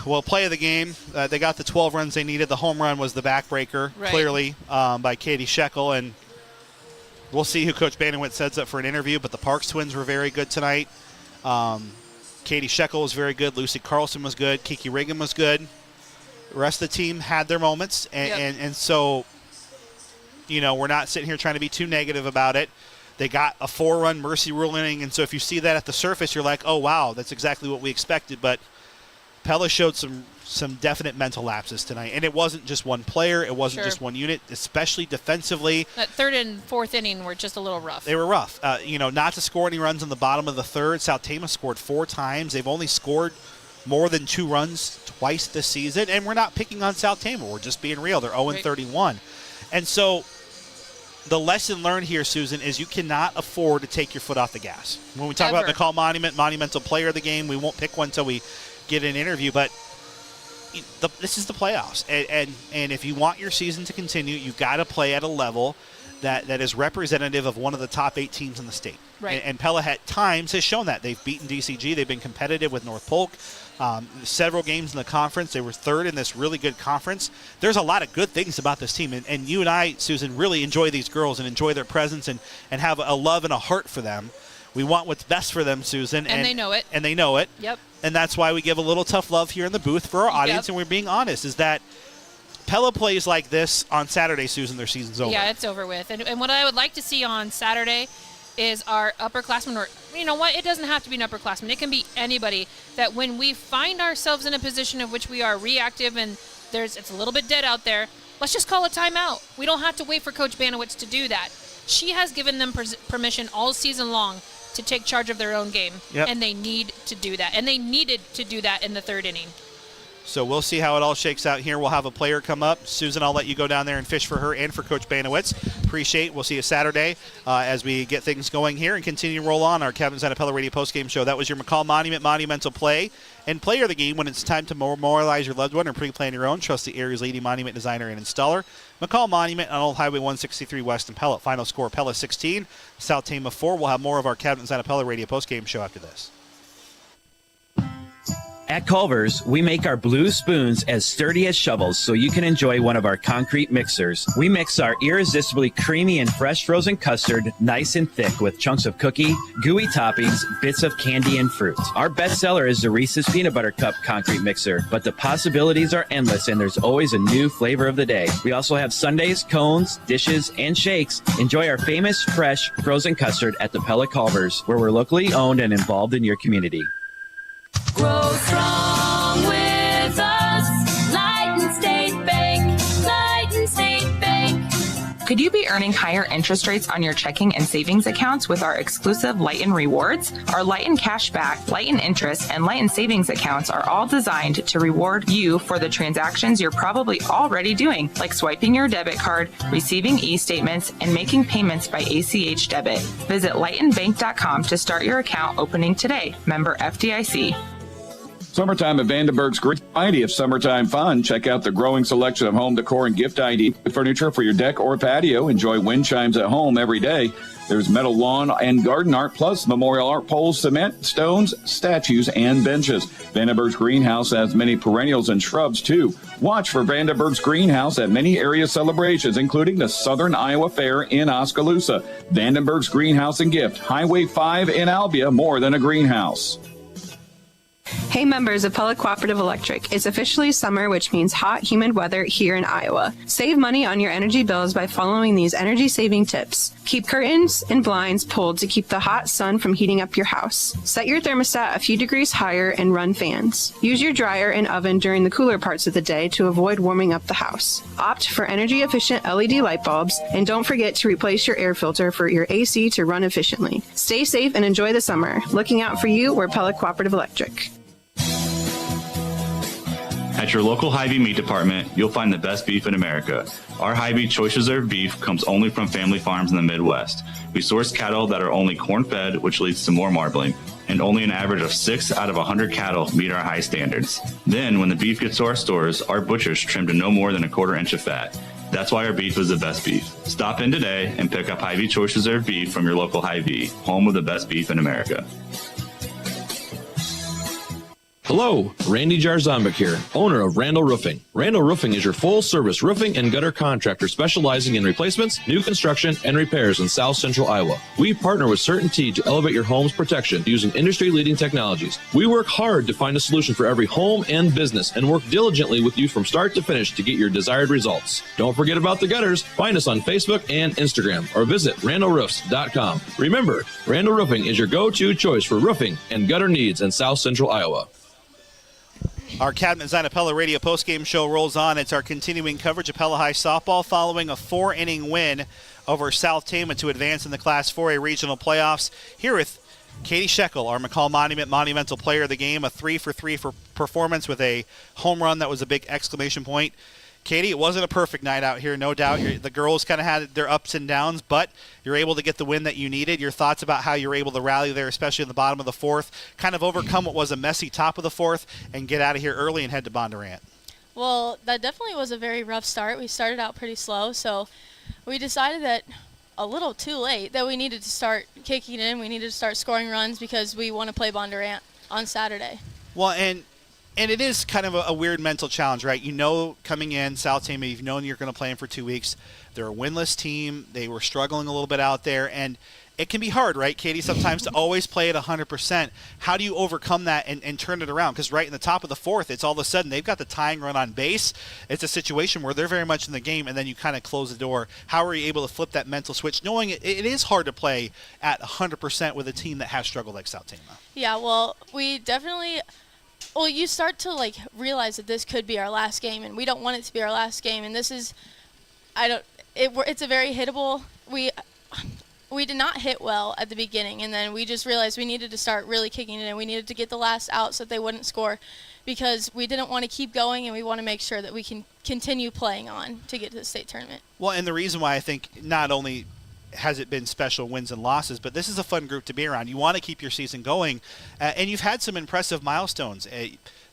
Well, play of the game, they got the 12 runs they needed. The home run was the backbreaker, clearly, by Katie Shekel. And we'll see who Coach Banowitz sets up for an interview. But the Parks twins were very good tonight. Katie Shekel was very good. Lucy Carlson was good. Kiki Riggin was good. The rest of the team had their moments. And so, we're not sitting here trying to be too negative about it. They got a 4-run mercy rule inning. And so if you see that at the surface, you're like, oh, wow, that's exactly what we expected. But Pella showed some definite mental lapses tonight, and it wasn't just one player, it wasn't just one unit, especially defensively. That third and fourth inning were just a little rough. They were rough. Not to score any runs in the bottom of the third. South Tama scored 4 times. They've only scored more than 2 runs twice this season, and we're not picking on South Tama. We're just being real. They're 0-31. And so the lesson learned here, Susan, is you cannot afford to take your foot off the gas. When we talk about McCall Monument, monumental player of the game, we won't pick one until we get an interview, but this is the playoffs, and if you want your season to continue, you've got to play at a level that is representative of one of the top 8 teams in the state. Right. And Pella at times has shown that. They've beaten DCG. They've been competitive with North Polk. Several games in the conference. They were 3rd in this really good conference. There's a lot of good things about this team, and you and I, Susan, really enjoy these girls and enjoy their presence and have a love and a heart for them. We want what's best for them, Susan. And they know it. And they know it. Yep. And that's why we give a little tough love here in the booth for our audience, and we're being honest, is that Pella plays like this on Saturday, Susan, their season's over. Yeah, it's over with. And what I would like to see on Saturday is our upperclassmen, or you know what, it doesn't have to be an upperclassman. It can be anybody, that when we find ourselves in a position of which we are reactive and it's a little bit dead out there, let's just call a timeout. We don't have to wait for Coach Banowitz to do that. She has given them permission all season long to take charge of their own game, and they need to do that. And they needed to do that in the 3rd inning. So we'll see how it all shakes out here. We'll have a player come up. Susan, I'll let you go down there and fish for her and for Coach Banowitz. Appreciate. We'll see you Saturday as we get things going here and continue to roll on our Captain Zina Pella Radio postgame show. That was your McCall Monument monumental play and player of the game. When it's time to memorialize your loved one or pre-plan your own, trust the area's leading monument designer and installer. McCall Monument on Old Highway 163 West in Pella. Final score, Pella 16, South Tama 4. We'll have more of our Captain Zina Pella Radio postgame show after this. At Culver's, we make our blue spoons as sturdy as shovels so you can enjoy one of our concrete mixers. We mix our irresistibly creamy and fresh frozen custard nice and thick with chunks of cookie, gooey toppings, bits of candy, and fruit. Our best seller is the Reese's Peanut Butter Cup concrete mixer, but the possibilities are endless and there's always a new flavor of the day. We also have sundaes, cones, dishes, and shakes. Enjoy our famous, fresh, frozen custard at the Pella Culver's, where we're locally owned and involved in your community. Grow strong with us. Light State Bank. Light State Bank. Could you be earning higher interest rates on your checking and savings accounts with our exclusive Lighten Rewards? Our Lighten Cashback, Lighten Interest, and Lighten Savings accounts are all designed to reward you for the transactions you're probably already doing, like swiping your debit card, receiving e-statements, and making payments by ACH debit. Visit lightenbank.com to start your account opening today. Member FDIC. Summertime at Vandenberg's great variety of summertime fun. Check out the growing selection of home decor and gift ID furniture for your deck or patio. Enjoy wind chimes at home every day. There's metal lawn and garden art, plus memorial art poles, cement, stones, statues, and benches. Vandenberg's Greenhouse has many perennials and shrubs, too. Watch for Vandenberg's Greenhouse at many area celebrations, including the Southern Iowa Fair in Oskaloosa. Vandenberg's Greenhouse and Gift, Highway 5 in Albia, more than a greenhouse. Hey members of Pella Cooperative Electric, it's officially summer, which means hot, humid weather here in Iowa. Save money on your energy bills by following these energy-saving tips. Keep curtains and blinds pulled to keep the hot sun from heating up your house. Set your thermostat a few degrees higher and run fans. Use your dryer and oven during the cooler parts of the day to avoid warming up the house. Opt for energy-efficient LED light bulbs, and don't forget to replace your air filter for your AC to run efficiently. Stay safe and enjoy the summer. Looking out for you, we're Pella Cooperative Electric. At your local Hy-Vee meat department, you'll find the best beef in America. Our Hy-Vee Choice Reserve beef comes only from family farms in the Midwest. We source cattle that are only corn-fed, which leads to more marbling, and only an average of 6 out of 100 cattle meet our high standards. Then, when the beef gets to our stores, our butchers trim to no more than a 1/4 inch of fat. That's why our beef is the best beef. Stop in today and pick up Hy-Vee Choice Reserve beef from your local Hy-Vee, home of the best beef in America. Hello, Randy Jarzambek here, owner of Randall Roofing. Randall Roofing is your full-service roofing and gutter contractor specializing in replacements, new construction, and repairs in South Central Iowa. We partner with CertainTeed to elevate your home's protection using industry-leading technologies. We work hard to find a solution for every home and business and work diligently with you from start to finish to get your desired results. Don't forget about the gutters. Find us on Facebook and Instagram or visit randallroofs.com. Remember, Randall Roofing is your go-to choice for roofing and gutter needs in South Central Iowa. Our Cabinet Design Pella Radio postgame show rolls on. It's our continuing coverage of Pella High softball following a 4-inning win over South Tama to advance in the Class 4A regional playoffs. Here with Katie Shekel, our McCall Monumental Player of the Game, a 3-for-3 for performance with a home run that was a big exclamation point. Katie, it wasn't a perfect night out here, no doubt. The girls kind of had their ups and downs, but you're able to get the win that you needed. Your thoughts about how you were able to rally there, especially in the bottom of the fourth, kind of overcome what was a messy top of the fourth and get out of here early and head to Bondurant? Well, that definitely was a very rough start. We started out pretty slow, so we decided that a little too late that we needed to start kicking in. We needed to start scoring runs because we want to play Bondurant on Saturday. Well, and it is kind of a weird mental challenge, right? You know, coming in, South Tama, you've known you're going to play them for 2 weeks. They're a winless team. They were struggling a little bit out there, and it can be hard, right, Katie, sometimes to always play at 100%. How do you overcome that and turn it around? Because right in the top of the fourth, it's all of a sudden they've got the tying run on base. It's a situation where they're very much in the game, and then you kind of close the door. How are you able to flip that mental switch, knowing it is hard to play at 100% with a team that has struggled like South Tama? Yeah, well, we definitely – well, you start to, realize that this could be our last game, and we don't want it to be our last game. And this is – it's a very hittable – we did not hit well at the beginning, and then we just realized we needed to start really kicking it in. We needed to get the last out so that they wouldn't score because we didn't want to keep going, and we want to make sure that we can continue playing on to get to the state tournament. Well, and the reason why I think not only – has it been special wins and losses, but this is a fun group to be around. You want to keep your season going, and you've had some impressive milestones.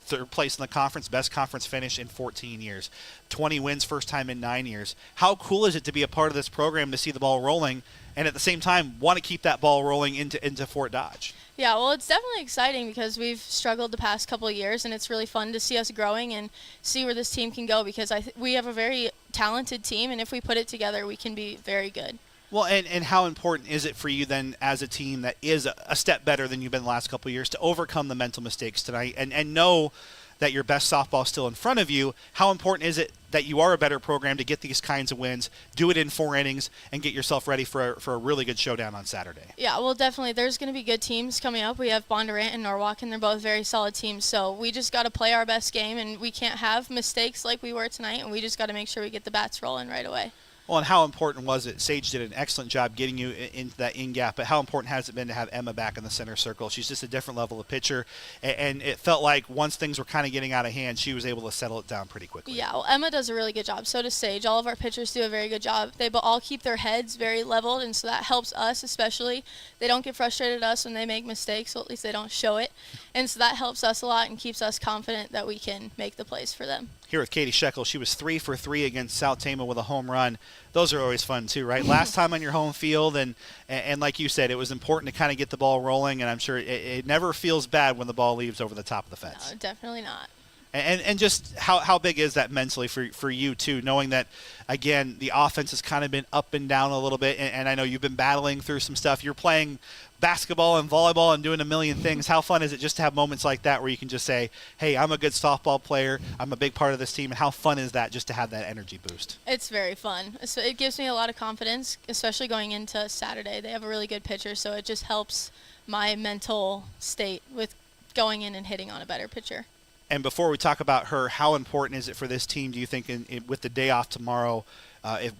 Third place in the conference, best conference finish in 14 years, 20 wins, first time in 9 years. How cool is it to be a part of this program, to see the ball rolling, and at the same time want to keep that ball rolling into Fort Dodge? Yeah, well, it's definitely exciting because we've struggled the past couple of years, and it's really fun to see us growing and see where this team can go because we have a very talented team, and if we put it together, we can be very good. Well, and how important is it for you then as a team that is a step better than you've been the last couple of years to overcome the mental mistakes tonight and know that your best softball is still in front of you? How important is it that you are a better program to get these kinds of wins, do it in 4 innings, and get yourself ready for a really good showdown on Saturday? Yeah, well, definitely. There's going to be good teams coming up. We have Bondurant and Norwalk, and they're both very solid teams. So we just got to play our best game, and we can't have mistakes like we were tonight, and we just got to make sure we get the bats rolling right away. Well, and how important was it? Sage did an excellent job getting you into that in-gap, but how important has it been to have Emma back in the center circle? She's just a different level of pitcher, and it felt like once things were kind of getting out of hand, she was able to settle it down pretty quickly. Yeah, well, Emma does a really good job. So does Sage. All of our pitchers do a very good job. They all keep their heads very leveled, and so that helps us especially. They don't get frustrated at us when they make mistakes, well, at least they don't show it. And so that helps us a lot and keeps us confident that we can make the plays for them. Here with Katie Shekel, she was 3 for 3 against South Tama with a home run. Those are always fun too, right? Last time on your home field, and like you said, it was important to kind of get the ball rolling, and I'm sure it never feels bad when the ball leaves over the top of the fence. No, definitely not. And just how big is that mentally for you too, knowing that, again, the offense has kind of been up and down a little bit, and I know you've been battling through some stuff. You're playing basketball and volleyball and doing a million things. How fun is it just to have moments like that where you can just say, hey, I'm a good softball player, I'm a big part of this team, and how fun is that just to have that energy boost? It's very fun. So it gives me a lot of confidence, especially going into Saturday. They have a really good pitcher, so it just helps my mental state with going in and hitting on a better pitcher. And before we talk about her, how important is it for this team, do you think, with the day off tomorrow,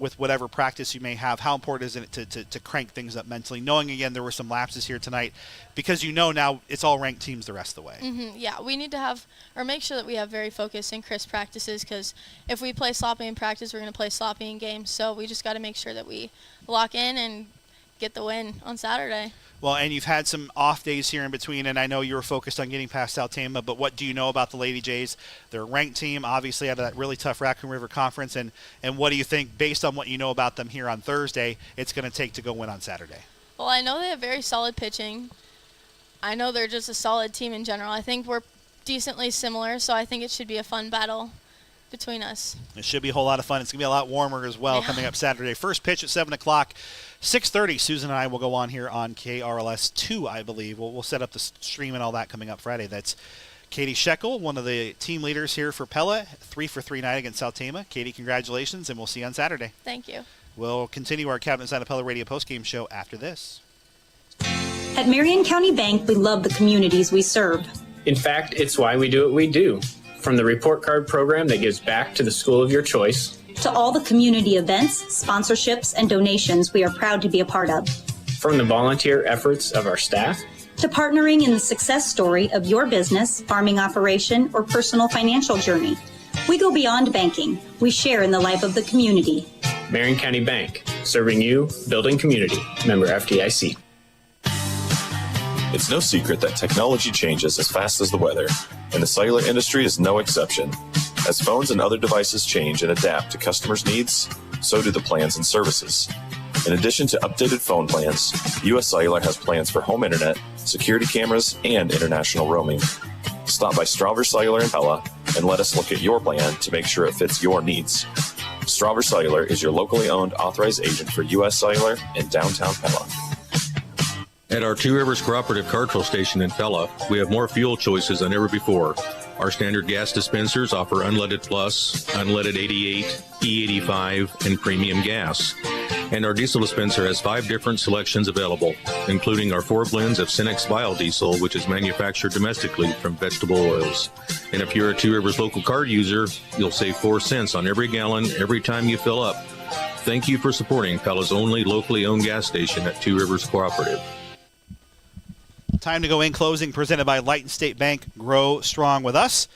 with whatever practice you may have, how important is it to crank things up mentally, knowing, again, there were some lapses here tonight, because you know now it's all ranked teams the rest of the way? Mm-hmm. Yeah, we need to have, or make sure that we have very focused and crisp practices, because if we play sloppy in practice, we're going to play sloppy in games. So we just got to make sure that we lock in and get the win on Saturday. Well, and you've had some off days here in between, and I know you were focused on getting past South Tama, but what do you know about the Lady Jays? They're a ranked team, obviously, out of that really tough Raccoon River Conference, and what do you think, based on what you know about them here on Thursday, it's going to take to go win on Saturday? Well, I know they have very solid pitching. I know they're just a solid team in general. I think we're decently similar, so I think it should be a fun battle between us. It should be a whole lot of fun. It's going to be a lot warmer as well coming up Saturday. First pitch at 7 o'clock. 6:30, Susan and I will go on here on KRLS 2, I believe. We'll set up the stream and all that coming up Friday. That's Katie Shekel, one of the team leaders here for Pella, 3 for 3 night against South Tama. Katie, congratulations, and we'll see you on Saturday. Thank you. We'll continue our Cabinet Side of Pella Radio postgame show after this. At Marion County Bank, we love the communities we serve. In fact, it's why we do what we do. From the report card program that gives back to the school of your choice, to all the community events, sponsorships, and donations we are proud to be a part of. From the volunteer efforts of our staff, to partnering in the success story of your business, farming operation, or personal financial journey. We go beyond banking. We share in the life of the community. Marion County Bank, serving you, building community. Member FDIC. It's no secret that technology changes as fast as the weather, and the cellular industry is no exception. As phones and other devices change and adapt to customers' needs, so do the plans and services. In addition to updated phone plans, U.S. Cellular has plans for home internet, security cameras, and international roaming. Stop by Strawver Cellular in Pella and let us look at your plan to make sure it fits your needs. Strawver Cellular is your locally owned authorized agent for U.S. Cellular in downtown Pella. At our Two Rivers Cooperative Cartrol Station in Pella, we have more fuel choices than ever before. Our standard gas dispensers offer Unleaded Plus, Unleaded 88, E85, and premium gas. And our diesel dispenser has 5 different selections available, including our 4 blends of Cenex biodiesel, which is manufactured domestically from vegetable oils. And if you're a Two Rivers local card user, you'll save 4 cents on every gallon every time you fill up. Thank you for supporting Pella's only locally owned gas station at Two Rivers Cooperative. Time to go in closing, presented by Lighton State Bank. Grow strong with us.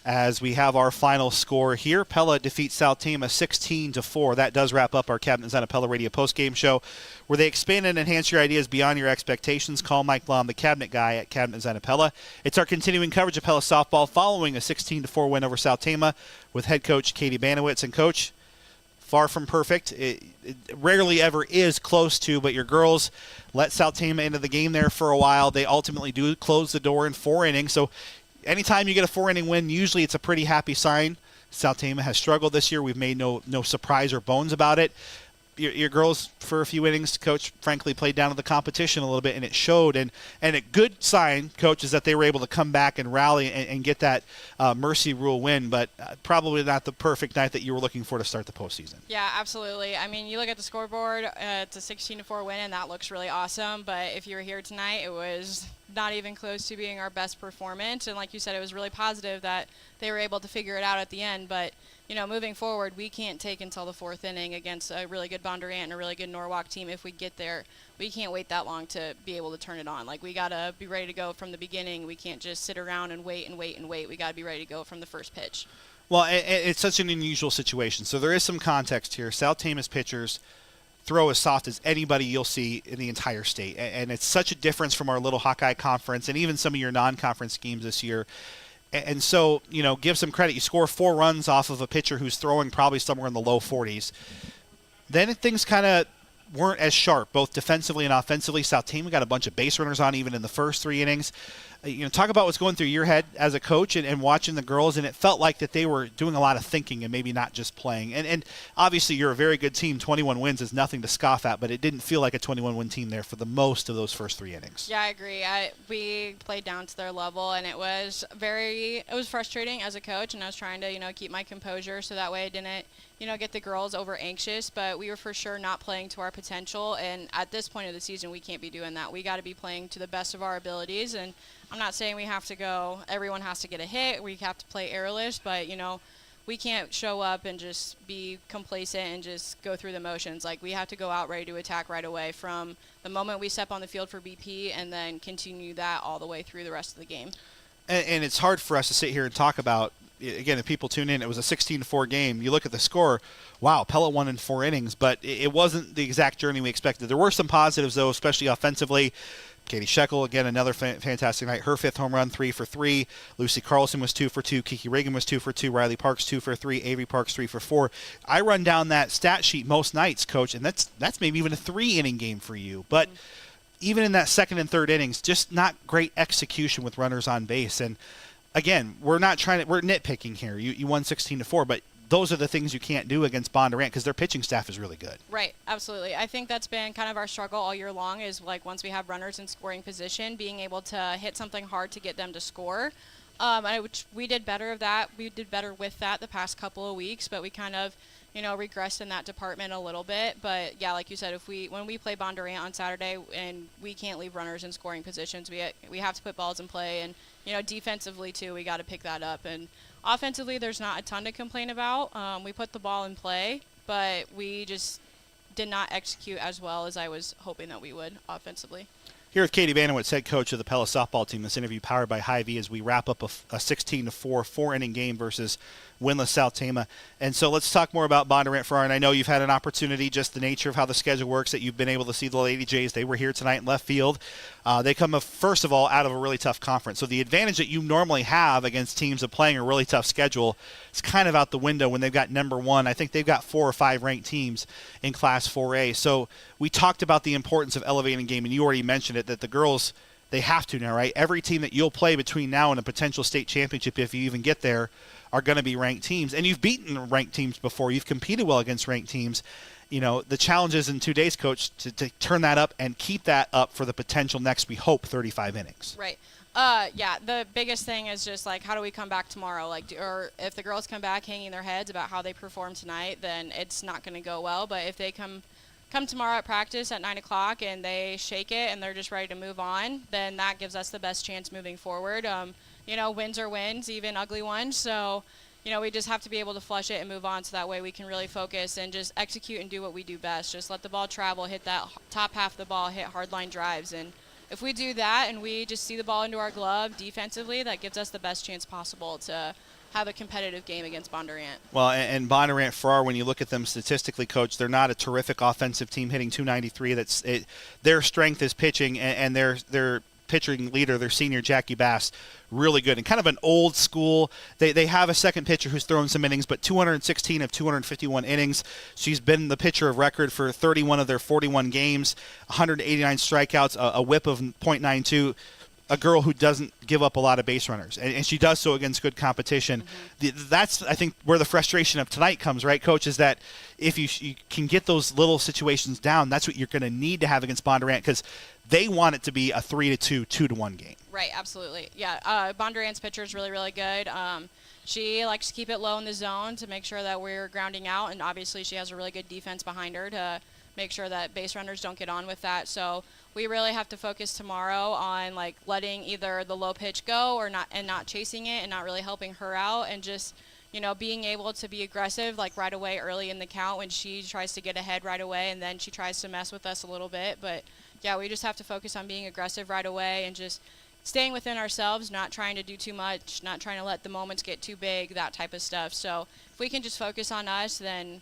As we have our final score here, Pella defeats South Tama 16-4. That does wrap up our Cabinet Side of Pella Radio postgame show, where they expand and enhance your ideas beyond your expectations. Call Mike Blom, the Cabinet Guy at Cabinet Side of Pella. It's our continuing coverage of Pella softball following a 16-4 win over South Tama with head coach Katie Banowitz. And, Coach, far from perfect. It rarely ever is close to, but your girls let South Tama into the game there for a while. They ultimately do close the door in 4 innings. So anytime you get a 4-inning win, usually it's a pretty happy sign. South Tama has struggled this year. We've made no surprise or bones about it. Your girls, for a few innings, Coach, frankly, played down to the competition a little bit, and it showed. And a good sign, Coach, is that they were able to come back and rally and get that mercy rule win, but probably not the perfect night that you were looking for to start the postseason. Yeah, absolutely. I mean, you look at the scoreboard, it's a 16-4 win, and that looks really awesome. But if you were here tonight, it was not even close to being our best performance. And like you said, it was really positive that they were able to figure it out at the end. But moving forward, we can't take until the 4th inning against a really good Bondurant and a really good Norwalk team. If we get there, we can't wait that long to be able to turn it on. Like, we got to be ready to go from the beginning. We can't just sit around and wait and wait and wait. We got to be ready to go from the first pitch. Well, it's such an unusual situation. So there is some context here. South Tama's pitchers throw as soft as anybody you'll see in the entire state. And it's such a difference from our little Hawkeye conference and even some of your non-conference schemes this year. And so, give some credit. You score 4 runs off of a pitcher who's throwing probably somewhere in the low 40s. Then things kind of weren't as sharp, both defensively and offensively. South Tama got a bunch of base runners on even in the first 3 innings. Talk about what's going through your head as a coach and watching the girls, and it felt like that they were doing a lot of thinking and maybe not just playing. And obviously you're a very good team. 21 wins is nothing to scoff at, but it didn't feel like a 21-win team there for the most of those first 3 innings. Yeah, I agree. We played down to their level, and it was frustrating as a coach, and I was trying to, keep my composure so that way I didn't, get the girls over anxious, but we were for sure not playing to our potential. And at this point of the season, we can't be doing that. We got to be playing to the best of our abilities. And I'm not saying we have to go, everyone has to get a hit, we have to play errorless, but, we can't show up and just be complacent and just go through the motions. Like, we have to go out ready to attack right away from the moment we step on the field for BP and then continue that all the way through the rest of the game. And it's hard for us to sit here and talk about, again, if people tune in, it was a 16-4 game. You look at the score, wow, Pella won in 4 innings, but it wasn't the exact journey we expected. There were some positives, though, especially offensively. Katie Shekel, again, another fantastic night. Her 5th home run, 3 for 3. Lucy Carlson was 2 for 2. Kiki Reagan was 2 for 2. Riley Parks 2 for 3. Avery Parks 3 for 4. I run down that stat sheet most nights, Coach, and that's maybe even a 3-inning game for you. But even in that 2nd and 3rd innings, just not great execution with runners on base. And again, we're nitpicking here. You won 16-4, but those are the things you can't do against Bondurant because their pitching staff is really good. Right, absolutely. I think that's been kind of our struggle all year long is, like, once we have runners in scoring position, being able to hit something hard to get them to score. Which we did better of that. We did better with that the past couple of weeks, but we kind of, regressed in that department a little bit. But yeah, like you said, when we play Bondurant on Saturday and we can't leave runners in scoring positions, we have to put balls in play, and defensively too, we got to pick that up. And offensively, there's not a ton to complain about. We put the ball in play, but we just did not execute as well as I was hoping that we would offensively. Here with Katie Banowitz, head coach of the Pella softball team. This interview powered by Hy-Vee as we wrap up a 16-4 4-inning game versus winless South Tama. And so let's talk more about Bondurant Farrar. And I know you've had an opportunity, just the nature of how the schedule works, that you've been able to see the Lady Jays. They were here tonight in left field. They come, first of all, out of a really tough conference. So the advantage that you normally have against teams of playing a really tough schedule is kind of out the window when they've got number 1. I think they've got 4 or 5 ranked teams in Class 4A. So we talked about the importance of elevating game, and you already mentioned it, that the girls, they have to now, right? Every team that you'll play between now and a potential state championship, if you even get there, are going to be ranked teams. And you've beaten ranked teams before. You've competed well against ranked teams. The challenge is in 2 days, Coach, to turn that up and keep that up for the potential next, we hope, 35 innings. Right. Yeah, the biggest thing is just, like, how do we come back tomorrow? Or if the girls come back hanging their heads about how they performed tonight, then it's not going to go well. But if they come tomorrow at practice at 9 o'clock and they shake it and they're just ready to move on, then that gives us the best chance moving forward. Wins are wins, even ugly ones. So, we just have to be able to flush it and move on so that way we can really focus and just execute and do what we do best. Just let the ball travel, hit that top half of the ball, hit hard line drives. And if we do that and we just see the ball into our glove defensively, that gives us the best chance possible to have a competitive game against Bondurant. Well, and Bondurant Farrar, when you look at them statistically, Coach, they're not a terrific offensive team hitting .293. Their strength is pitching, and their pitching leader, their senior Jackie Bass, really good and kind of an old school. They have a second pitcher who's thrown some innings, but 216 of 251 innings. She's been the pitcher of record for 31 of their 41 games, 189 strikeouts, a whip of .92. A girl who doesn't give up a lot of base runners, and she does so against good competition. That's, I think, where the frustration of tonight comes, right, Coach, is that if you can get those little situations down, that's what you're going to need to have against Bondurant, because they want it to be a 3-2, 2-1 game. Right, absolutely. Yeah, Bondurant's pitcher is really, really good. She likes to keep it low in the zone to make sure that we're grounding out, and obviously she has a really good defense behind her to make sure that base runners don't get on with that. So we really have to focus tomorrow on like letting either the low pitch go or not chasing it and not really helping her out, and just, you know, being able to be aggressive like right away early in the count when she tries to get ahead right away, and then she tries to mess with us a little bit. But yeah, we just have to focus on being aggressive right away and just staying within ourselves, not trying to do too much, not trying to let the moments get too big, that type of stuff. So if we can just focus on us, then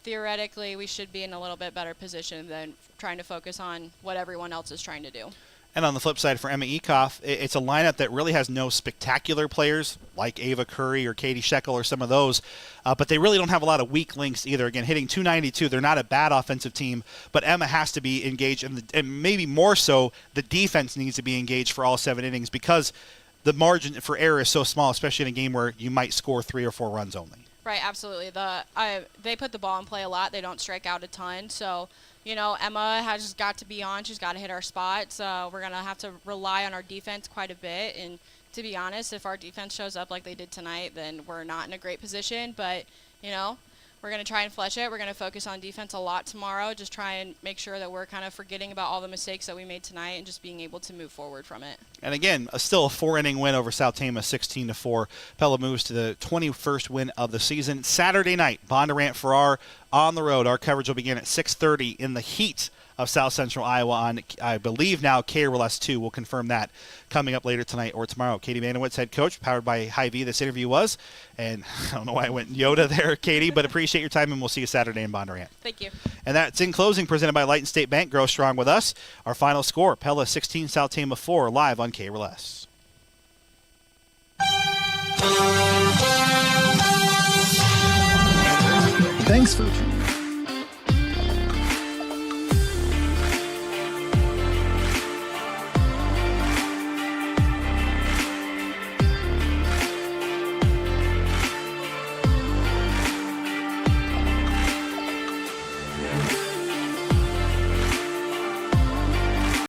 theoretically we should be in a little bit better position than trying to focus on what everyone else is trying to do. And on the flip side, for Emma Ekoff, it's a lineup that really has no spectacular players like Ava Curry or Katie Shekel or some of those, but they really don't have a lot of weak links either. Again, hitting .292, they're not a bad offensive team, but Emma has to be engaged, and maybe more so, the defense needs to be engaged for all 7 innings, because the margin for error is so small, especially in a game where you might score 3 or 4 runs only. Right, absolutely. They put the ball in play a lot. They don't strike out a ton. So, you know, Emma has got to be on. She's got to hit our spots. We're going to have to rely on our defense quite a bit. And to be honest, if our defense shows up like they did tonight, then we're not in a great position. But, you know, we're going to try and flush it. We're going to focus on defense a lot tomorrow. Just try and make sure that we're kind of forgetting about all the mistakes that we made tonight and just being able to move forward from it. And again, still a 4-inning win over South Tama, 16-4. Pella moves to the 21st win of the season. Saturday night, Bondurant Farrar on the road. Our coverage will begin at 6:30 in the heat of South Central Iowa on, I believe now, KRLS 2. We'll confirm that coming up later tonight or tomorrow. Katie Vanowitz, head coach, powered by Hy-Vee. This interview was, and I don't know why I went Yoda there, Katie, but appreciate your time, and we'll see you Saturday in Bondurant. Thank you. And that's in closing, presented by Light and State Bank. Grow strong with us. Our final score, Pella 16, South Tama 4, live on KRLS. Thanks for